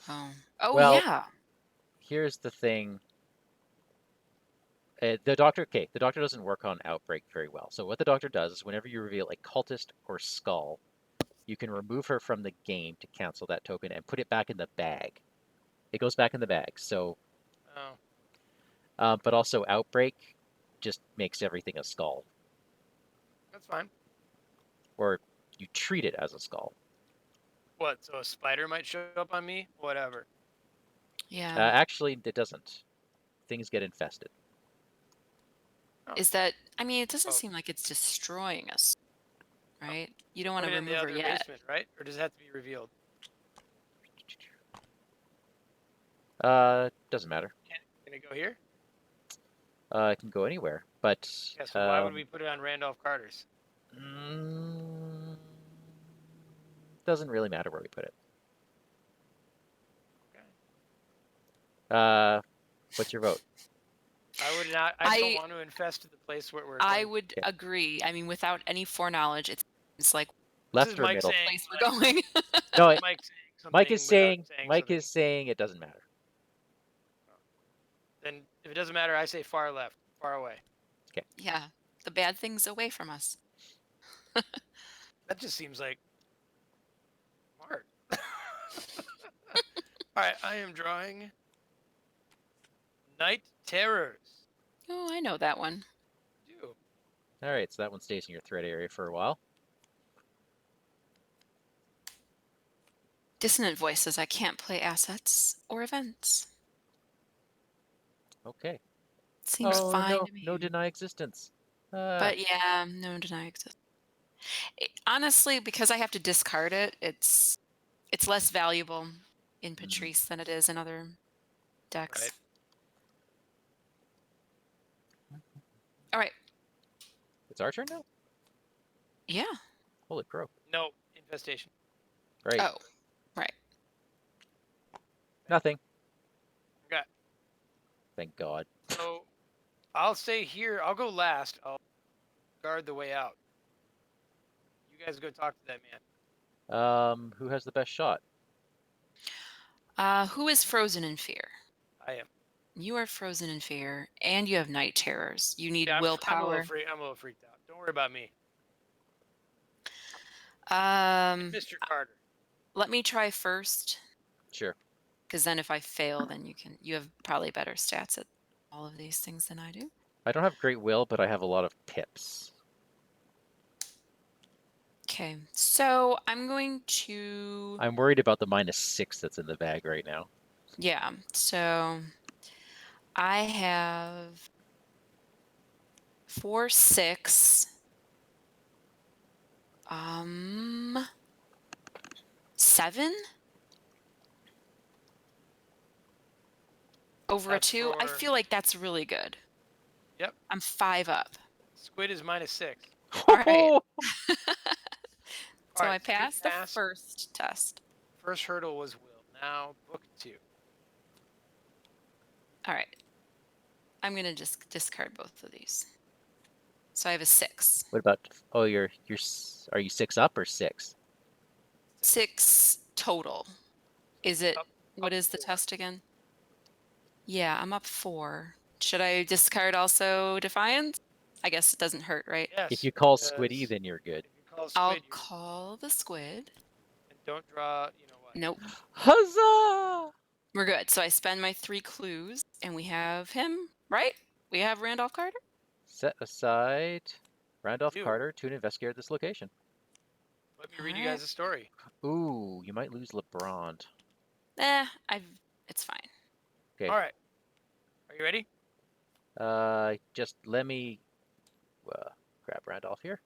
S3: Oh,
S1: Well,
S3: yeah.
S1: Here's the thing. The doctor doesn't work on Outbreak very well. So what the doctor does is whenever you reveal a cultist or skull, you can remove her from the game to cancel that token and put it back in the bag. It goes back in the bag. So,
S2: Oh,
S1: but also Outbreak just makes everything a skull,
S2: that's fine.
S1: or you treat it as a skull.
S2: What? So a spider might show up on me? Whatever.
S3: Yeah.
S1: Actually, it doesn't. Things get infested.
S3: Is that? I mean, it doesn't
S2: Oh.
S3: seem like it's destroying us, right? You don't want
S2: Put
S3: to
S2: it in the
S3: remove her
S2: other
S3: yet.
S2: basement, right? Or does it have to be revealed?
S1: Doesn't matter.
S2: Can it go here?
S1: It can go anywhere, but
S2: Yeah. So why would we put it on Randolph Carter's?
S1: Doesn't really matter where we put it.
S2: Okay.
S1: What's your vote?
S2: I would not. I don't want to infest the place where we're.
S3: I would agree. I mean, without any foreknowledge, it's like
S1: Left or
S2: Mike
S1: middle?
S2: saying,
S3: Place we're going.
S1: No,
S2: Mike saying something.
S1: Mike is saying
S2: something.
S1: it doesn't matter.
S2: Then if it doesn't matter, I say far left, far away.
S3: Yeah, the bad things away from us.
S2: That just seems like smart. All right, I am drawing Night Terrors.
S3: Oh, I know that one.
S2: Do.
S1: All right, so that one stays in your threat area for a while.
S3: Dissonant voice says I can't play assets or events.
S1: Okay.
S3: Seems fine
S1: no,
S3: to me.
S1: no deny existence.
S3: But yeah, no deny existence. Honestly, because I have to discard it, it's less valuable in Patrice than it is in other decks.
S2: Right.
S3: All right.
S1: It's our turn now?
S3: Yeah.
S1: Holy crow.
S2: No infestation.
S1: Right.
S3: Oh, right.
S1: Nothing.
S2: Okay.
S1: Thank God.
S2: So I'll stay here. I'll go last. I'll guard the way out. You guys go talk to that man.
S1: Who has the best shot?
S3: Who is frozen in fear?
S2: I am.
S3: You are frozen in fear, and you have night terrors. You need
S2: Yeah, I'm a
S3: willpower.
S2: little freaked out. Don't worry about me. Mr. Carter.
S3: Let me try first,
S1: Sure.
S3: because then if I fail, then you have probably better stats at all of these things than I do.
S1: I don't have great will, but I have a lot of pips.
S3: Okay, so I'm going to.
S1: I'm worried about the -6 that's in the bag right now.
S3: Yeah, so I have 4, 6. 7 over
S2: That's
S3: a 2. I
S2: for-
S3: feel like that's really good.
S2: Yep.
S3: I'm 5 up.
S2: Squid is -6.
S3: All right.
S1: Oh!
S3: So
S2: All
S3: I
S2: right, so you
S3: passed the
S2: passed.
S3: first test.
S2: First hurdle was will. Now book 2.
S3: All right. I'm gonna just discard both of these. So I have a 6.
S1: What about? Oh, are you 6 up or 6?
S3: 6 total. Is it?
S2: Up
S3: What is the
S2: 4.
S3: test again? Yeah, I'm up 4. Should I discard also Defiance? I guess it doesn't hurt, right?
S2: Yes.
S1: If you call
S2: because
S1: Squiddy, then you're good.
S2: If you call
S3: I'll
S2: Squid,
S3: call the squid.
S2: and don't draw. You know what?
S3: Nope.
S1: Huzzah!
S3: We're good. So I spend my 3 clues, and we have him, right? We have Randolph Carter.
S1: Set aside Randolph
S2: You.
S1: Carter to investigate this location.
S2: Let me read you guys a story.
S1: Ooh, you might lose LeBron.
S3: It's fine.
S1: Okay.
S2: All right. Are you ready?
S1: Just let me grab Randolph here.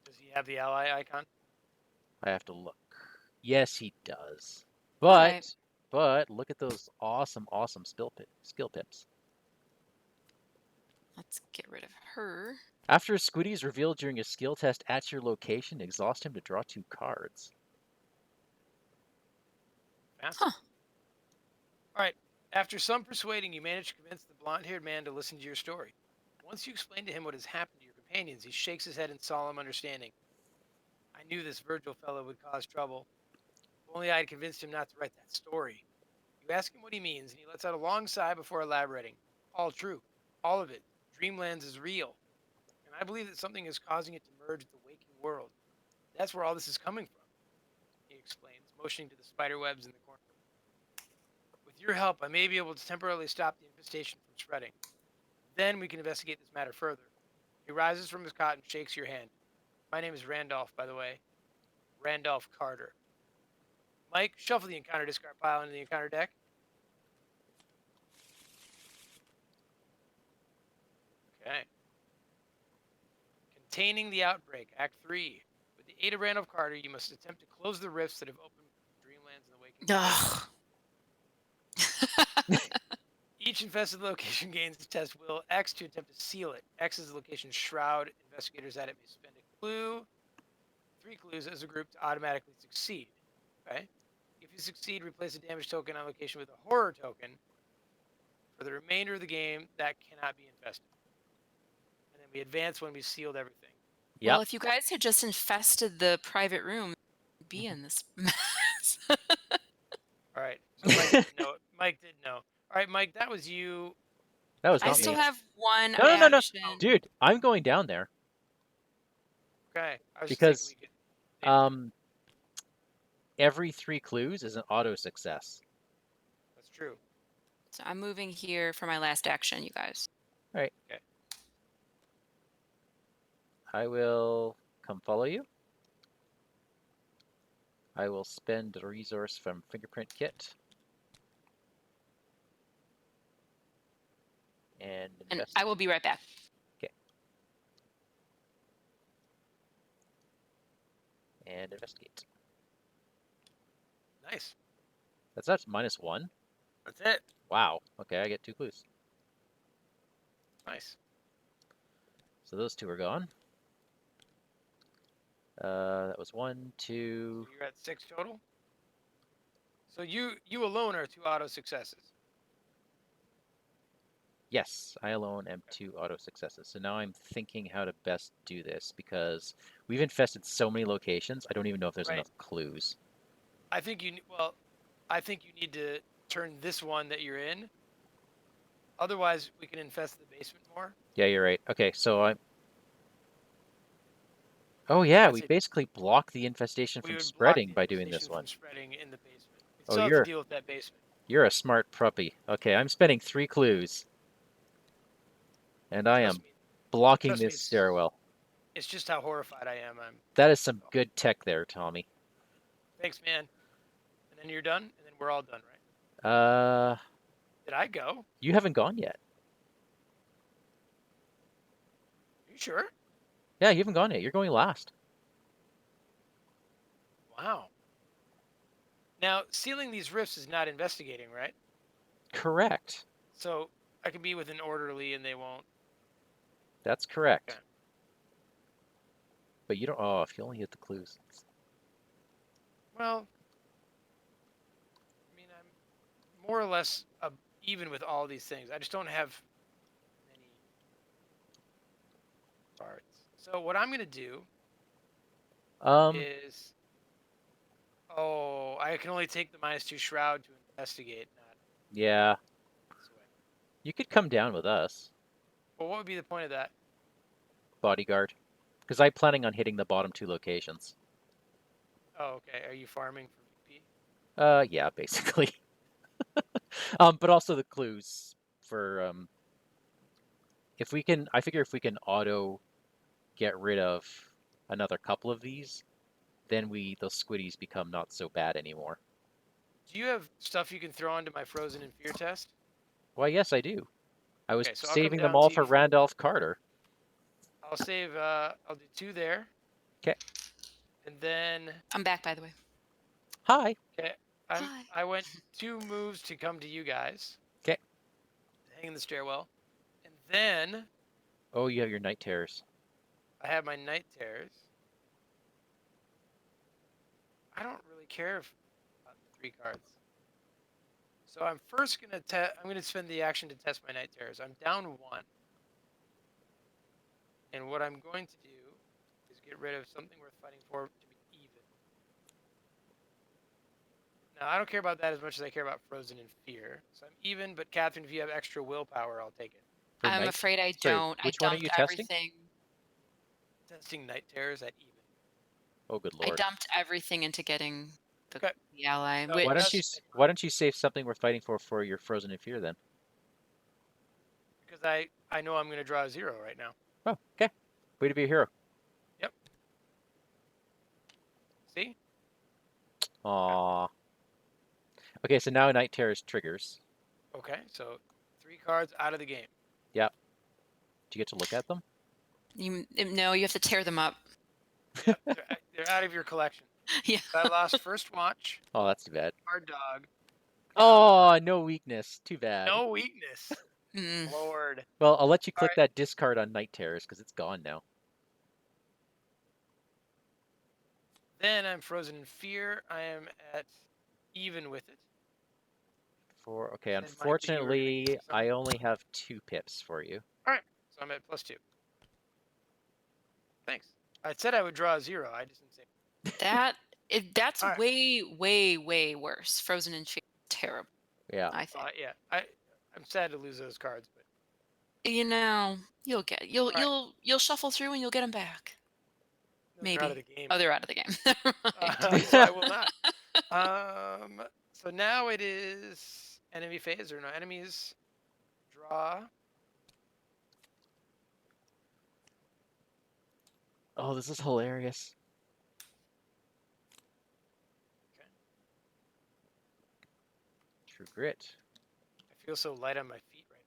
S2: Does he have the ally icon?
S1: I have to look. Yes, he does.
S3: Alright.
S1: But look at those awesome skill pips.
S3: Let's get rid of her.
S1: After a Squiddy is revealed during a skill test at your location, exhaust him to draw 2 cards.
S2: Fast.
S3: Huh.
S2: All right. After some persuading, you manage to convince the blonde-haired man to listen to your story. Once you explain to him what has happened to your companions, he shakes his head in solemn understanding. I knew this Virgil fellow would cause trouble. If only I had convinced him not to write that story. You ask him what he means, and he lets out a long sigh before elaborating. All true. All of it. Dreamlands is real. And I believe that something is causing it to merge with the waking world. That's where all this is coming from, he explains, motioning to the spider webs in the corner. With your help, I may be able to temporarily stop the infestation from spreading. Then we can investigate this matter further. He rises from his cot and shakes your hand. My name is Randolph, by the way. Randolph Carter. Mike, shuffle the encounter discard pile into the encounter deck. Okay. Containing the outbreak, Act 3. With the aid of Randolph Carter, you must attempt to close the rifts that have opened Dreamlands and the Waking World. Each infested location gains the test will X to attempt to seal it. X is the location shroud. Investigators at it may spend a clue, 3 clues as a group to automatically succeed. Okay? If you succeed, replace a damage token on location with a horror token. For the remainder of the game, that cannot be infested. And then we advance when we've sealed everything.
S1: Yep.
S3: Well, if you guys had just infested the private room, you'd be in this mess.
S2: All right. So Mike didn't know. Mike did know. All right, Mike, that was you.
S1: That was
S3: I
S1: not
S2: Maybe.
S3: still
S1: me.
S3: have one
S1: No, no, no, no.
S3: action.
S1: Dude, I'm going down there
S2: Okay. I was just thinking we
S1: because
S2: could.
S1: um, every 3 clues is an auto success.
S2: That's true.
S3: So I'm moving here for my last action, you guys.
S1: All right.
S2: Okay.
S1: I will come follow you. I will spend a resource from Fingerprint Kit. And
S3: And
S1: invest.
S3: I will be right back.
S1: Okay. And investigate.
S2: Nice.
S1: That's -1.
S2: That's it.
S1: Wow. Okay, I get 2 clues.
S2: Nice.
S1: So those 2 are gone. That was 1, 2.
S2: So you're at 6 total. So you alone are 2 auto successes.
S1: Yes, I alone am 2 auto successes. So now I'm thinking how to best do this because we've infested so many locations. I don't even know if there's
S2: Right.
S1: enough clues.
S2: I think you need to turn this one that you're in. Otherwise, we can infest the basement more.
S1: Yeah, you're right. Okay, so I'm. Oh yeah, we basically block the infestation
S2: We
S1: from
S2: would block
S1: spreading
S2: the
S1: by doing this
S2: infestation
S1: one.
S2: from spreading in the basement. We
S1: Oh,
S2: still have to deal with that basement.
S1: you're a smart puppy. Okay, I'm spending 3 clues, and I
S2: Trust
S1: am
S2: me.
S1: blocking
S2: Trust me.
S1: this stairwell.
S2: It's just how horrified I am.
S1: That is some good tech there, Tommy.
S2: Thanks, man. And then you're done, and then we're all done, right? Did I go?
S1: You haven't gone yet.
S2: Are you sure?
S1: Yeah, you haven't gone yet. You're going last.
S2: Wow. Now, sealing these rifts is not investigating, right?
S1: Correct.
S2: So I can be with an orderly and they won't.
S1: That's correct.
S2: Okay.
S1: But you don't. Oh, if you only hit the clues.
S2: Well, I mean, I'm more or less even with all these things. I just don't have many parts. So what I'm gonna do is, I can only take the -2 shroud to investigate, not
S1: Yeah.
S2: this way.
S1: You could come down with us,
S2: Well, what would be the point of that?
S1: bodyguard. Because I'm planning on hitting the bottom 2 locations.
S2: Oh, okay. Are you farming for VP?
S1: Yeah, basically. But also the clues for if we can, I figure if we can auto get rid of another couple of these, then those squiddies become not so bad anymore.
S2: Do you have stuff you can throw onto my frozen in fear test?
S1: Why, yes, I do. I was
S2: Okay, so I'll come
S1: saving them
S2: down
S1: all
S2: to
S1: for
S2: you.
S1: Randolph Carter.
S2: I'll save. I'll do 2 there.
S1: Okay.
S2: And then.
S3: I'm back, by the way.
S1: Hi.
S2: Okay.
S3: Hi.
S2: I went 2 moves to come to you guys.
S1: Okay.
S2: Hang in the stairwell, and then
S1: Oh, you have your night terrors.
S2: I have my night terrors. I don't really care about the 3 cards. So I'm first gonna I'm gonna spend the action to test my night terrors. I'm down 1. And what I'm going to do is get rid of something worth fighting for to be even. Now, I don't care about that as much as I care about Frozen in Fear. So I'm even, but Catherine, if you have extra willpower, I'll take it.
S1: For
S3: I'm
S1: night.
S3: afraid I
S1: Sorry,
S3: don't. I
S1: which one are
S3: dumped
S1: you testing?
S3: everything.
S2: Testing night terrors at even.
S1: Oh, good
S3: I
S1: lord.
S3: dumped everything into getting
S2: Okay.
S3: the ally.
S2: No,
S1: Why
S3: Which
S1: why don't you save something worth fighting for your Frozen in Fear then?
S2: Because I know I'm going to draw a 0 right now.
S1: Oh, okay. Way to be a hero.
S2: Yep. See?
S1: Aww. Okay, so now night terrors triggers.
S2: Okay, so 3 cards out of the game.
S1: Yep. Do you get to look at them?
S3: no, you have to tear them up.
S2: Yep, they're out of your collection.
S3: Yeah.
S2: So I lost first watch.
S1: Oh, that's too bad.
S2: Hard dog.
S1: Oh, no weakness. Too bad.
S2: No weakness.
S3: Mm.
S2: Lord.
S1: Well, I'll let you click
S2: Alright.
S1: that discard on night terrors because it's gone now.
S2: Then I'm Frozen in Fear. I am at even with it.
S1: Okay,
S2: And Mike, that you were gonna
S1: unfortunately,
S2: give
S1: I
S2: something?
S1: only have 2 pips for you.
S2: Alright, so I'm at +2. Thanks. I said I would draw a 0. I just didn't say.
S3: That's
S2: All right.
S3: way, way, way worse. Frozen in Fear is terrible,
S1: Yeah.
S3: I think.
S2: Yeah. I'm sad to lose those cards, but
S3: You'll
S2: all right.
S3: you'll shuffle through and you'll get them back.
S2: No, they're out of the
S3: Maybe.
S2: game.
S3: Oh, they're out of the game. Never mind.
S2: So I will not. So now it is enemy phase or no enemies. Draw.
S1: Oh, this is hilarious.
S2: Okay.
S1: True Grit.
S2: I feel so light on my feet right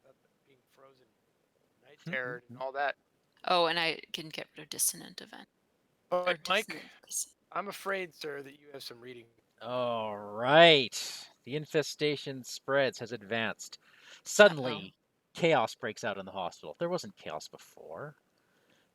S2: now. Without being frozen, night terror, and all that.
S3: Oh, and I can get rid of Dissonant Event.
S2: But Mike,
S3: Dissonant.
S2: I'm afraid, sir, that you have some reading.
S1: All right. The infestation spreads, has advanced. Suddenly, chaos breaks out in the hospital. There wasn't chaos before.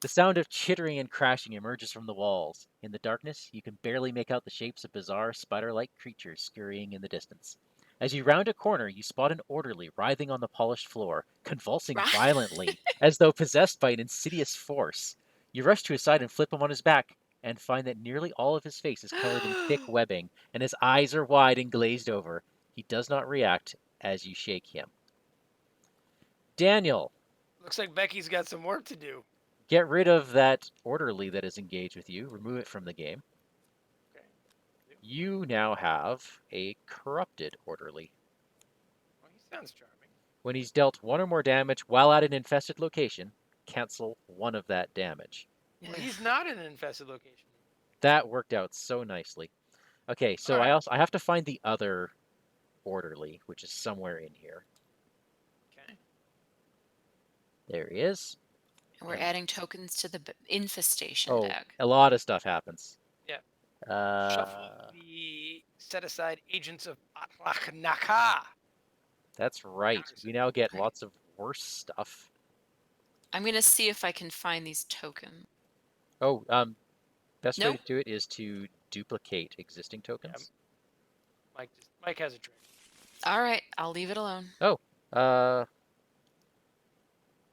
S1: The sound of chittering and crashing emerges from the walls. In the darkness, you can barely make out the shapes of bizarre spider-like creatures scurrying in the distance. As you round a corner, you spot an orderly writhing on the polished floor, convulsing violently, as though possessed by an insidious force. You rush to his side and flip him on his back, and find that nearly all of his face is covered in thick webbing, and his eyes are wide and glazed over. He does not react as you shake him. Daniel,
S2: Looks like Becky's got some work to do.
S1: get rid of that orderly that is engaged with you. Remove it from the game.
S2: Okay.
S1: You now have a corrupted orderly.
S2: Well, he sounds charming.
S1: When he's dealt 1 or more damage while at an infested location, cancel 1 of that damage.
S2: Well, he's not in an infested location.
S1: That worked out so nicely. Okay, so
S2: All right.
S1: I have to find the other orderly, which is somewhere in here.
S2: Okay.
S1: There he is.
S3: And we're adding tokens to the infestation
S1: Oh,
S3: bag.
S1: a lot of stuff happens.
S2: Yeah.
S1: Uh,
S2: Shuffle the set aside agents of Attrick.
S1: That's right.
S2: Interesting.
S1: We now get
S3: Okay.
S1: lots of worse stuff.
S3: I'm going to see if I can find these tokens.
S1: Oh, best way
S3: Nope.
S1: to do it is to duplicate existing tokens.
S2: Mike has a trick.
S3: All right, I'll leave it alone.
S1: I'll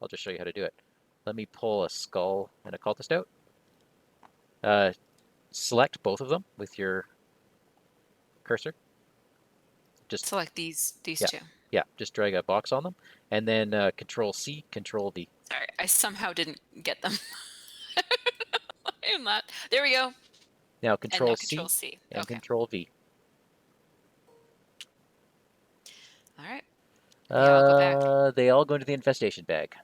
S1: just show you how to do it. Let me pull a skull and a cultist out. Select both of them with your cursor. Just
S3: Select these
S1: Yeah.
S3: two.
S1: yeah, just drag a box on them, and then Control C, Control V.
S3: Sorry, I somehow didn't get them. I'm not. There we go.
S1: Now
S3: And
S1: Control
S3: now
S1: C
S3: Control C.
S1: and
S3: Okay.
S1: Control V.
S3: All right. They all go back.
S1: They all go into the infestation bag.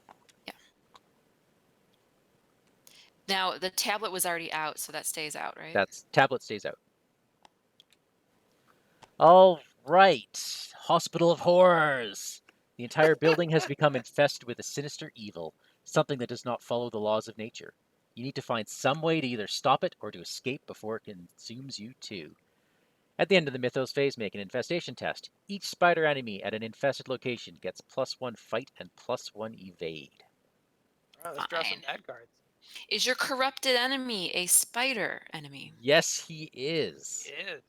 S3: Now the tablet was already out, so that stays out, right?
S1: Tablet stays out. All right, Hospital of Horrors. The entire building has become infested with a sinister evil, something that does not follow the laws of nature. You need to find some way to either stop it or to escape before it consumes you too. At the end of the Mythos phase, make an infestation test. Each spider enemy at an infested location gets +1 fight and +1 evade.
S2: All right, let's draw some
S3: Fine.
S2: bad cards.
S3: Is your corrupted enemy a spider enemy?
S1: Yes, he is.
S2: It is.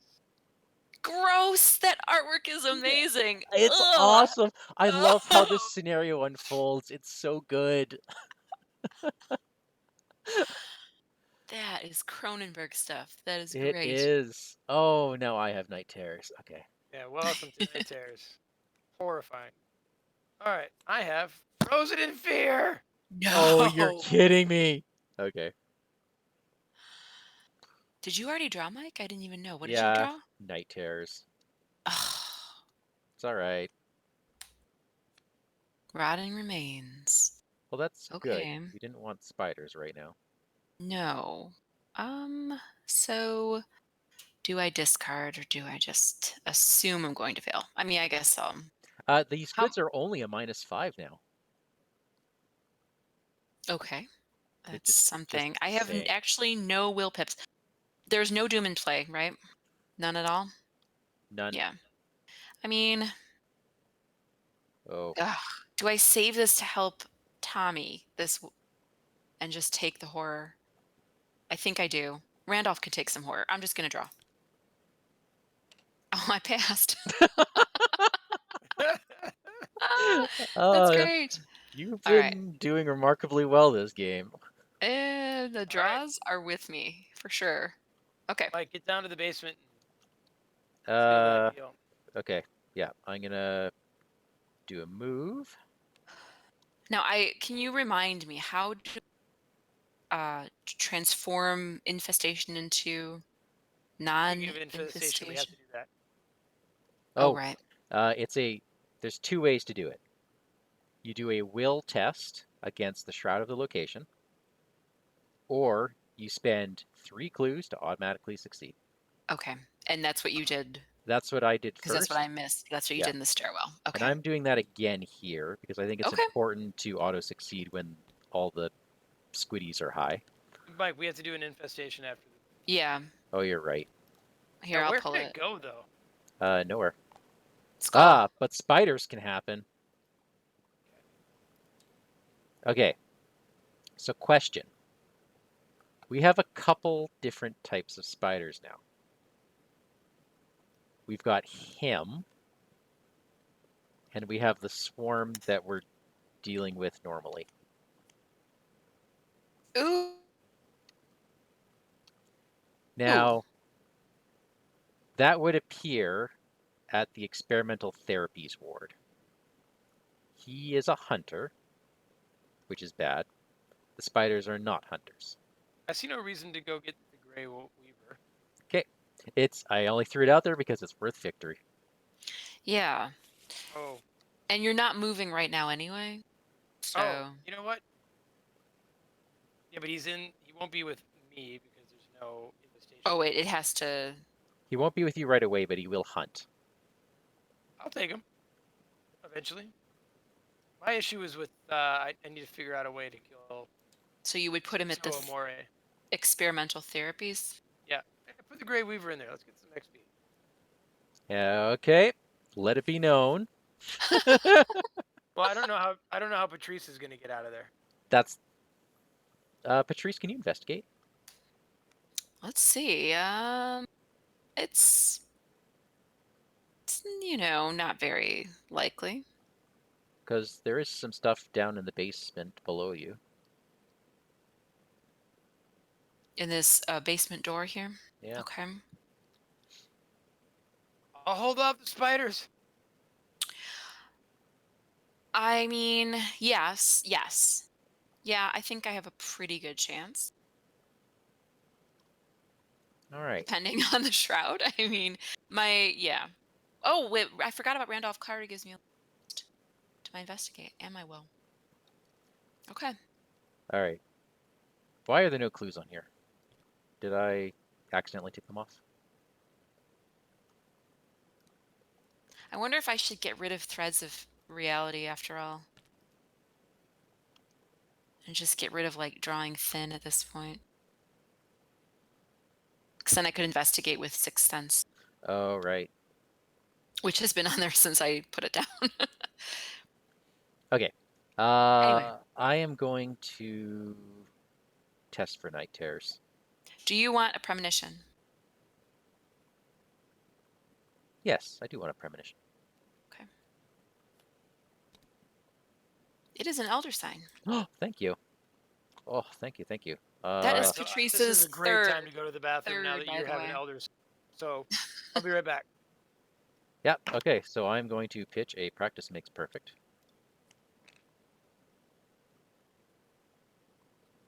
S3: Gross! That artwork is amazing.
S1: It's
S3: Ugh.
S1: awesome. I love how this scenario unfolds. It's so good.
S3: That is Cronenberg stuff. That is
S1: It
S3: great.
S1: is. Oh, now I have night terrors. Okay.
S2: Yeah, welcome to Night Terrors. Horrifying. All right, I have Frozen in Fear.
S3: No.
S1: Oh, you're kidding me. Okay.
S3: Did you already draw, Mike? I didn't even know. What did
S1: Yeah,
S3: you draw?
S1: night terrors.
S3: Oh,
S1: It's all right.
S3: rotting remains.
S1: Well, that's
S3: Okay.
S1: good. We didn't want spiders right now.
S3: No. So do I discard or do I just assume I'm going to fail? I mean, I guess
S1: These
S3: How-
S1: goods are only a -5 now.
S3: okay. That's
S1: just
S3: something. I have
S1: saying.
S3: actually no will pips. There's no doom in play, right? None at all?
S1: None.
S3: Yeah. I mean,
S1: Oh.
S3: do I save this to help Tommy and just take the horror? I think I do. Randolph could take some horror. I'm just going to draw. Oh, I passed. That's
S1: Oh,
S3: great.
S1: you've
S3: All right.
S1: been doing remarkably well this game.
S3: And the
S2: right.
S3: draws are with me for sure. Okay.
S2: Mike, get down to the basement and seal
S1: Uh,
S2: that deal.
S1: okay. Yeah, I'm gonna do a move.
S3: Now, can you remind me how to transform infestation into
S2: Speaking of infestation, we have
S3: non-infestation?
S2: to do that.
S3: Oh,
S1: Oh,
S3: right.
S1: there's two ways to do it. You do a will test against the Shroud of the Location, or you spend 3 clues to automatically succeed.
S3: Okay. And that's what you did,
S1: That's what I did
S3: because that's what I
S1: first.
S3: missed. That's what you
S1: Yeah.
S3: did in the stairwell.
S1: And
S3: Okay.
S1: I'm doing that again here because I think it's
S3: Okay.
S1: important to auto-succeed when all the squiddies are high.
S2: Mike, we have to do an infestation after this.
S3: Yeah.
S1: Oh, you're right.
S3: Here,
S2: Now,
S3: I'll
S2: where
S3: pull
S2: did it
S3: it.
S2: go, though?
S1: Nowhere.
S3: Skull.
S1: But spiders can happen. Okay, so question. We have a couple different types of spiders now. We've got him, and we have the swarm that we're dealing with normally.
S3: Ooh.
S1: Now, that would appear at the experimental therapies ward. He is a hunter, which is bad. The spiders are not hunters.
S2: I see no reason to go get the Grey Weaver.
S1: Okay, I only threw it out there because it's worth victory.
S3: Yeah.
S2: Oh.
S3: And you're not moving right now anyway. So.
S2: Oh, you know what? Yeah, but he won't be with me because there's no infestation.
S3: Oh, wait. It has to.
S1: He won't be with you right away, but he will hunt.
S2: I'll take him. Eventually. My issue is with, I need to figure out a way to kill
S3: So you would put him at the
S2: Amore.
S3: experimental therapies?
S2: Yeah. Put the Grey Weaver in there. Let's get some XP.
S1: Okay, let it be known.
S2: Well, I don't know how Patrice is gonna get out of there.
S1: That's Patrice, can you investigate?
S3: Let's see. It's not very likely.
S1: Because there is some stuff down in the basement below you.
S3: In this basement door here?
S1: Yeah.
S3: Okay.
S2: I'll hold off the spiders.
S3: I mean, yes. Yeah, I think I have a pretty good chance.
S1: All right.
S3: Depending on the shroud. I mean, yeah. Oh, wait, I forgot about Randolph Carter gives me a list to my investigate and my will. Okay.
S1: All right. Why are there no clues on here? Did I accidentally take them off?
S3: I wonder if I should get rid of threads of reality after all. And just get rid of, like, drawing thin at this point. Because then I could investigate with Sixth Sense,
S1: Oh, right.
S3: which has been on there since I put it down.
S1: Okay.
S3: Anyway.
S1: I am going to test for night terrors.
S3: Do you want a premonition?
S1: Yes, I do want a premonition.
S3: Okay. It is an elder sign.
S1: Oh, thank you. Oh, thank you, thank you.
S3: That is
S2: So, this
S3: Patrice's
S2: is a great time to go to the bathroom now
S3: third,
S2: that
S3: by
S2: you
S3: the
S2: have an
S3: way.
S2: elders. So I'll be right back.
S1: Yep. Okay, so I'm going to pitch a practice makes perfect.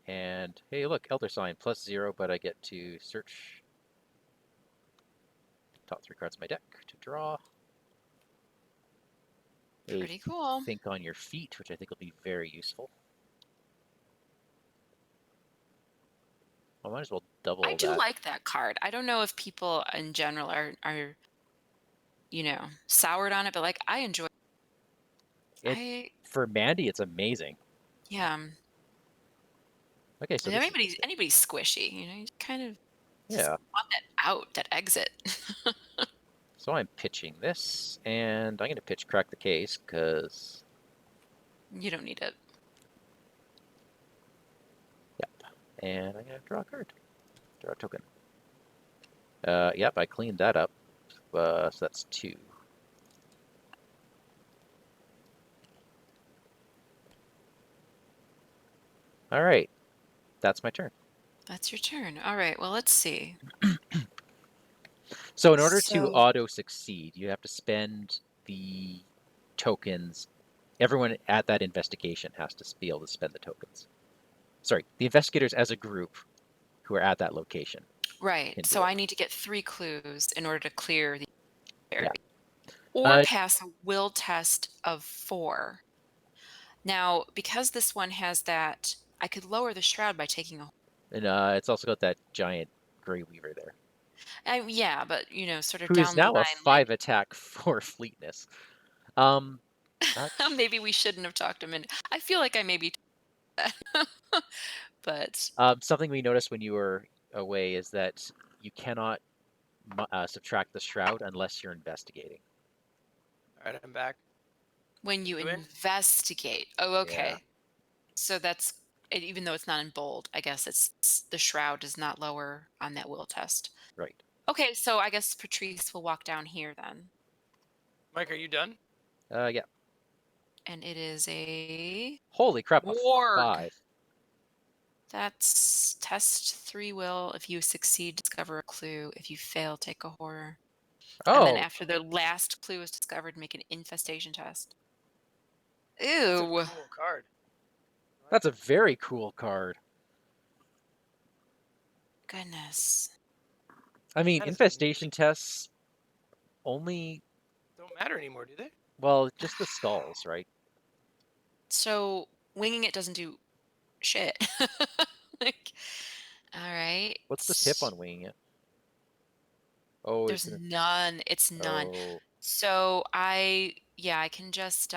S1: And hey, look, Elder Sign +0, but I get to search top 3 cards of my deck to draw.
S3: Pretty cool.
S1: Think on your feet, which I think will be very useful. I might as well double
S3: I do
S1: that.
S3: like that card. I don't know if people in general are soured on it, but like I enjoy it.
S1: For Mandy, it's amazing.
S3: Yeah.
S1: Okay, so
S3: And
S1: this is
S3: anybody's squishy, you kind of just
S1: yeah.
S3: want that exit.
S1: So I'm pitching this, and I'm going to pitch Crack the Case because
S3: You don't need it.
S1: yep. And I'm going to draw a card, draw a token. Yep, I cleaned that up. So that's 2. All right, That's my turn.
S3: That's your turn. All right. Well, let's see.
S1: So in order to
S3: So-
S1: auto succeed, you have to spend the tokens. Everyone at that investigation has to be able to spend the tokens. Sorry, the investigators as a group who are at that location
S3: Right.
S1: can
S3: So
S1: do it.
S3: I need to get 3 clues in order to clear the area.
S1: Yeah.
S3: Or pass a will test of 4. Now, because this one has that, I could lower the shroud by taking a.
S1: And it's also got that giant gray weaver there,
S3: Yeah, but sort of
S1: who is
S3: down the
S1: now a
S3: line,
S1: 5 attack for fleetness. Um,
S3: like maybe we shouldn't have talked him in. I feel like I maybe, but
S1: something we noticed when you were away is that you cannot subtract the shroud unless you're investigating.
S2: All right, I'm back.
S3: when you
S2: Do it.
S3: investigate. Oh,
S1: Yeah.
S3: okay. So that's even though it's not in bold, I guess it's the shroud does not lower on that will test.
S1: Right.
S3: Okay, so I guess Patrice will walk down here then.
S2: Mike, are you done?
S1: Yeah.
S3: And it is a
S1: Holy crap, a
S3: warg.
S1: 5.
S3: That's test 3 will. If you succeed, discover a clue. If you fail, take a horror. And then
S1: Oh,
S3: after the last clue is discovered, make an infestation test.
S2: That's a
S3: Ew.
S2: cool card.
S1: that's a very cool card.
S3: Goodness.
S1: I mean,
S2: That is
S1: infestation tests only,
S2: Don't matter anymore, do they?
S1: well, just the skulls, right?
S3: So winging it doesn't do shit. Like, all right.
S1: What's the tip on winging it? Oh, it's
S3: There's
S1: gonna.
S3: none. It's none.
S1: Oh,
S3: So I can just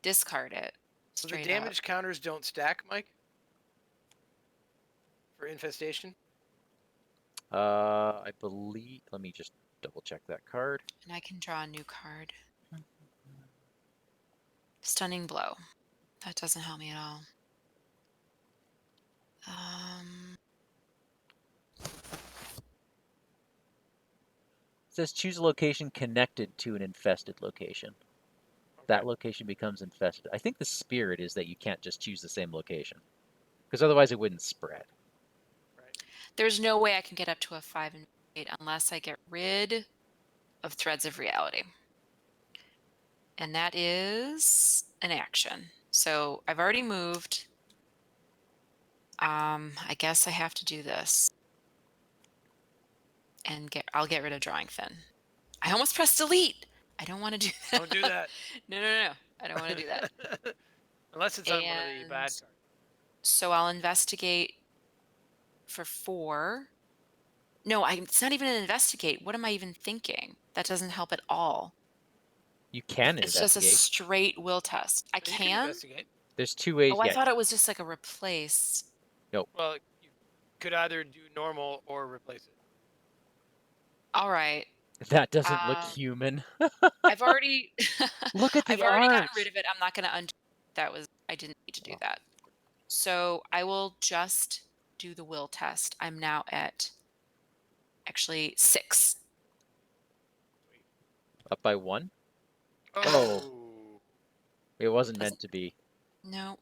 S3: discard it
S2: So the
S3: straight up.
S2: damage counters don't stack, Mike? For infestation?
S1: I believe. Let me just double check that card.
S3: And I can draw a new card. Stunning blow. That doesn't help me at all.
S1: It says choose a location connected to an infested location. That location becomes infested. I think the spirit is that you can't just choose the same location, because otherwise it wouldn't spread.
S2: Right.
S3: There's no way I can get up to a 5 and 8 unless I get rid of threads of reality. And that is an action. So I've already moved. I guess I have to do this. And I'll get rid of drawing fin. I almost pressed delete. I don't want to do that.
S2: Don't do that.
S3: No. I don't want to do that.
S2: Unless it's on one of the bad
S3: And
S2: cards.
S3: so I'll investigate for 4. No, it's not even an investigate. What am I even thinking? That doesn't help at all.
S1: You can
S3: It's just a
S1: investigate.
S3: straight will test. I
S2: So you
S3: can?
S2: investigate.
S1: There's 2 ways.
S3: Oh, I
S1: Yeah,
S3: thought it was just like a replace.
S2: Well, you could either do normal or replace it.
S3: All right.
S1: that doesn't look human.
S3: I've already
S1: Look at the
S3: I've already gotten
S1: art.
S3: rid of it. I'm not going to undo. I didn't need to do that. So I will just do the will test. I'm now at actually 6.
S1: Up by 1.
S2: Oh.
S1: It wasn't meant to be.
S3: No,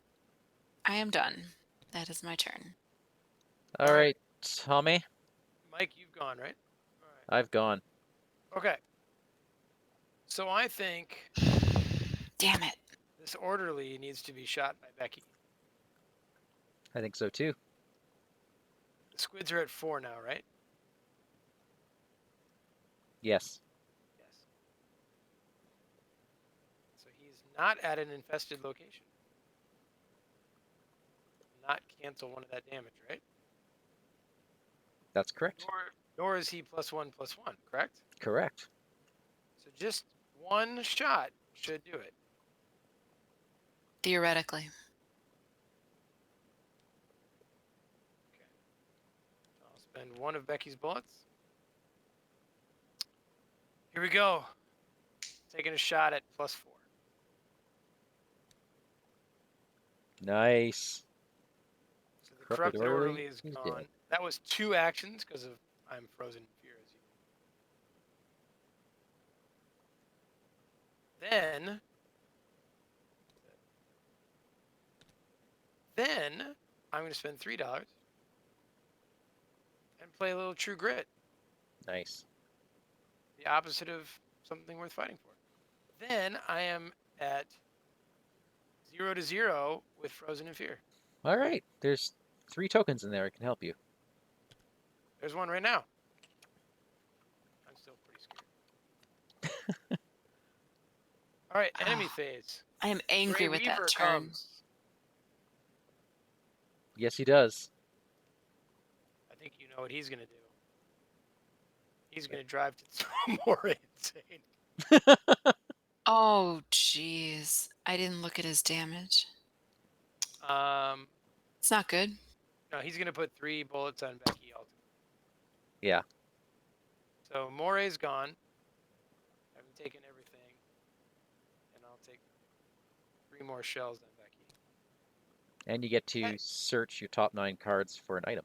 S3: I am done. That is my turn.
S1: All right, Tommy,
S2: Mike, you've gone, right? All right.
S1: I've gone.
S2: Okay. So I think
S3: Damn it.
S2: this orderly needs to be shot by Becky.
S1: I think so too.
S2: The squids are at 4 now, right?
S1: Yes.
S2: Yes. So he's not at an infested location. Not cancel one of that damage, right?
S1: That's correct.
S2: Nor is he +1/+1, correct?
S1: Correct.
S2: So just one shot should do it.
S3: Theoretically.
S2: Okay. I'll spend 1 of Becky's bullets. Here we go. Taking a shot at +4.
S1: Nice.
S2: So the
S1: Corrupted
S2: corrupted
S1: orderly
S2: orderly is
S1: is
S2: gone.
S1: dead.
S2: That was 2 actions because of I'm frozen in fear as you. Then I'm going to spend $3 and play a little True Grit,
S1: Nice.
S2: the opposite of something worth fighting for. Then I am at 0-0 with Frozen in Fear.
S1: All right. There's 3 tokens in there. I can help you.
S2: There's one right now. I'm still pretty scared. All right, enemy phase.
S3: I am angry
S2: Grey
S3: with
S2: Weaver
S3: that turn.
S2: comes.
S1: Yes, he does.
S2: I think you know what he's going to do. He's going to drive to more insane.
S3: Oh, jeez. I didn't look at his damage. It's not good.
S2: No, he's going to put 3 bullets on Becky ultimately.
S1: Yeah.
S2: So Moray's gone. I've taken everything. And I'll take 3 more shells on Becky.
S1: And you get to
S2: Okay.
S1: search your top 9 cards for an item.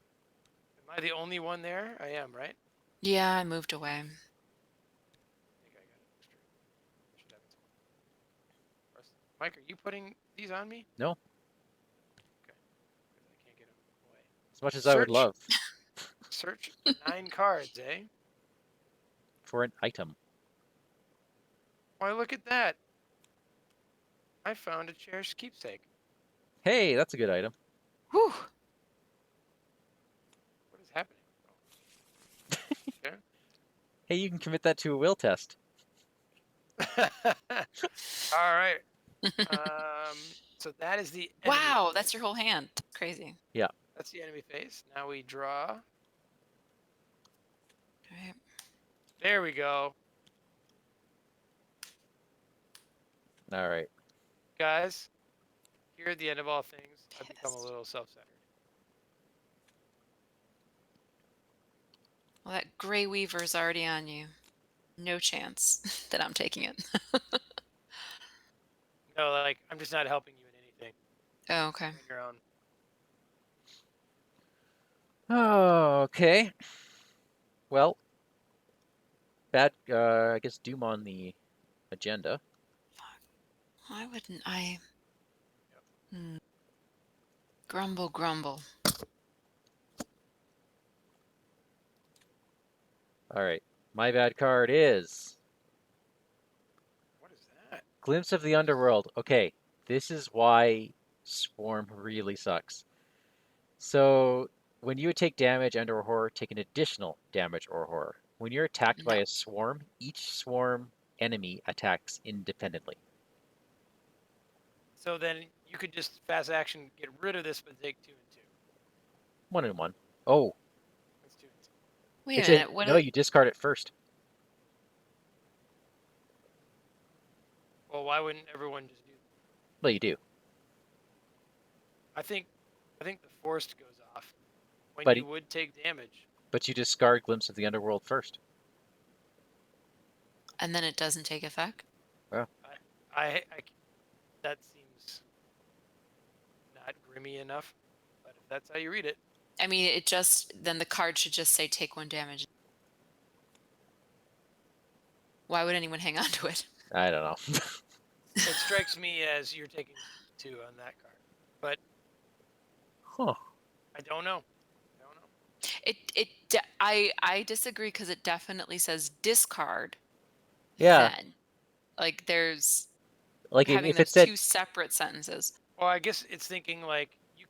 S2: Am I the only one there? I am, right?
S3: Yeah, I moved away.
S2: I think I got it extra. Should have it somewhere. Mike, are you putting these on me?
S1: No.
S2: Okay. Because I can't get them away.
S1: As much as I would
S2: Search.
S1: love
S2: Search 9 cards, eh?
S1: for an item.
S2: Why, look at that. I found a cherished keepsake.
S1: Hey, that's a good item.
S3: Whew.
S2: What is happening? Okay.
S1: Hey, you can commit that to a will test.
S2: All right. So that is the enemy
S3: Wow,
S2: phase.
S3: that's your whole hand. Crazy.
S2: That's the enemy phase. Now we draw.
S3: All right.
S2: There we go.
S1: All right.
S2: Guys, here at the end of all things, I've become a
S3: Pissed.
S2: little self-centered.
S3: Well, that Grey Weaver's already on you. No chance that I'm taking it.
S2: No, like, I'm just not helping you in anything.
S3: Oh, okay.
S2: You're on your own.
S1: Oh, okay. Well, I guess Doom on the agenda.
S3: Why wouldn't I? Grumble, grumble.
S1: All right. My bad card is
S2: What is that?
S1: Glimpse of the Underworld. Okay, this is why Swarm really sucks. So, when you take damage and/or horror, take an additional damage or horror. When you're attacked by
S3: No.
S1: a swarm, each swarm enemy attacks independently.
S2: So then you could just fast action get rid of this, but take 2 and 2.
S1: 1 and 1. Oh,
S2: That's 2 and 2.
S3: Wait
S1: it's
S3: a minute. What?
S1: no, you discard it first.
S2: Well, why wouldn't everyone just do that?
S1: Well, you do.
S2: I think the forced goes off when
S1: But
S2: you would take damage.
S1: But you discard Glimpse of the Underworld first.
S3: And then it doesn't take effect?
S2: I that seems not grimy enough, but if that's how you read it,
S3: I mean, it just, then the card should just say take 1 damage. Why would anyone hang on to it?
S1: I don't know.
S2: it strikes me as you're taking 2 on that card, but
S1: Huh.
S2: I don't know.
S3: I disagree because it definitely says discard.
S1: Yeah.
S3: Then, like, there's
S1: Like
S3: having
S1: if
S3: those
S1: it said
S3: 2 separate sentences.
S2: Well, I guess it's thinking like you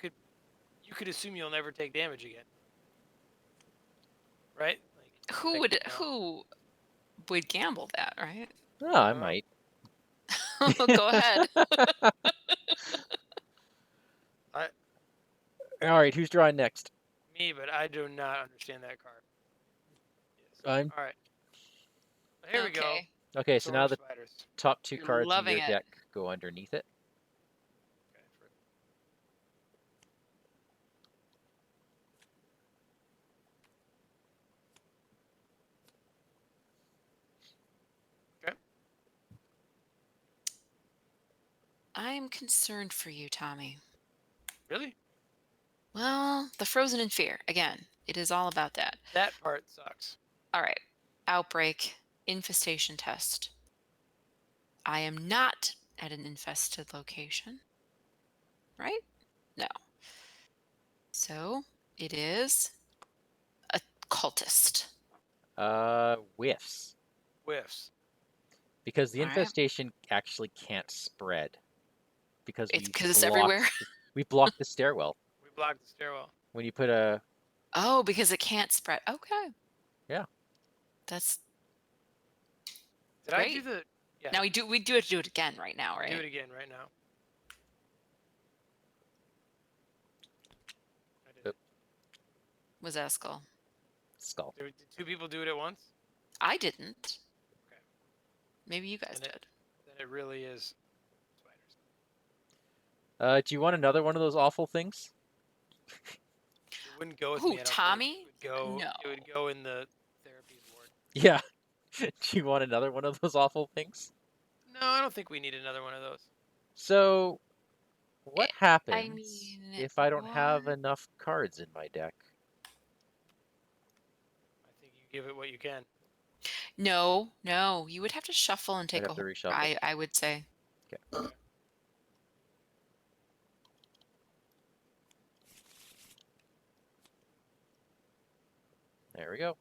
S2: could assume you'll never take damage again, right? Like,
S3: Who would gamble that, right?
S1: oh, I might.
S3: Go ahead.
S1: All right, who's drawing next?
S2: Me, but I do not understand that card. Yes.
S1: I'm
S2: All right. Here we go.
S1: Okay, so now the
S2: Spiders.
S1: top 2
S3: You're
S1: cards in
S3: loving
S1: your
S3: it.
S1: deck go underneath it.
S3: I'm concerned for you, Tommy.
S2: Really?
S3: Well, the Frozen in Fear. Again, it is all about that.
S2: That part sucks.
S3: All right. Outbreak, infestation test. I am not at an infested location. Right? No. So it is a cultist.
S1: Whiffs.
S2: Whiffs.
S1: Because the
S3: All right.
S1: infestation actually can't spread. Because
S3: It's because it's everywhere.
S1: we blocked the stairwell.
S2: We blocked the stairwell.
S1: When you put a
S3: Oh, because it can't spread. Okay.
S1: Yeah.
S3: That's
S2: Did I do
S3: great.
S2: the? Yeah.
S3: Now we do have to do it again right now, right?
S2: Do it again right now. I did.
S1: Yep.
S3: Was that a skull?
S1: skull.
S2: Did two people do it at once?
S3: I didn't.
S2: Okay.
S3: Maybe you guys
S2: Then
S3: did.
S2: Then it really is spiders.
S1: Do you want another one of those awful things?
S2: It wouldn't go with
S3: Who,
S2: me. I don't
S3: Tommy?
S2: think. It would go.
S3: No.
S2: It would go in the therapies ward.
S1: Yeah. Do you want another one of those awful things?
S2: No, I don't think we need another one of those.
S1: So, what happens
S3: mean,
S1: if I don't have
S3: what?
S1: enough cards in my deck?
S2: I think you give it what you can.
S3: No, you would have to shuffle and take
S1: have
S3: a
S1: to
S3: whole.
S1: reshuffle.
S3: I would say.
S1: Okay. There we go.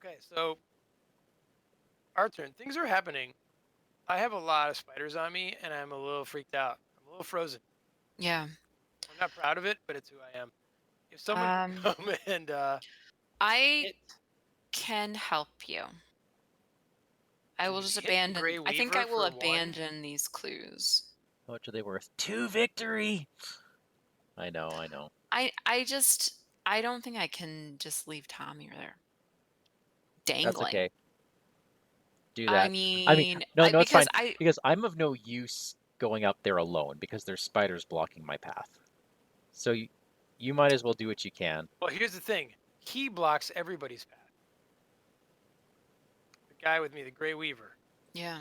S2: Okay, so our turn. Things are happening. I have a lot of spiders on me, and I'm a little freaked out. I'm a little frozen.
S3: Yeah.
S2: I'm not proud of it, but it's who I am. If someone can come and
S3: I
S2: hit,
S3: can help you. I
S2: can
S3: will
S2: you
S3: just
S2: hit the
S3: abandon.
S2: Grey
S3: I think I
S2: Weaver
S3: will
S2: for one?
S3: abandon these clues.
S1: How much are they worth? 2 victory! I know.
S3: I don't think I can just leave Tommy there. Dangling.
S1: That's okay. Do that.
S3: I mean,
S1: no, it's fine.
S3: because
S1: Because I'm of no use going up there alone because there's spiders blocking my path. So you might as well do what you can.
S2: Well, here's the thing. He blocks everybody's path. The guy with me, the Grey Weaver.
S3: Yeah.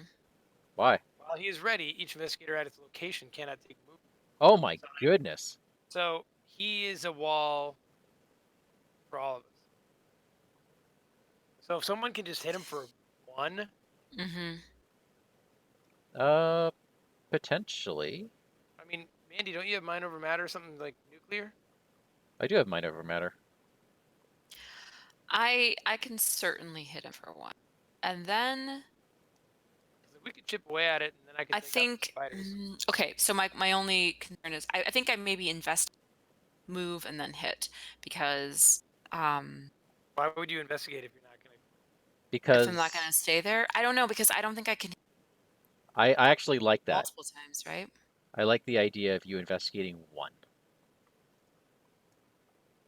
S1: Why?
S2: While he is ready, each investigator at its location cannot take movement.
S1: Oh my goodness.
S2: So he is a wall for all of us. So if someone can just hit him for one,
S1: Potentially.
S2: I mean, Mandy, don't you have mind over matter or something like nuclear?
S1: I do have mind over matter.
S3: I can certainly hit him for one. And then
S2: If we could chip away at it, and then I could
S3: I
S2: take out the
S3: think
S2: spiders.
S3: okay, so my only concern is I think I maybe invest, move, and then hit because
S2: Why would you investigate if you're not gonna?
S1: Because
S3: if I'm not gonna stay there, I don't know because I don't think I can
S1: I actually like that.
S3: multiple times, right?
S1: I like the idea of you investigating one.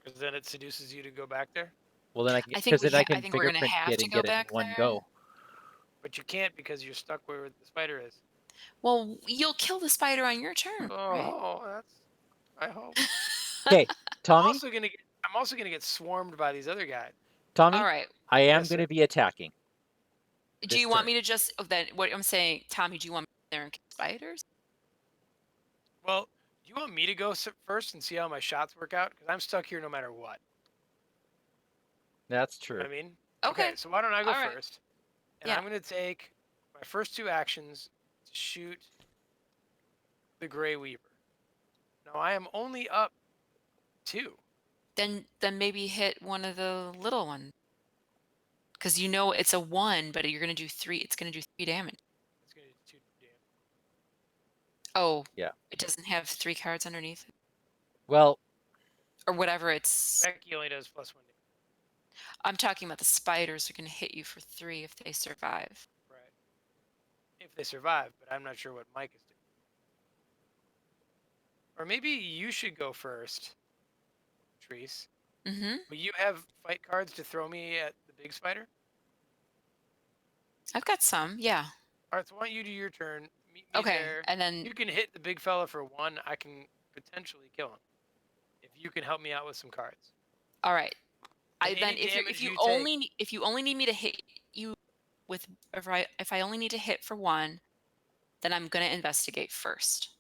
S2: Because then it seduces you to go back there.
S1: Well, then I
S3: I
S1: can
S3: think
S1: then I
S3: I
S1: can
S3: think we're gonna
S1: fingerprint
S3: have
S1: it
S3: to
S1: and
S3: go
S1: get it in
S3: back
S1: one
S3: there.
S1: go.
S2: But you can't because you're stuck where the spider is.
S3: Well, you'll kill the spider on your turn, right?
S2: Oh, that's. I hope.
S1: Okay, Tommy.
S2: I'm also gonna get swarmed by these other guys.
S1: Tommy,
S3: All right.
S1: I am
S2: Yes,
S1: going
S2: sir.
S1: to be attacking.
S3: Do
S1: this
S3: you want
S1: turn.
S3: me to just then what I'm saying, Tommy? Do you want me there and kill spiders?
S2: Well, do you want me to go first and see how my shots work out? Because I'm stuck here no matter what.
S1: That's
S2: You know
S1: true.
S2: what I mean?
S3: Okay.
S2: So why don't I go
S3: All right.
S2: first? And
S3: Yeah.
S2: I'm gonna take my first two actions to shoot the Grey Weaver. Now I am only up 2.
S3: Then maybe hit one of the little ones. Because you know it's a 1, but you're gonna do 3. It's gonna do 3 damage.
S2: It's gonna do 2 damage.
S3: Oh.
S1: Yeah.
S3: It doesn't have 3 cards underneath it.
S1: Well,
S3: or whatever it's.
S2: Becky only does +1 damage.
S3: I'm talking about the spiders are gonna hit you for 3 if they survive.
S2: Right. If they survive, but I'm not sure what Mike is doing. Or maybe you should go first, Patrice. Will you have fight cards to throw me at the big spider?
S3: I've got some, yeah.
S2: All right, so why don't you do your turn? Meet me there.
S3: And then
S2: you can hit the big fella for 1. I can potentially kill him if you can help me out with some cards.
S3: All right.
S2: And
S3: If you only need me to hit you with if I only need to hit for 1, then I'm gonna investigate first.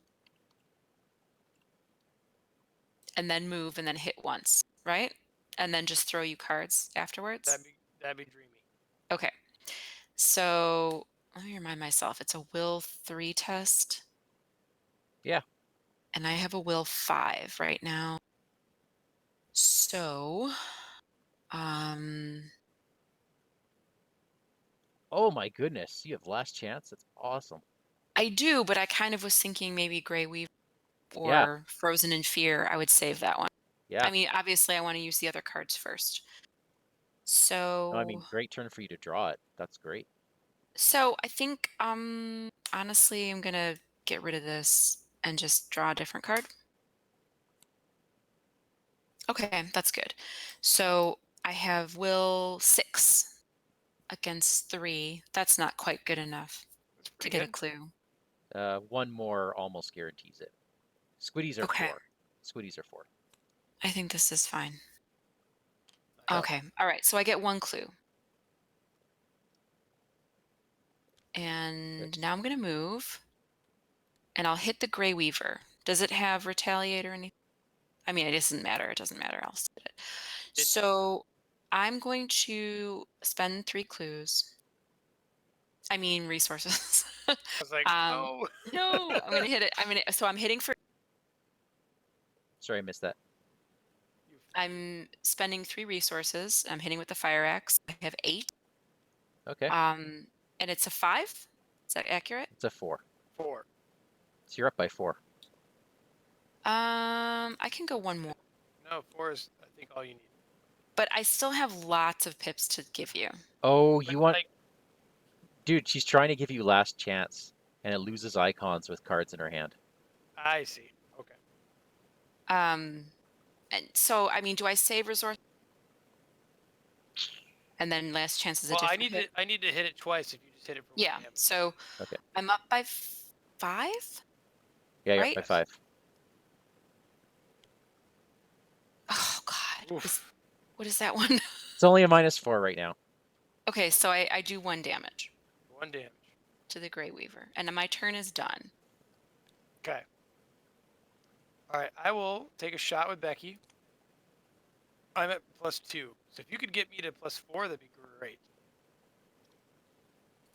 S3: And then move and then hit once, right? And then just throw you cards afterwards.
S2: That'd be dreamy.
S3: Okay. So let me remind myself, it's a will 3 test.
S1: Yeah.
S3: And I have a will 5 right now. So, um,
S1: Oh my goodness, you have last chance? That's awesome.
S3: I do, but I kind of was thinking maybe Grey Weaver
S1: Yeah,
S3: or Frozen in Fear. I would save that one.
S1: yeah.
S3: I mean, obviously, I want to use the other cards first.
S1: No, I
S3: So,
S1: mean, great turn for you to draw it. That's great.
S3: so I think, honestly, I'm gonna get rid of this and just draw a different card. Okay, that's good. So I have will 6 against 3. That's not quite good enough
S2: That's
S3: to
S2: pretty
S3: get a
S2: good.
S3: clue.
S1: One more almost guarantees it. Squiddies are
S3: Okay,
S1: 4. Squiddies are 4.
S3: I think this is fine.
S2: Nice.
S3: Okay, all right, so I get one clue. And
S1: Good.
S3: now I'm going to move, and I'll hit the Grey Weaver. Does it have retaliate or anything? I mean, it doesn't matter. It doesn't matter. I'll set it.
S2: It-
S3: So I'm going to spend 3 clues. I mean, resources.
S2: I was like,
S3: um,
S2: no.
S3: no, I'm going to hit it. So I'm hitting for,
S1: Sorry, I missed that.
S3: I'm spending 3 resources. I'm hitting with the fire axe. I have 8.
S1: Okay,
S3: And it's a 5. Is that accurate?
S1: it's a 4.
S2: 4.
S1: So you're up by 4.
S3: I can go one more,
S2: No, 4 is, I think, all you need.
S3: but I still have lots of pips to give you.
S1: Oh,
S2: But,
S1: you want...
S2: like,
S1: Dude, she's trying to give you last chance, and it loses icons with cards in her hand.
S2: I see. Okay.
S3: And so, I mean, do I save resource? And then last chance is a
S2: Well,
S3: different hit?
S2: I need to hit it twice if you just hit it for
S3: Yeah.
S2: 1 damage.
S3: So
S1: Okay.
S3: I'm up by 5,
S1: Yeah, you're
S3: right?
S1: up by 5.
S3: Oh God.
S2: Oof.
S3: What is that one?
S1: It's only a -4 right now.
S3: Okay, so I do 1 damage
S2: 1 damage.
S3: to the Grey Weaver, and then my turn is done.
S2: Okay. All right. I will take a shot with Becky. I'm at +2. So if you could get me to +4, that'd be great.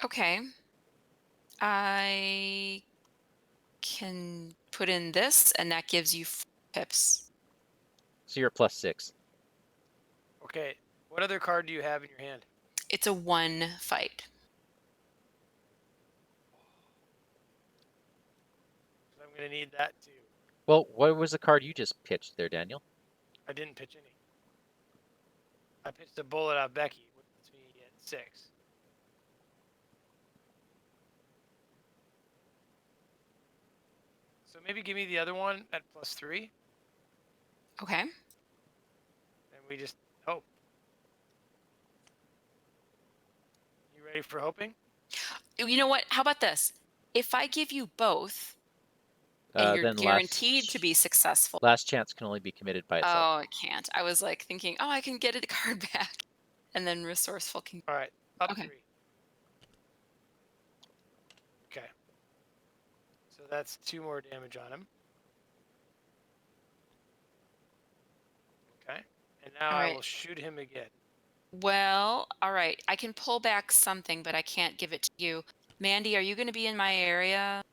S3: Okay. I can put in this, and that gives you 4 pips.
S1: So you're +6.
S2: Okay. What other card do you have in your hand?
S3: It's a 1 fight.
S2: I'm going to need that too.
S1: Well, what was the card you just pitched there, Daniel?
S2: I didn't pitch any. I pitched a bullet out Becky, which puts me at 6. So maybe give me the other one at +3,
S3: Okay.
S2: and we just hope. You ready for hoping?
S3: You know what? How about this? If I give you both, and you're
S1: Then
S3: guaranteed to be successful.
S1: last chance can only be committed by itself.
S3: Oh, it can't. I was like thinking, oh, I can get a card back. And then resourceful can.
S2: All right. Up
S3: Okay.
S2: 3. Okay. So that's 2 more damage on him. Okay. And now
S3: All
S2: I
S3: right.
S2: will shoot him again.
S3: Well, all right. I can pull back something, but I can't give it to you. Mandy, are you going to be in my area?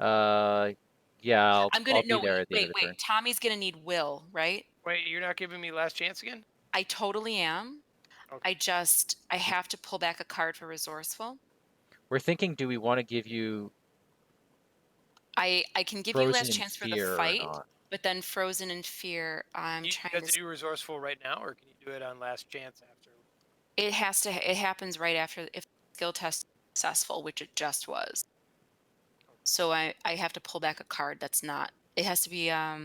S1: Yeah, I'll
S3: I'm gonna
S1: be there at the end
S3: wait,
S1: of the turn.
S3: Tommy's gonna need will, right?
S2: Wait, you're not giving me last chance again?
S3: I totally am.
S2: Okay.
S3: I have to pull back a card for resourceful.
S1: We're thinking, do we want to give you
S3: I can give you
S1: Frozen
S3: last
S1: in
S3: chance for the
S1: Fear or
S3: fight,
S1: not?
S3: but then frozen in fear. I'm
S2: You
S3: trying
S2: have to
S3: to.
S2: do resourceful right now, or can you do it on last chance after?
S3: It has to. It happens right after if skill test is successful, which it just was. So I have to pull back a card that's not. It has to be a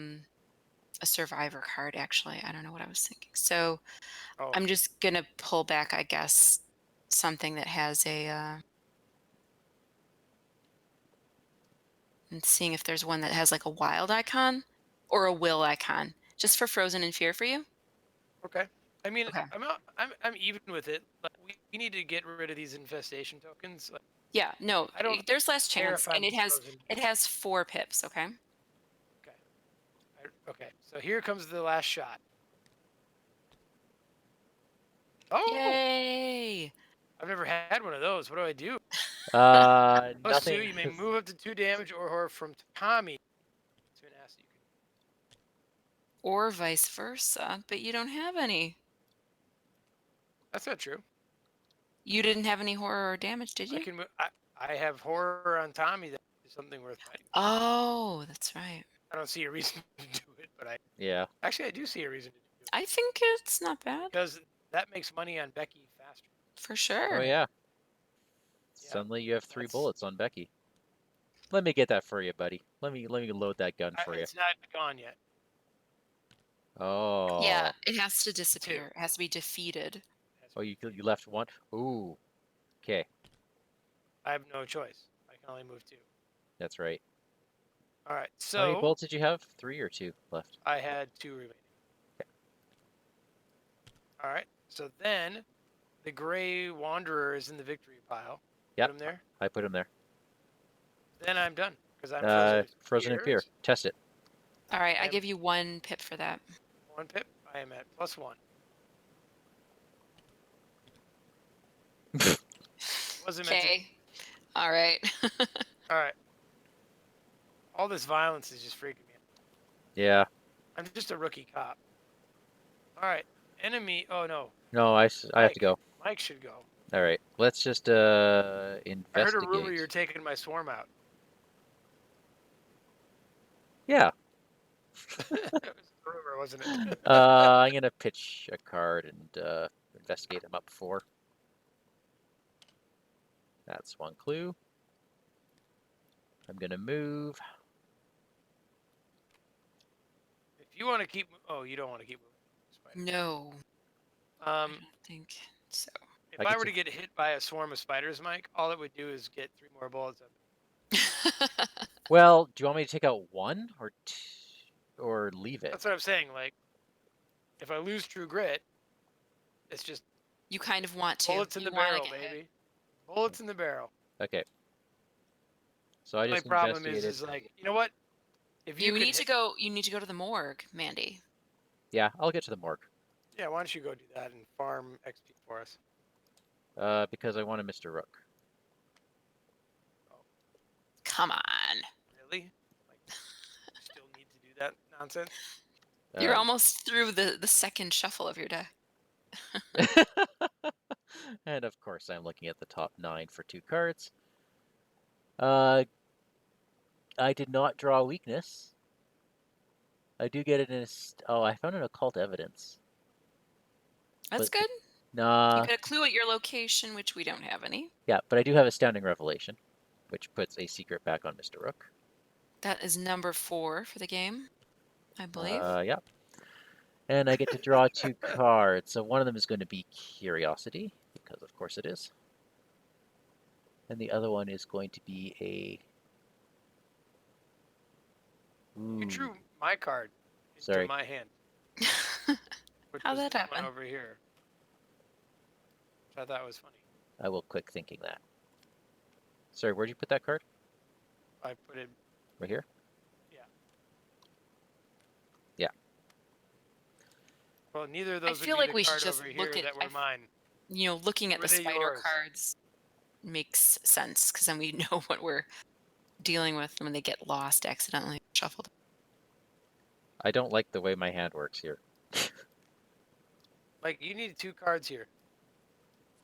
S3: survivor card. Actually, I don't know what I was thinking. So
S2: Oh,
S3: I'm just gonna pull back, I guess, something that has a. And seeing if there's one that has like a wild icon or a will icon, just for frozen in fear for you.
S2: okay. I mean,
S3: Okay.
S2: I'm even with it. Like, we need to get rid of these infestation tokens. Like,
S3: Yeah. No.
S2: I don't
S3: There's less
S2: care
S3: chance,
S2: if I'm
S3: and
S2: frozen.
S3: it has 4 pips. Okay.
S2: Okay. So here comes the last shot. Oh,
S3: Yay!
S2: I've never had one of those. What do I do? +2,
S1: Nothing.
S2: you may move up to 2 damage or horror from Tommy to
S3: Or vice versa, but you don't have any.
S2: That's not true.
S3: You didn't have any horror or damage, did
S2: I
S3: you?
S2: can. I have horror on Tommy. That is something worth fighting.
S3: Oh, that's right.
S2: I don't see a reason to do it, but I
S1: Yeah.
S2: actually I do see a reason to do it
S3: I think it's not bad.
S2: because that makes money on Becky faster.
S3: For sure.
S1: Oh yeah.
S2: Yeah,
S1: Suddenly you have 3
S2: that's-
S1: bullets on Becky. Let me get that for you, buddy. Let me load that gun for you.
S2: It's not gone yet.
S3: Yeah,
S1: Oh.
S3: it has to
S2: 2.
S3: disappear. It has to be defeated.
S1: Oh, you left one. Ooh. Okay,
S2: I have no choice. I can only move 2.
S1: that's right.
S2: All right,
S1: How many
S2: so
S1: bullets did you have? 3 or 2 left?
S2: I had 2 remaining. All right, so then the gray wanderer is in the victory pile.
S1: Yep.
S2: Put him there.
S1: I put him there.
S2: Then I'm done because I'm frozen.
S1: Frozen in fear. Test it.
S3: All right, I
S2: Yep.
S3: give you 1 pip for that.
S2: 1 pip. I am at +1. Wasn't meant to.
S3: Okay. All right.
S2: All right. All this violence is just freaking me out.
S1: Yeah.
S2: I'm just a rookie cop. All right. Enemy. Oh no.
S1: No, I have to go.
S2: Mike should go.
S1: All right. Let's just
S2: I heard
S1: investigate.
S2: a rumor you're taking my swarm out.
S1: Yeah.
S2: It was a rumor, wasn't it?
S1: I'm gonna pitch a card and investigate him up 4. That's 1 clue. I'm gonna move.
S2: If you want to keep. Oh, you don't want to keep moving.
S3: No, I
S2: Um,
S3: don't think so.
S2: if
S1: I
S2: I
S1: get
S2: were
S1: to-
S2: to get hit by a swarm of spiders, Mike, all it would do is get 3 more bullets.
S1: Well, do you want me to take out 1 or leave it?
S2: That's what I'm saying. Like, if I lose True Grit, it's just
S3: You kind of want to.
S2: bullets in
S3: You
S2: the
S3: wanna
S2: barrel,
S3: get hit.
S2: baby. Bullets in the barrel.
S1: Okay. So I
S2: My
S1: just
S2: problem
S1: investigated.
S2: is like, you know what? If
S3: You
S2: could
S3: need to
S2: hit-
S3: go. You need to go to the morgue, Mandy.
S1: Yeah, I'll get to the morgue.
S2: Yeah, why don't you go do that and farm XP for us?
S1: Because I want a Mr. Rook.
S3: Come on.
S2: Really? Like, you still need to do that nonsense?
S3: You're
S1: Um,
S3: almost through the second shuffle of your deck.
S1: And of course, I'm looking at the top 9 for 2 cards. I did not draw a weakness. I do get it in a. Oh, I found an occult evidence.
S3: That's
S1: But-
S3: good.
S1: Nah.
S3: You get a clue at your location, which we don't have any.
S1: Yeah, but I do have astounding revelation, which puts a secret back on Mr. Rook.
S3: That is number 4 for the game, I believe.
S1: Yeah. And I get to draw 2 cards. So one of them is going to be Curiosity, because of course it is. And the other one is going to be a.
S2: You
S1: Ooh,
S2: drew my card into
S1: Sorry.
S2: my hand, which
S3: How'd
S2: was
S3: that
S2: this one
S3: happen?
S2: over here. Which I thought was funny.
S1: I will click thinking that. Sorry, where'd you put that card?
S2: I put it.
S1: Right here?
S2: Well, neither of those
S3: feel
S2: would be
S3: like
S2: the
S3: we should
S2: card
S3: just
S2: over
S3: look
S2: here
S3: at-
S2: that were mine.
S3: You know, looking at the
S2: Were they
S3: spider
S2: yours?
S3: cards makes sense because then we know what we're dealing with when they get lost accidentally shuffled.
S1: I don't like the way my hand works here.
S2: Like, you need 2 cards here.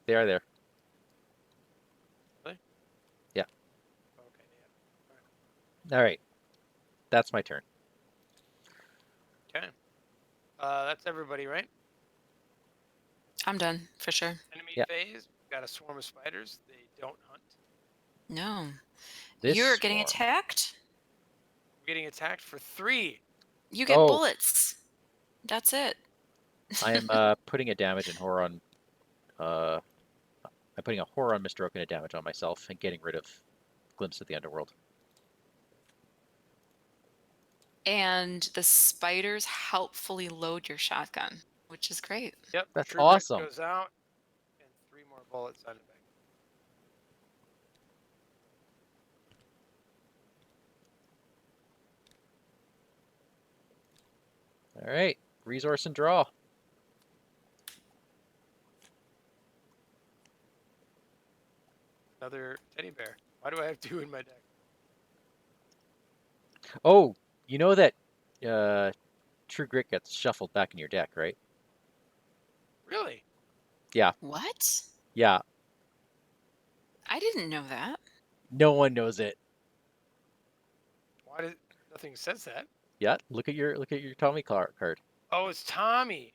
S1: They are there.
S2: Okay, yeah.
S1: All right. That's my turn.
S2: Okay. That's everybody, right?
S3: I'm done for sure.
S2: Enemy
S1: Yeah.
S2: phase. We've got a swarm of spiders. They don't hunt.
S3: No.
S1: This
S3: You're getting
S1: swarm-
S3: attacked?
S2: We're getting attacked for 3.
S3: You get
S1: Oh.
S3: bullets. That's it.
S1: I am putting a damage and horror on. I'm putting a horror on Mr. Rook and a damage on myself and getting rid of Glimpse of the Underworld.
S3: And the spiders helpfully load your shotgun, which is great.
S2: Yep.
S1: That's
S2: True Grit
S1: awesome.
S2: Goes out, and 3 more bullets on it back.
S1: All right. Resource and draw.
S2: Another teddy bear. Why do I have 2 in my deck?
S1: Oh, you know that True Grit gets shuffled back in your deck, right?
S2: Really?
S3: What?
S1: Yeah.
S3: I didn't know that.
S1: No one knows it.
S2: Why did nothing says that?
S1: Yeah. Look at your Tommy card.
S2: Oh, it's Tommy.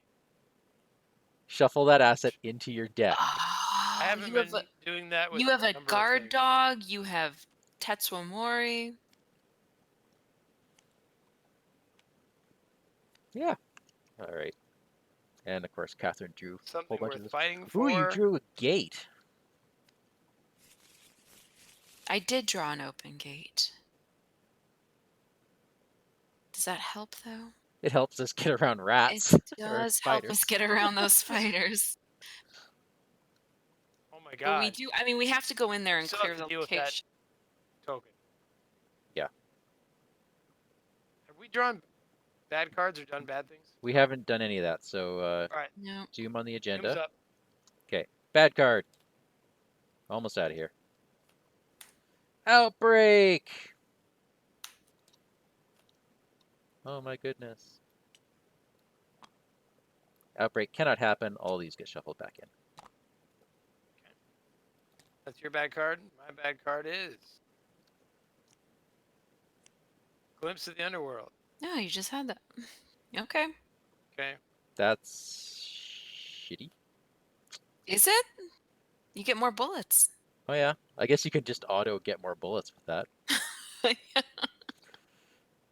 S1: Shuffle that asset into your deck.
S2: I
S3: Oh,
S2: haven't been doing that with
S3: you have a
S2: number of
S3: guard
S2: things.
S3: dog. You have Tetsuo Mori.
S1: Yeah. All right. And of course, Catherine drew a
S2: Something
S1: whole bunch of
S2: worth
S1: this.
S2: fighting
S1: Ooh, you
S2: for.
S1: drew a gate.
S3: I did draw an open gate. Does that help though?
S1: It helps us get around
S3: It
S1: rats or
S3: does help us
S1: spiders.
S3: get around those spiders.
S2: Oh my
S3: But we
S2: god.
S3: do. I mean, we have to go in there and
S2: Still
S3: clear
S2: have to
S3: the
S2: deal with that
S3: location.
S2: token.
S1: Yeah.
S2: Have we drawn bad cards or done bad things?
S1: We haven't done any of that, so
S2: All right.
S3: No.
S1: zoom on the
S2: Zoom's
S1: agenda.
S2: up.
S1: Okay. Bad card. Almost out of here. Outbreak! Oh my goodness. Outbreak cannot happen. All these get shuffled back in.
S2: That's your bad card. My bad card is Glimpse of the Underworld.
S3: No, you just had that. Okay.
S2: Okay.
S1: That's shitty.
S3: Is it? You get more bullets.
S1: Oh yeah. I guess you can just auto get more bullets with that.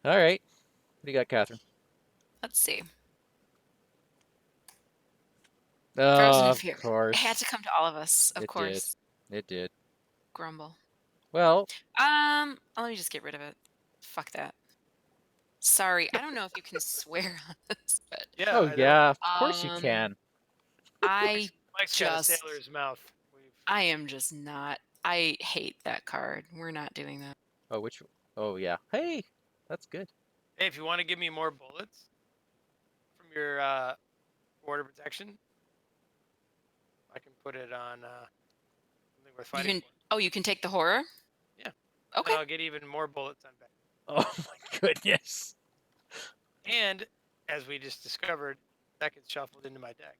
S1: All right. What do you got, Catherine?
S3: Let's see. Frozen
S1: Oh,
S3: in
S1: of
S3: fear.
S1: course.
S3: It had to come to all of us, of
S1: It
S3: course.
S1: did. It did.
S3: Grumble.
S1: Well,
S3: Let me just get rid of it. Fuck that. Sorry, I don't know if you can swear on this, but
S2: Yeah.
S1: oh
S2: I don't.
S1: yeah, of course you
S3: Um,
S1: can.
S3: I
S2: Mike's got a
S3: just,
S2: sailor's mouth.
S3: I am just not. I hate that card. We're not doing that.
S1: Oh, which? Oh yeah. Hey, that's good.
S2: Hey, if you want to give me more bullets from your border protection, I can put it on something worth
S3: You
S2: fighting
S3: can.
S2: for.
S3: Oh, you can take the horror.
S2: Yeah.
S3: Okay.
S2: And I'll get even more bullets on back.
S1: Oh my goodness.
S2: And as we just discovered, that gets shuffled into my deck.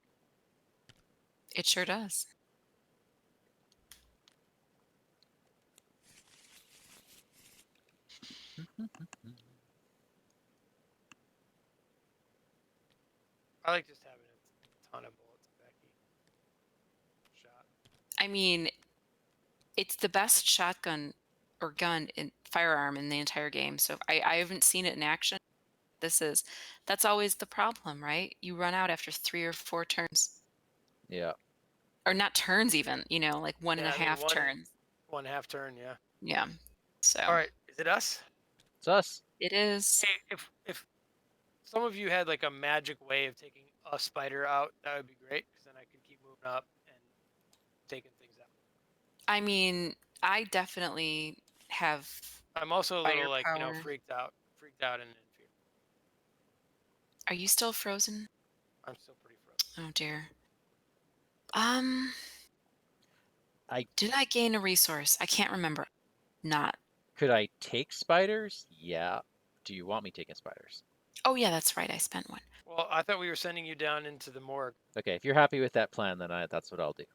S3: It sure does.
S2: I like just having a ton of bullets in Becky. Shot.
S3: I mean, it's the best shotgun or gun in firearm in the entire game. So I haven't seen it in action. That's always the problem, right? You run out after 3 or 4 turns.
S1: Yeah.
S3: Or not turns even, like one and a
S2: Yeah, I mean,
S3: half turns.
S2: 1/2 turn, yeah.
S3: Yeah. So
S2: All right, is it us?
S1: It's us.
S3: it is.
S2: Hey, if some of you had like a magic way of taking a spider out, that would be great because then I could keep moving up and taking things out.
S3: I mean, I definitely have
S2: I'm also a little like
S3: firepower.
S2: freaked out and in fear.
S3: Are you still frozen?
S2: I'm still pretty frozen.
S3: Oh dear.
S1: I
S3: Did I gain a resource? I can't remember. Not.
S1: could I take spiders? Yeah. Do you want me taking spiders?
S3: Oh yeah, that's right. I spent one.
S2: Well, I thought we were sending you down into the morgue.
S1: Okay, if you're happy with that plan, then that's what I'll do.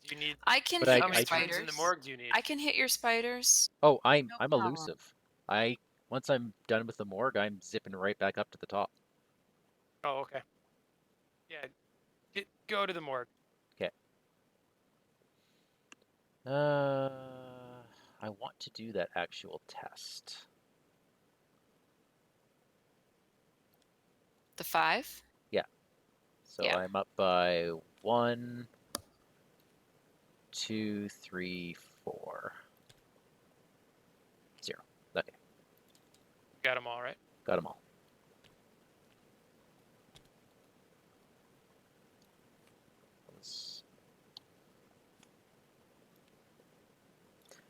S2: Do you need?
S3: I can
S1: But
S3: hit
S2: How
S3: your
S2: many
S3: spiders.
S2: turns in the morgue do you need?
S3: I can hit your spiders.
S1: Oh, I'm
S3: No
S1: I'm
S3: problem.
S1: elusive. Once I'm done with the morgue, I'm zipping right back up to the top.
S2: Oh, okay. Yeah, go to the morgue.
S1: Okay. I want to do that actual test.
S3: The 5?
S1: So
S3: Yeah.
S1: I'm up by 1, 2, 3, 4. 0. Okay,
S2: Got them all right.
S1: got them all.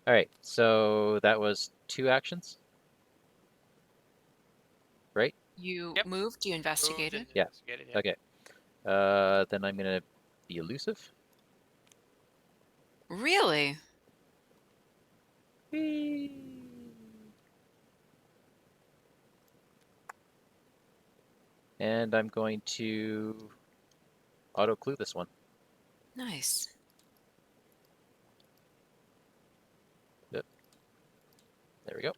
S1: All right, so that was 2 actions, right?
S3: You
S2: Yep.
S3: moved, you investigated.
S2: Moved and
S1: Yeah.
S2: investigated, yeah.
S1: Okay. Then I'm gonna be elusive.
S3: Really?
S1: And I'm going to auto-clue this one.
S3: Nice.
S1: Yep. There we go.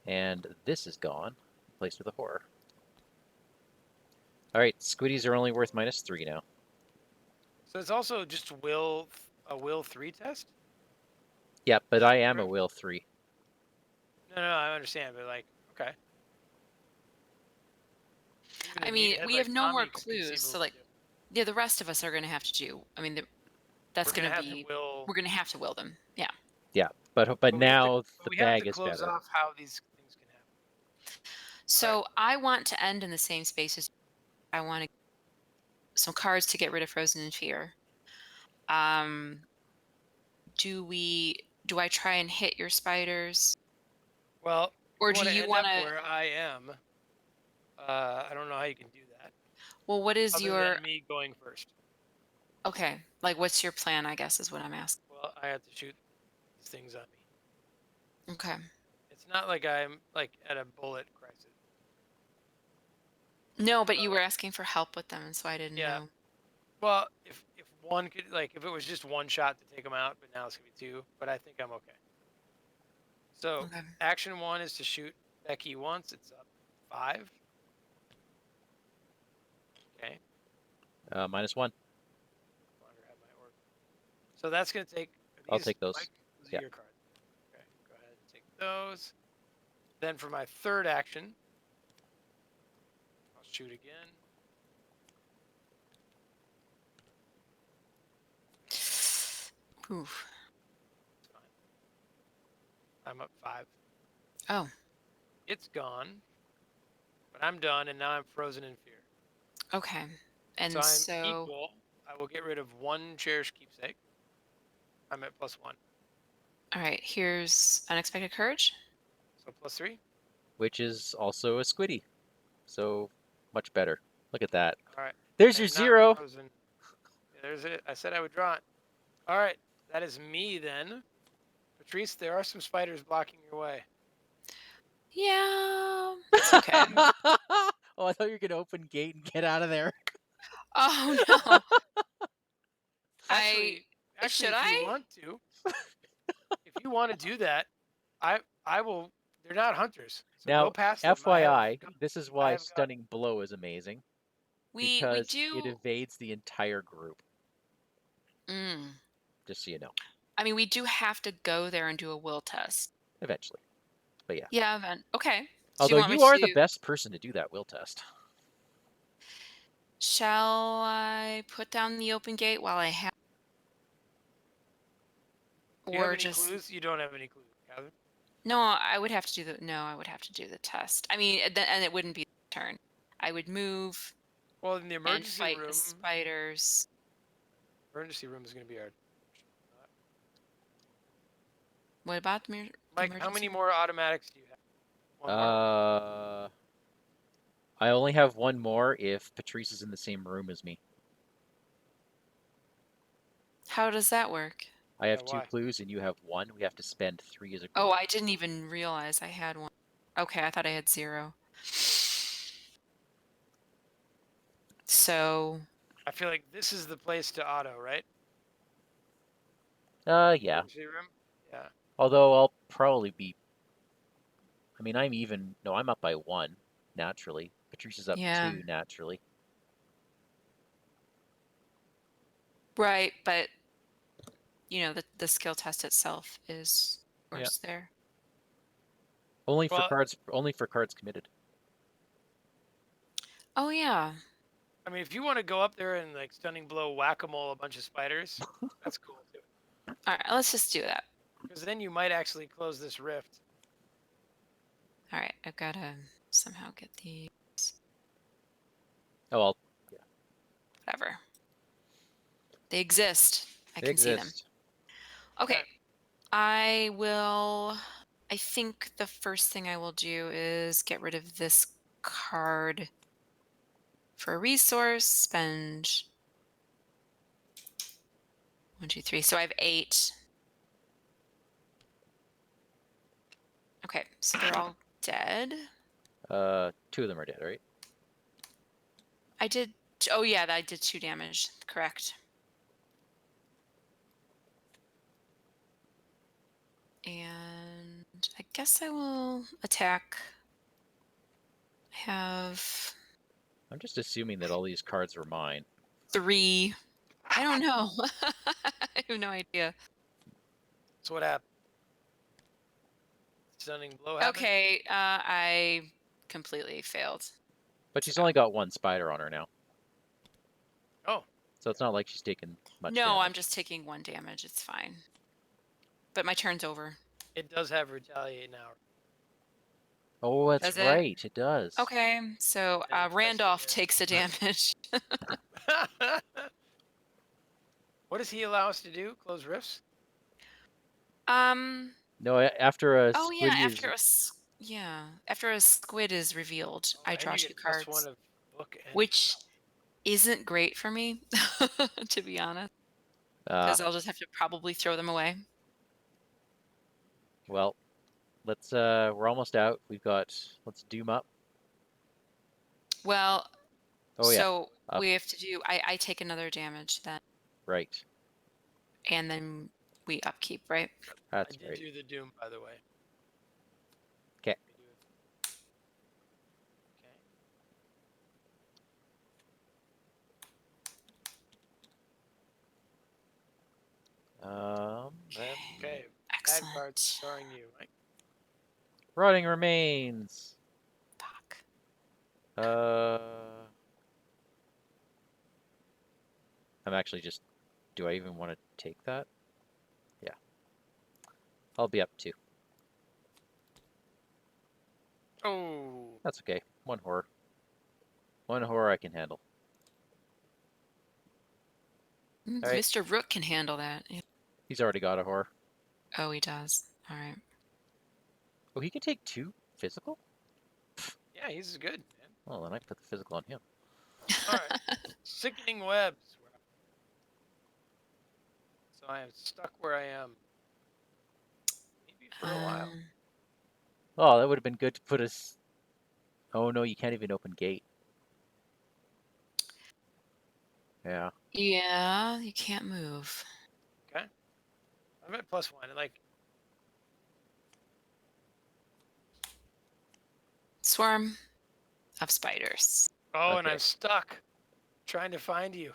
S1: And this is gone, replaced with a horror. All right, squiddies are only worth -3 now.
S2: So it's also just a will 3 test?
S1: Yeah, but I am a
S2: Right.
S1: will 3.
S2: No, I understand, but like, okay. Even
S3: I
S2: a
S3: mean,
S2: meathead
S3: we
S2: like
S3: have no more
S2: Tommy could
S3: clues, so
S2: conceivably
S3: like,
S2: do it.
S3: yeah, the rest of us are going to have to do. I mean, that's
S2: We're
S3: going
S2: gonna
S3: to
S2: have to
S3: be.
S2: will,
S3: We're going to have to will them. Yeah.
S1: Yeah, but
S2: but
S1: now the
S2: we have to
S1: bag is
S2: close
S1: better.
S2: off how these things can happen.
S3: So I want to end in the same space as I want some cards to get rid of Frozen in Fear. Do I try and hit your spiders,
S2: Well,
S3: or
S2: you
S3: do
S2: want to
S3: you
S2: end
S3: want
S2: up
S3: to?
S2: where I am. I don't know how you can do that,
S3: Well, what is
S2: other
S3: your
S2: than me going first.
S3: okay? Like, what's your plan? I guess is what I'm asking.
S2: Well, I have to shoot these things on me.
S3: Okay.
S2: It's not like I'm like at a bullet crisis.
S3: No, but you were asking for help with them, so I didn't
S2: Yeah.
S3: know.
S2: Well, if one could like if it was just one shot to take them out, but now it's gonna be two. But I think I'm okay. So
S3: Okay.
S2: action 1 is to shoot Becky once. It's up 5. Okay.
S1: -1.
S2: Wonder how might work. So that's gonna take.
S1: I'll take those.
S2: Mike, those
S1: Yeah.
S2: are your cards. Okay. Go ahead and take those. Then for my third action, I'll shoot again.
S3: Oof.
S2: It's fine. I'm up 5.
S3: Oh.
S2: It's gone. But I'm done, and now I'm frozen in fear.
S3: Okay. And
S2: So I'm
S3: so,
S2: equal. I will get rid of 1 cherished keepsake. I'm at +1.
S3: all right. Here's unexpected courage.
S2: So +3.
S1: Which is also a squiddy. So much better. Look at that.
S2: All right.
S1: There's
S2: I
S1: your
S2: am not
S1: 0.
S2: frozen. There's it. I said I would draw it. All right. That is me then. Patrice, there are some spiders blocking your way.
S3: Yeah. It's okay.
S1: Oh, I thought you were gonna open gate and get out of there.
S3: Oh no.
S2: Actually,
S3: Should
S2: if you
S3: I?
S2: want to, if you want to do that, I will. They're not hunters, so
S1: Now,
S2: go past them.
S1: FYI, this is why
S2: have got-
S1: Stunning Blow is amazing.
S3: We
S1: Because
S3: do.
S1: it evades the entire group.
S3: Mm.
S1: Just so you know.
S3: I mean, we do have to go there and do a will test.
S1: Eventually. But yeah.
S3: Yeah. Then okay. So
S1: Although
S3: you want me
S1: you are the
S3: to?
S1: best person to do that will test.
S3: Shall I put down the open gate while I have,
S2: Do you have
S3: or
S2: any
S3: just
S2: clues? You don't have any clues, Catherine.
S3: no? I would have to do the no. I would have to do the test. I mean, and it wouldn't be the turn. I would move
S2: Well, in the
S3: and
S2: emergency
S3: fight
S2: room,
S3: the spiders.
S2: emergency room is going to be our.
S3: What about the
S2: Mike, how
S3: emergency?
S2: many more automatics do you have? One more.
S1: I only have one more if Patrice is in the same room as me.
S3: How does that work?
S1: I have
S2: Yeah,
S1: 2
S2: why?
S1: clues and you have 1. We have to spend 3 as a group.
S3: Oh, I didn't even realize I had one. Okay, I thought I had 0. So,
S2: I feel like this is the place to auto, right?
S1: Yeah.
S2: Emergency room. Yeah.
S1: Although I'll probably be... I mean, I'm even... No, I'm up by 1, naturally. Patrice is up
S3: yeah.
S1: 2, naturally.
S3: Right, but you know, the skill test itself is
S1: Yeah.
S3: worse there.
S1: Only for
S2: Well-
S1: cards committed.
S3: Oh yeah.
S2: I mean, if you want to go up there and like stunning blow whack-a-mole a bunch of spiders, that's cool too.
S3: All right, let's just do that.
S2: Because then you might actually close this rift.
S3: All right, I've got to somehow get these.
S1: Oh, well,
S3: Whatever. They exist. I
S1: they
S3: can see them.
S1: exist.
S3: Okay.
S2: Okay.
S3: I think the first thing I will do is get rid of this card for a resource. Spend 1, 2, 3. So I have 8. Okay, so they're all dead.
S1: Two of them are dead, right?
S3: I did. Oh yeah, I did 2 damage. Correct. And I guess I will attack. I have
S1: I'm just assuming that all these cards are mine.
S3: 3. I don't know. I have no idea.
S2: So what happened? Stunning blow happened?
S3: Okay, I completely failed.
S1: But she's
S3: So-
S1: only got 1 spider on her now.
S2: Oh,
S1: So it's not like she's taken much
S3: No,
S1: damage.
S3: I'm just taking 1 damage. It's fine. But my turn's over.
S2: it does have retaliate now.
S1: Oh, that's
S3: Does it?
S1: right. It does.
S3: Okay, so
S2: Then it tries to
S3: Randolph
S2: hit.
S3: takes a damage.
S2: What does he allow us to do? Close rifts?
S1: No, after a
S3: Oh yeah,
S1: squid is...
S3: after a squid is revealed, I
S2: And
S3: draw
S2: you
S3: 2
S2: get
S3: cards,
S2: +1 of book and
S3: which isn't great for me, to be honest, because I'll just have to probably throw them away.
S1: well, let's, we're almost out. Let's doom up.
S3: Well,
S1: Oh, yeah.
S3: so
S1: Up.
S3: we have to do. I take another damage then,
S1: Right.
S3: and then we upkeep, right?
S1: That's
S2: I did
S1: right.
S2: do the doom, by the way.
S1: 'Kay.
S2: Okay.
S1: Then
S2: Okay. Bad
S3: Excellent.
S2: card starring you, Mike.
S1: Rotting Remains.
S3: Fuck.
S1: I'm actually just... Do I even want to take that? Yeah. I'll be up 2.
S2: Oh.
S1: That's okay. 1 horror. 1 horror I can handle. All right.
S3: Mr. Rook can handle that. Yeah.
S1: He's already got a horror.
S3: Oh, he does. All right.
S1: Oh, he can take 2 physical?
S2: Yeah, he's good, man.
S1: Oh, then I put the physical on him.
S2: All right. Sickening webs. So I am stuck where I am. Maybe for a while.
S1: Oh, that would have been good to put us... Oh, no, you can't even open gate. Yeah.
S3: Yeah, you can't move.
S2: Okay. I'm at +1. Like,
S3: Swarm of spiders.
S2: oh, and
S1: Okay.
S2: I'm stuck trying to find you.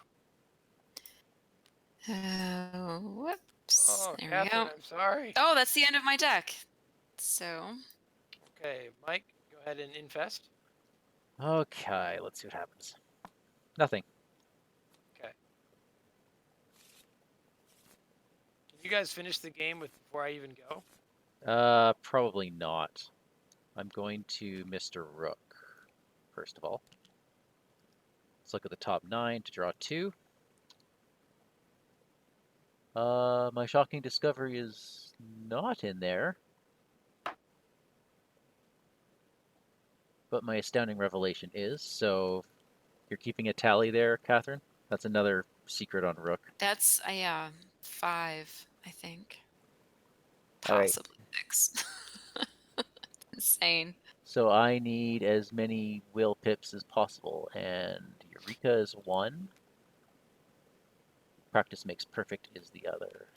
S3: Whoops.
S2: Oh,
S3: There we
S2: Catherine,
S3: go.
S2: I'm sorry.
S3: Oh, that's the end of my deck. So,
S2: Okay, Mike, go ahead and infest.
S1: Okay, let's see what happens. Nothing.
S2: Okay. Can you guys finish the game before I even go?
S1: Probably not. I'm going to Mr. Rook, first of all. Let's look at the top 9 to draw 2. My shocking discovery is not in there. But my astounding revelation is, so you're keeping a tally there, Catherine? That's another secret on Rook.
S3: that's, yeah, 5, I think.
S1: All right.
S3: Possibly 6. Insane.
S1: So I need as many will pips as possible, and Eureka is 1. Practice makes perfect is the other.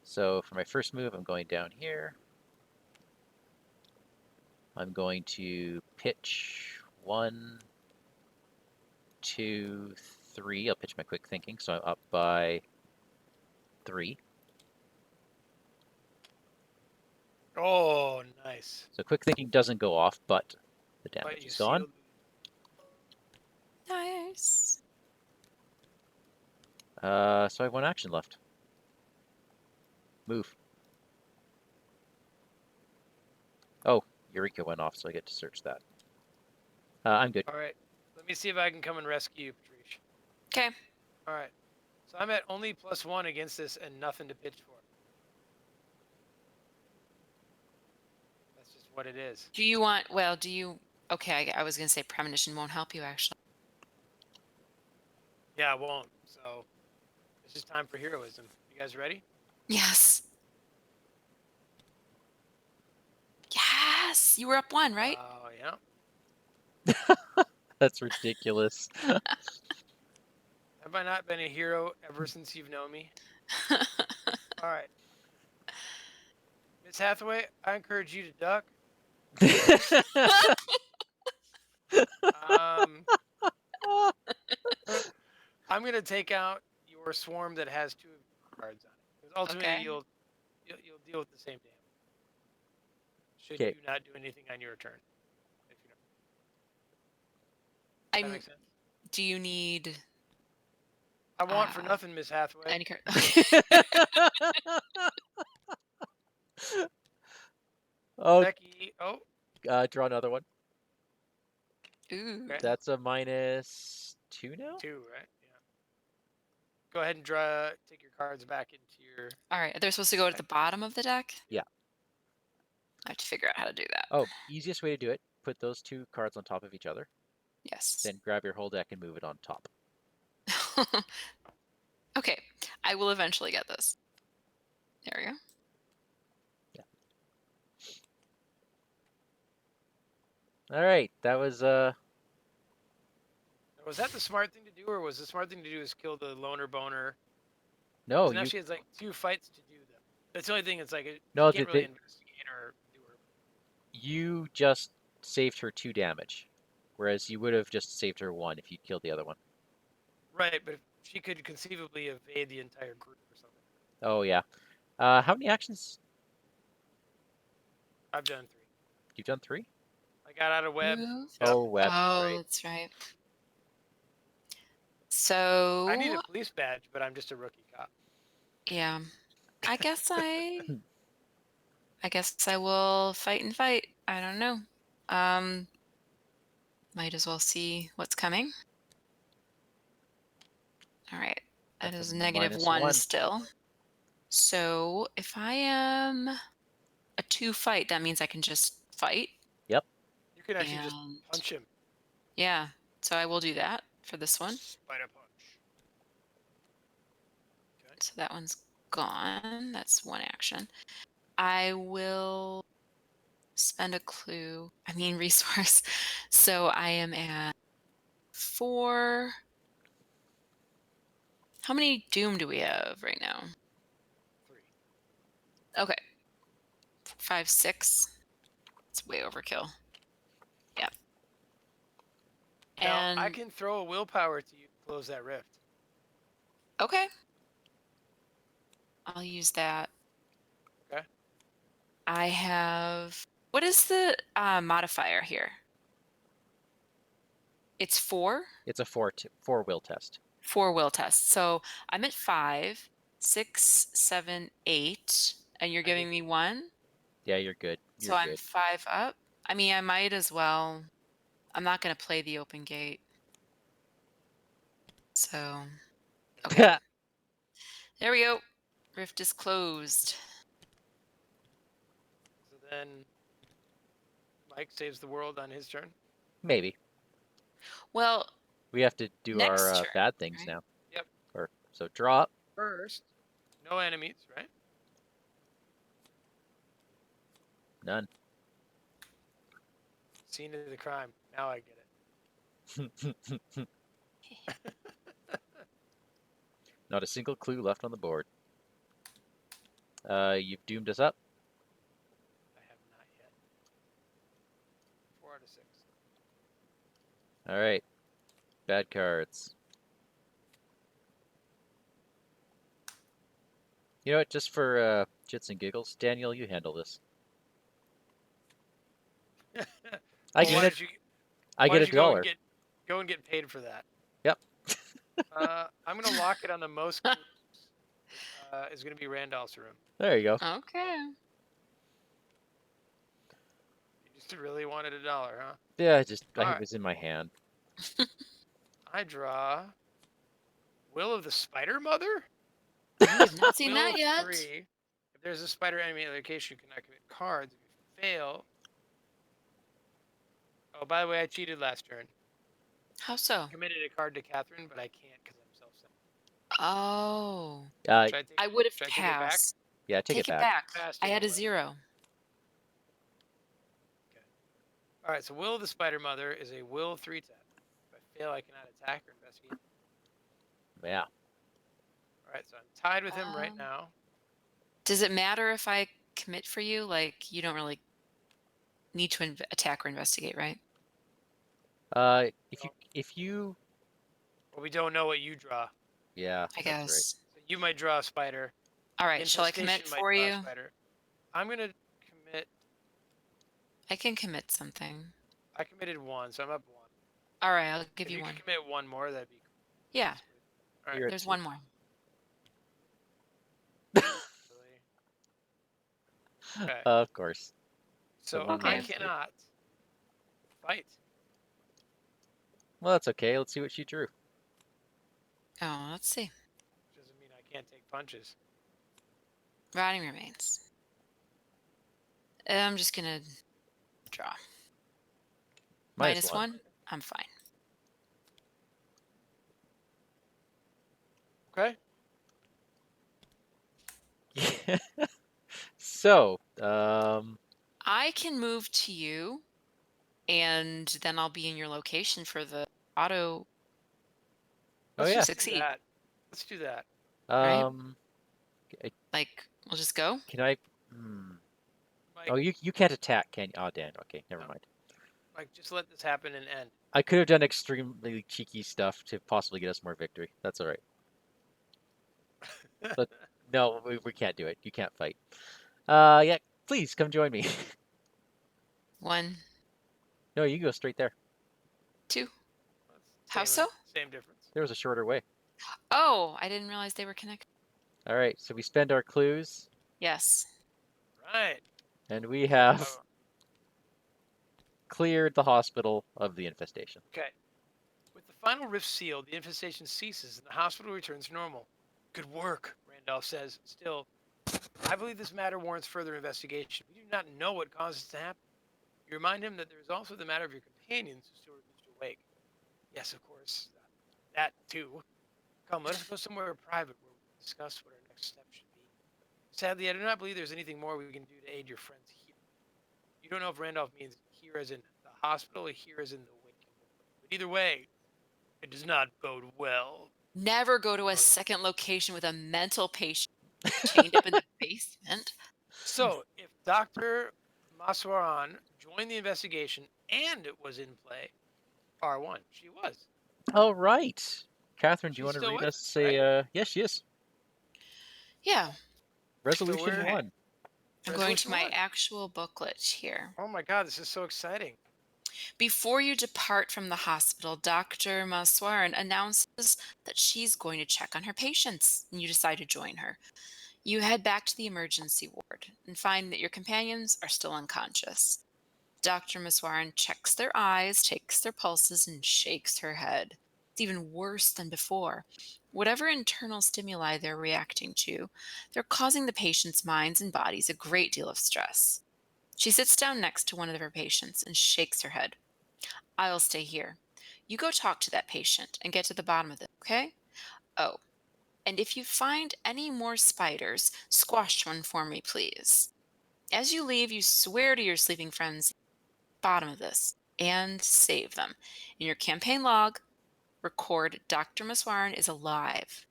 S1: So for my first move, I'm going down here. I'm going to pitch 1, 2, 3. I'll pitch my quick thinking, so I'm up by 3.
S2: Oh, nice.
S1: So quick thinking doesn't go off, but the
S2: But
S1: damage
S2: you
S1: is gone.
S2: sealed-
S3: Nice.
S1: So I have 1 action left. Move. Oh, Eureka went off, so I get to search that. I'm good.
S2: All right. Let me see if I can come and rescue you, Patrice.
S3: Okay.
S2: All right. So I'm at only +1 against this and nothing to pitch for. That's just what it is.
S3: Do you want, well, do you, okay, I was going to say premonition won't help you, actually.
S2: Yeah, it won't. So it's just time for heroism. You guys ready?
S3: Yes. You were up 1, right?
S2: Oh, yeah.
S1: That's ridiculous.
S2: Have I not been a hero ever since you've known me? All right. Miss Hathaway, I encourage you to duck. Um, I'm going to take out your swarm that has 2 of your cards on it. Because ultimately,
S3: Okay.
S2: you'll deal with the same damage. Should
S1: 'Kay.
S2: you not do anything on your turn. If you know. That
S3: I'm.
S2: makes sense?
S3: Do you need
S2: I want for nothing, Miss Hathaway.
S3: any card?
S1: Oh,
S2: Becky, oh,
S1: draw another one.
S3: Ooh.
S2: okay.
S1: That's a -2 now?
S2: 2, right? Yeah. Go ahead and take your cards back into your...
S3: All right. They're supposed to go at the bottom of the deck?
S1: Yeah.
S3: I have to figure out how to do that.
S1: Oh, easiest way to do it, put those 2 cards on top of each other,
S3: Yes.
S1: then grab your whole deck and move it on top.
S3: Okay. I will eventually get this. There we go.
S1: All right, that was
S2: Was that the smart thing to do, or was the smart thing to do is kill the loner boner?
S1: no,
S2: Now
S1: you
S2: she has like 2 fights to do them. That's the only thing. It's like
S1: No,
S2: you can't really investigate or do her.
S1: you just saved her 2 damage, whereas you would have just saved her 1 if you killed the other one.
S2: Right, but if she could conceivably evade the entire group or something.
S1: Oh yeah. How many actions?
S2: I've done 3.
S1: You've done 3?
S2: I got out of web.
S3: Move.
S1: Oh, web.
S3: Oh,
S1: Right.
S3: that's right. So
S2: I need a police badge, but I'm just a rookie cop.
S3: yeah, I guess I will fight and fight. I don't know. Might as well see what's coming. All right, that
S1: That's
S3: is
S1: a
S3: -1
S1: -1.
S3: still. So if I am a 2 fight, that means I can just fight.
S1: Yep.
S2: You can actually just
S3: And
S2: punch him.
S3: yeah, so I will do that for this one.
S2: Spider punch. Okay.
S3: So that one's gone. That's 1 action. I will spend a clue. I mean resource. So I am at 4. How many doom do we have right now?
S2: 3.
S3: Okay. 5, 6. It's way overkill. Yep.
S2: Now,
S3: And
S2: I can throw a willpower to you to close that rift.
S3: okay. I'll use that.
S2: Okay.
S3: I have. What is the modifier here? It's 4?
S1: It's a 4 will test.
S3: 4 will test. So I'm at 5, 6, 7, 8, and you're giving me 1.
S1: Yeah, you're good.
S3: So
S1: You're
S3: I'm
S1: good.
S3: 5 up. I mean, I might as well. I'm not going to play the open gate. So, okay. There we go. Rift is closed.
S2: So then Mike saves the world on his turn.
S1: Maybe.
S3: Well,
S1: We have to do
S3: Next
S1: our
S3: turn,
S1: bad things
S3: right?
S1: now.
S2: Yep.
S1: So drop.
S2: First, no enemies, right?
S1: None.
S2: Scene of the crime. Now I get it.
S1: Not a single clue left on the board. You've doomed us up.
S2: I have not yet. 4 out of 6.
S1: All right. Bad cards. You know what? Just for jits and giggles, Daniel, you handle this. I
S2: Well,
S1: get it. I
S2: why
S1: get
S2: don't you go
S1: $1.
S2: and go and get paid for that?
S1: Yep.
S2: I'm gonna lock it on the most clues. Is gonna be Randolph's room.
S1: There you go.
S3: Okay.
S2: You just really wanted $1, huh?
S1: Yeah,
S2: All
S1: it
S2: right.
S1: was in my hand.
S2: I draw Will of the Spider Mother.
S3: I've not seen
S2: Will
S3: that yet.
S2: 3. If there's a spider enemy location, you cannot commit cards. If you fail. Oh, by the way, I cheated last turn.
S3: How so?
S2: Committed a card to Catherine, but I can't because I'm self-centered.
S3: Oh.
S2: I
S3: would have
S2: should I take it back?
S3: passed.
S1: Yeah, take it back.
S2: Passed
S3: I
S2: it
S3: had a
S2: away.
S3: 0.
S2: Okay. All right, so Will of the Spider Mother is a Will 3 tap. If I fail, I cannot attack or investigate.
S1: Yeah.
S2: All right, so I'm tied with him right
S3: Um,
S2: now.
S3: Does it matter if I commit for you? Like, you don't really need to attack or investigate, right?
S1: If you,
S2: Well, we don't know what you draw.
S1: yeah,
S3: I
S1: that's right.
S3: guess.
S2: So you might draw a spider.
S3: All right, shall I
S2: Infestation
S3: commit
S2: might
S3: for
S2: draw a
S3: you?
S2: spider. I'm gonna commit.
S3: I can commit something.
S2: I committed 1, so I'm up 1.
S3: All right, I'll give
S2: If
S3: you
S2: you
S3: one.
S2: could commit 1 more, that'd be cool.
S3: Yeah,
S2: Yes, please. All right.
S1: You're at
S3: there's
S1: 2.
S3: one more.
S2: Really? Okay.
S1: Of course.
S2: So
S1: one
S2: I
S3: Okay.
S1: man's life.
S2: cannot fight.
S1: Well, that's okay. Let's see what she drew.
S3: Oh, let's see.
S2: Which doesn't mean I can't take punches.
S3: Rotting remains. I'm just gonna draw. Minus
S1: -1.
S3: one. I'm fine.
S2: Okay.
S1: So,
S3: I can move to you, and then I'll be in your location for the auto.
S1: oh
S2: Let's
S1: yeah.
S2: just do
S3: Succeed.
S2: that. Let's do that.
S3: Right?
S1: Um,
S3: Like, we'll just go.
S1: can I? Hmm.
S2: Mike,
S1: Oh, you can't attack, can you? Oh, Dan. Okay, never
S2: No.
S1: mind.
S2: Mike, just let this happen and end.
S1: I could have done extremely cheeky stuff to possibly get us more victory. That's all right. But no, we can't do it. You can't fight. Yeah, please come join me.
S3: 1,
S1: No, you can go straight there.
S3: 2.
S2: That's
S3: How so?
S2: Same difference.
S1: There was a shorter way.
S3: Oh, I didn't realize they were connected.
S1: All right, so we spend our clues,
S3: Yes.
S2: Right.
S1: and we have
S2: Oh,
S1: cleared the hospital of the infestation.
S2: okay. With the final rift sealed, the infestation ceases and the hospital returns to normal. Good work, Randolph says. Still, I believe this matter warrants further investigation. We do not know what caused it to happen. You remind him that there is also the matter of your companions who still refuse to awake. Yes, of course. That too. Come, let us go somewhere private where we can discuss what our next step should be. Sadly, I do not believe there's anything more we can do to aid your friends here. You don't know if Randolph means here as in the hospital or here as in the waking world. But either way, it does not bode well.
S3: Never go to a second location with a mental patient chained up in the basement.
S2: So, if Dr. Maheswaran joined the investigation and it was in play, R1, she was.
S1: All right, Catherine, do you
S2: She's
S1: want to
S2: still
S1: read
S2: with
S1: us
S2: us, right?
S1: yes, she is.
S3: Yeah,
S1: Resolution
S2: we're-
S1: 1.
S3: I'm going to
S2: Resolution
S3: my
S2: 1.
S3: actual booklet here.
S2: Oh my god, this is so exciting.
S3: Before you depart from the hospital, Dr. Maheswaran announces that she's going to check on her patients, and you decide to join her. You head back to the emergency ward and find that your companions are still unconscious. Dr. Maheswaran checks their eyes, takes their pulses, and shakes her head. It's even worse than before. Whatever internal stimuli they're reacting to, they're causing the patients' minds and bodies a great deal of stress. She sits down next to one of her patients and shakes her head. I'll stay here. You go talk to that patient and get to the bottom of it, okay? Oh, and if you find any more spiders, squash one for me, please. As you leave, you swear to your sleeping friends, bottom of this, and save them. In your campaign log, record Dr. Maheswaran is alive.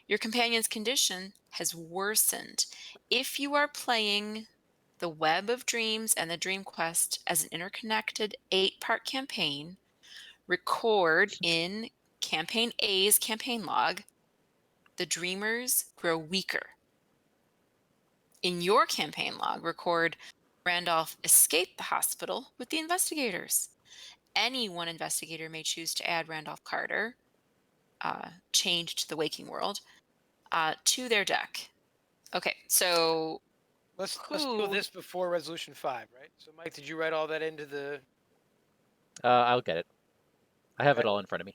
S3: Your companion's condition has worsened. If you are playing the Web of Dreams and the Dream Quest as an interconnected 8-part campaign, record in Campaign A's campaign log, the dreamers grow weaker. In your campaign log, record Randolph escaped the hospital with the investigators. Any one investigator may choose to add Randolph Carter, chained to the waking world, to their deck. Okay, so
S2: Let's do this before Resolution 5, right? So, Mike, did you write all that into the...
S1: I'll get it. I have it
S2: Okay.
S1: all in front of me.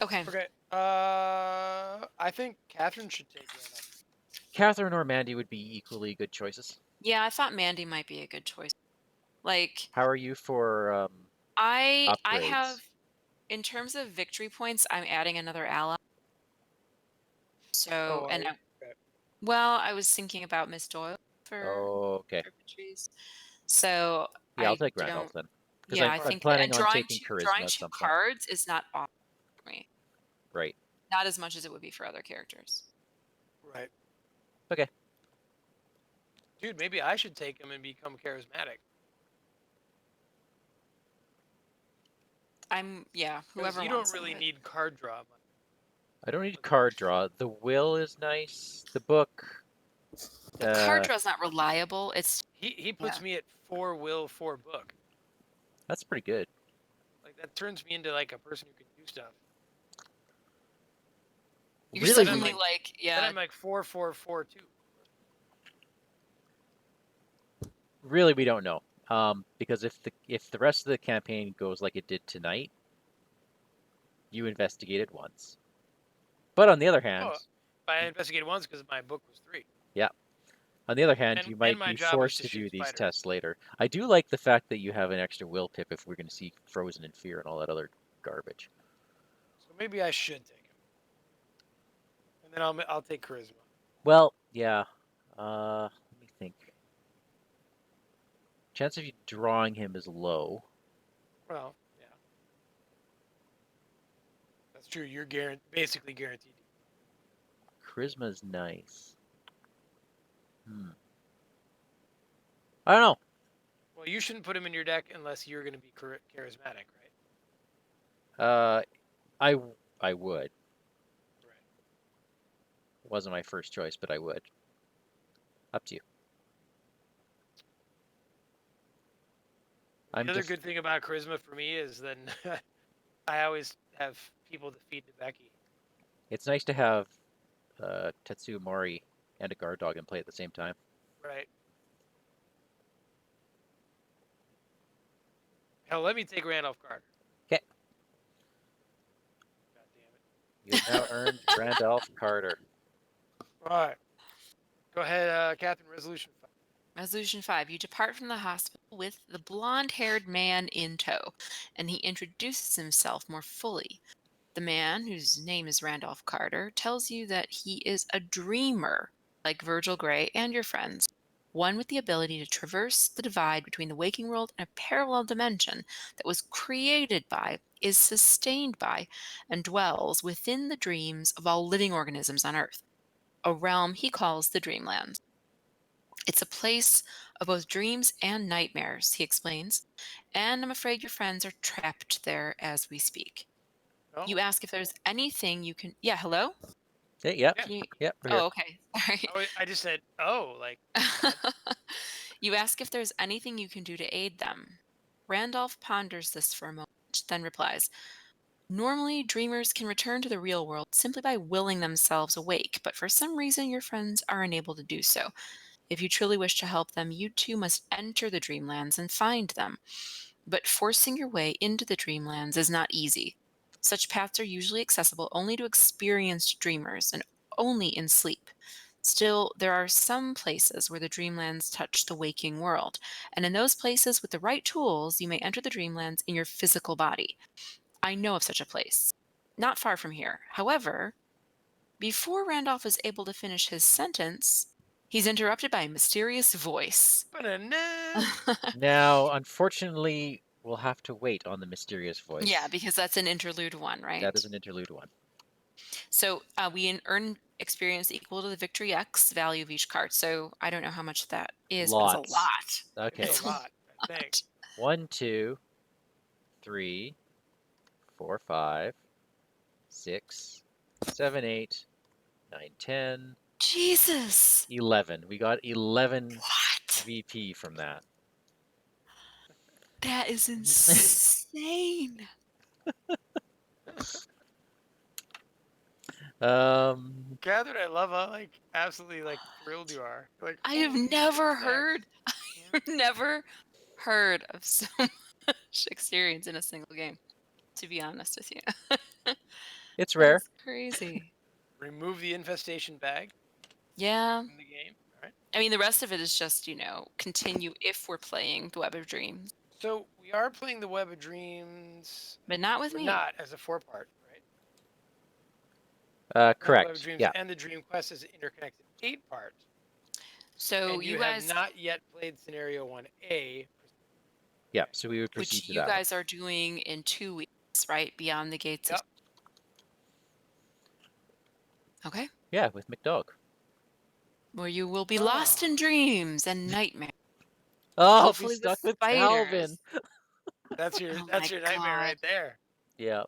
S3: Okay.
S2: Okay. I think Catherine should take Randolph.
S1: Catherine or Mandy would be equally good choices.
S3: Yeah, I thought Mandy might be a good choice. Like,
S1: How are you for
S3: I
S1: upgrades?
S3: have, in terms of victory points, I'm adding another ally. So, and
S2: okay.
S3: well, I was thinking about Miss Doyle for
S1: Oh, okay.
S3: Patrice. So
S1: Yeah, I'll
S3: I
S1: take Randolph
S3: don't.
S1: then. Because
S3: Yeah, I
S1: I'm
S3: think that,
S1: planning
S3: and
S1: on taking
S3: drawing
S1: charisma at
S3: two
S1: some point.
S3: cards is not awesome for me.
S1: Right.
S3: Not as much as it would be for other characters.
S2: Right.
S1: Okay.
S2: Dude, maybe I should take him and become charismatic.
S3: Yeah,
S2: Because
S3: whoever
S2: you
S3: wants
S2: don't
S3: some
S2: really
S3: of it.
S2: need card draw much.
S1: I don't need card draw. The will is nice. The book.
S3: The card draw's not reliable. It's
S2: He puts me at 4 will, 4 book.
S1: That's pretty good.
S2: Like, that turns me into, like, a person who can do stuff.
S3: you're
S1: Really,
S3: suddenly
S2: we-
S3: like,
S2: Then
S3: yeah,
S2: I'm like 4, 4, 4, 2.
S1: really, we don't know. Because if the rest of the campaign goes like it did tonight, you investigated once. But on the other hand,
S2: Oh, I investigated once because my book was 3.
S1: yeah. On the other hand,
S2: And-
S1: you
S2: and
S1: might
S2: my
S1: be
S2: job is
S1: forced
S2: to
S1: to do
S2: shoot
S1: these
S2: spiders.
S1: tests later. I do like the fact that you have an extra will pip if we're going to see Frozen in Fear and all that other garbage.
S2: So maybe I should take him. And then I'll take charisma.
S1: Well, yeah. Let me think. Chance of you drawing him is low.
S2: Well, yeah. That's true. You're basically guaranteed.
S1: Charisma is nice. I don't know.
S2: Well, you shouldn't put him in your deck unless you're going to be charismatic, right?
S1: I would.
S2: Right.
S1: It wasn't my first choice, but I would. Up to you.
S2: The other good thing about charisma for me is then I always have people to feed to Becky.
S1: It's nice to have Tetsuo Mori and a guard dog in play at the same time.
S2: Right. Hell, let me take Randolph Carter.
S1: Okay.
S2: God damn it.
S1: You have now earned Randolph Carter.
S2: All right. Go ahead, Captain. Resolution 5.
S3: Resolution 5. You depart from the hospital with the blonde-haired man in tow, and he introduces himself more fully. The man, whose name is Randolph Carter, tells you that he is a dreamer, like Virgil Gray and your friends, one with the ability to traverse the divide between the waking world and a parallel dimension that was created by, is sustained by, and dwells within the dreams of all living organisms on Earth, a realm he calls the Dreamland. It's a place of both dreams and nightmares, he explains, and I'm afraid your friends are trapped there as we speak.
S2: No?
S3: You ask if there's anything you can. Yeah, hello?
S1: Hey, yep.
S2: Yeah.
S3: Can you...
S1: Yep, we're here.
S3: Oh, okay. Sorry.
S2: I just said, oh, like.
S3: You ask if there's anything you can do to aid them. Randolph ponders this for a moment, then replies, normally, dreamers can return to the real world simply by willing themselves awake, but for some reason your friends are unable to do so. If you truly wish to help them, you too must enter the dreamlands and find them. But forcing your way into the dreamlands is not easy. Such paths are usually accessible only to experienced dreamers and only in sleep. Still, there are some places where the dreamlands touch the waking world, and in those places, with the right tools, you may enter the dreamlands in your physical body. I know of such a place, not far from here. However, before Randolph is able to finish his sentence, he's interrupted by a mysterious voice.
S2: Banana.
S1: Now, unfortunately, we'll have to wait on the mysterious voice.
S3: Yeah, because that's an interlude 1, right?
S1: That is an interlude 1.
S3: So we earn experience equal to the victory X value of each card. So I don't know how much that is, but it's a
S1: Lots.
S3: lot.
S1: Okay.
S2: It's a lot, I think.
S1: 1, 2, 3, 4, 5, 6, 7, 8, 9, 10,
S3: Jesus.
S1: 11. We got 11
S3: What?
S1: VP from that.
S3: That is insane.
S2: Catherine, I love how absolutely thrilled you are. Like,
S3: I have
S2: holy
S3: never
S2: shit,
S3: heard.
S2: Max.
S3: I've never heard of so much experience in a single game, to be honest with you.
S1: It's rare.
S3: That's crazy.
S2: Remove the infestation bag
S3: Yeah.
S2: in the game. All right.
S3: I mean, the rest of it is just, continue if we're playing the Web of Dreams.
S2: So we are playing the Web of Dreams,
S3: But not with
S2: but
S3: me.
S2: not as a 4-part, right?
S1: Correct.
S2: The Web of Dreams
S1: Yeah.
S2: and the Dream Quest is interconnected 8-part.
S3: So
S2: And you
S3: you
S2: have
S3: guys,
S2: not yet played Scenario 1A.
S1: Yeah, so we would
S3: which
S1: proceed to
S3: you
S1: that
S3: guys are doing in 2 weeks, right? Beyond the gates
S2: Yep.
S3: of. Okay.
S1: one. Yeah, with McDog.
S3: Where you will be
S2: Oh.
S3: lost in dreams and nightmares.
S1: Oh, I'll be
S3: Hopefully
S1: stuck with
S3: spiders.
S1: Calvin.
S2: That's your
S3: Oh
S2: that's
S3: my
S2: your nightmare
S3: God.
S2: right there.
S1: Yeah,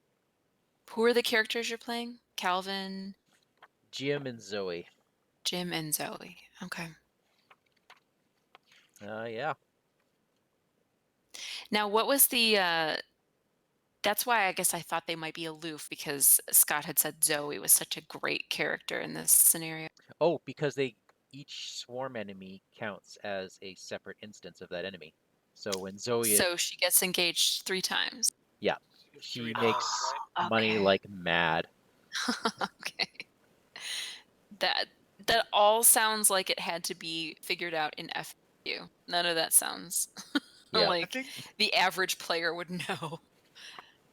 S3: Who are the characters you're playing? Calvin,
S1: Jim and Zoe.
S3: Jim, and Zoe. Okay.
S1: Yeah.
S3: Now, what was the? That's why I guess I thought they might be aloof because Scott had said Zoe was such a great character in this scenario.
S1: Oh, because each swarm enemy counts as a separate instance of that enemy. So when Zoe,
S3: So she gets engaged 3 times.
S1: yeah,
S2: It's
S1: she
S2: 3
S1: makes
S2: times, right?
S1: money
S3: Okay.
S1: like mad.
S3: Okay. That all sounds like it had to be figured out in FQ. None of that sounds
S1: Yeah.
S3: like
S2: I think
S3: the average player would know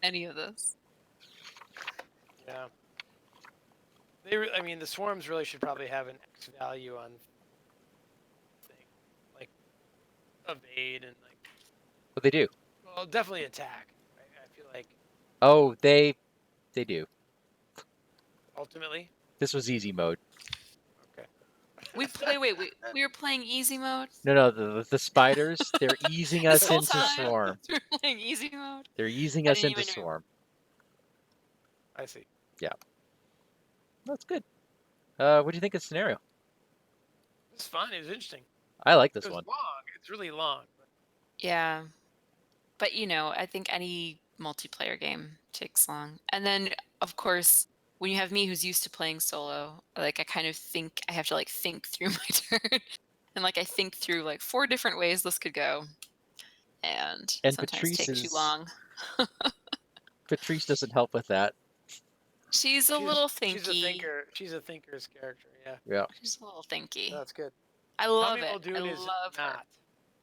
S3: any of this.
S2: yeah. I mean, the swarms really should probably have an X value on thing, like evade and like.
S1: What they do?
S2: Well, definitely attack. I feel like
S1: Oh, they do.
S2: ultimately.
S1: This was easy mode.
S2: Okay.
S3: We were playing easy mode
S1: No, the spiders, they're easing
S3: this
S1: us
S3: whole
S1: into
S3: time.
S1: swarm.
S3: We were playing easy mode.
S1: They're easing
S3: I
S1: us
S3: didn't
S1: into
S3: even know.
S1: swarm.
S2: I see.
S1: That's good. What do you think of the scenario?
S2: It's fun. It was interesting.
S1: I like
S2: It
S1: this
S2: was
S1: one.
S2: long. It's really long. But
S3: Yeah, but I think any multiplayer game takes long. And then, of course, when you have me who's used to playing solo, like I kind of think I have to think through my turn, and I think through 4 different ways this could go, and sometimes take too long.
S1: Patrice doesn't help with that.
S3: She's a little thinky.
S2: She's a thinker. She's a thinker's character. Yeah.
S1: Yeah.
S3: She's a little thinky.
S2: That's good.
S3: I love
S2: Tommy
S3: it.
S2: Muldoon
S3: I
S2: is
S3: love her.
S2: not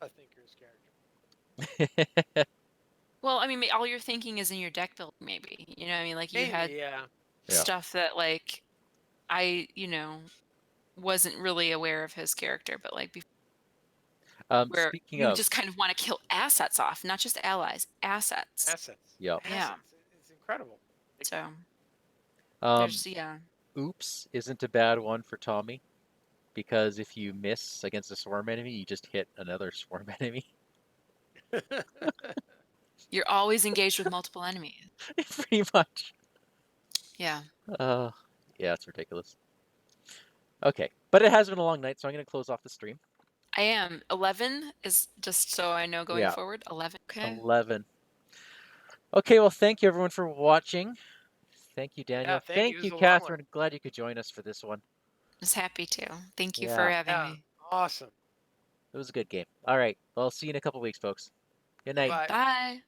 S2: a thinker's character.
S3: Well, I mean, all your thinking is in your deck building, maybe. You know what I mean? You
S2: Maybe,
S3: had
S2: yeah.
S3: stuff that I wasn't really aware of his character, but where
S1: Speaking
S3: you
S1: of,
S3: just kind of want to kill assets off, not just allies, assets.
S2: Assets.
S1: Yep.
S3: Yeah.
S2: Assets. It's incredible.
S3: So
S1: um,
S3: there's
S1: oops isn't a bad one for Tommy, because if you miss against a swarm enemy, you just hit another swarm enemy.
S3: you're always engaged with multiple enemies.
S1: Pretty much.
S3: Yeah.
S1: Yeah, it's ridiculous. Okay, but it has been a long night, so I'm going to close off the stream.
S3: I am. 11 is just so I know going
S1: Yeah.
S3: forward. 11. Okay.
S1: 11. Okay, well, thank you everyone for watching. Thank you, Daniel.
S2: Yeah, thank you. This
S1: you,
S2: was a long one.
S1: Catherine. Glad you could join us for this one.
S3: I was happy to. Thank you
S1: Yeah.
S3: for having
S2: Yeah.
S3: me.
S2: Awesome.
S1: It was a good game. All right, well, I'll see you in a couple weeks, folks. Good night.
S2: Bye.
S3: Bye.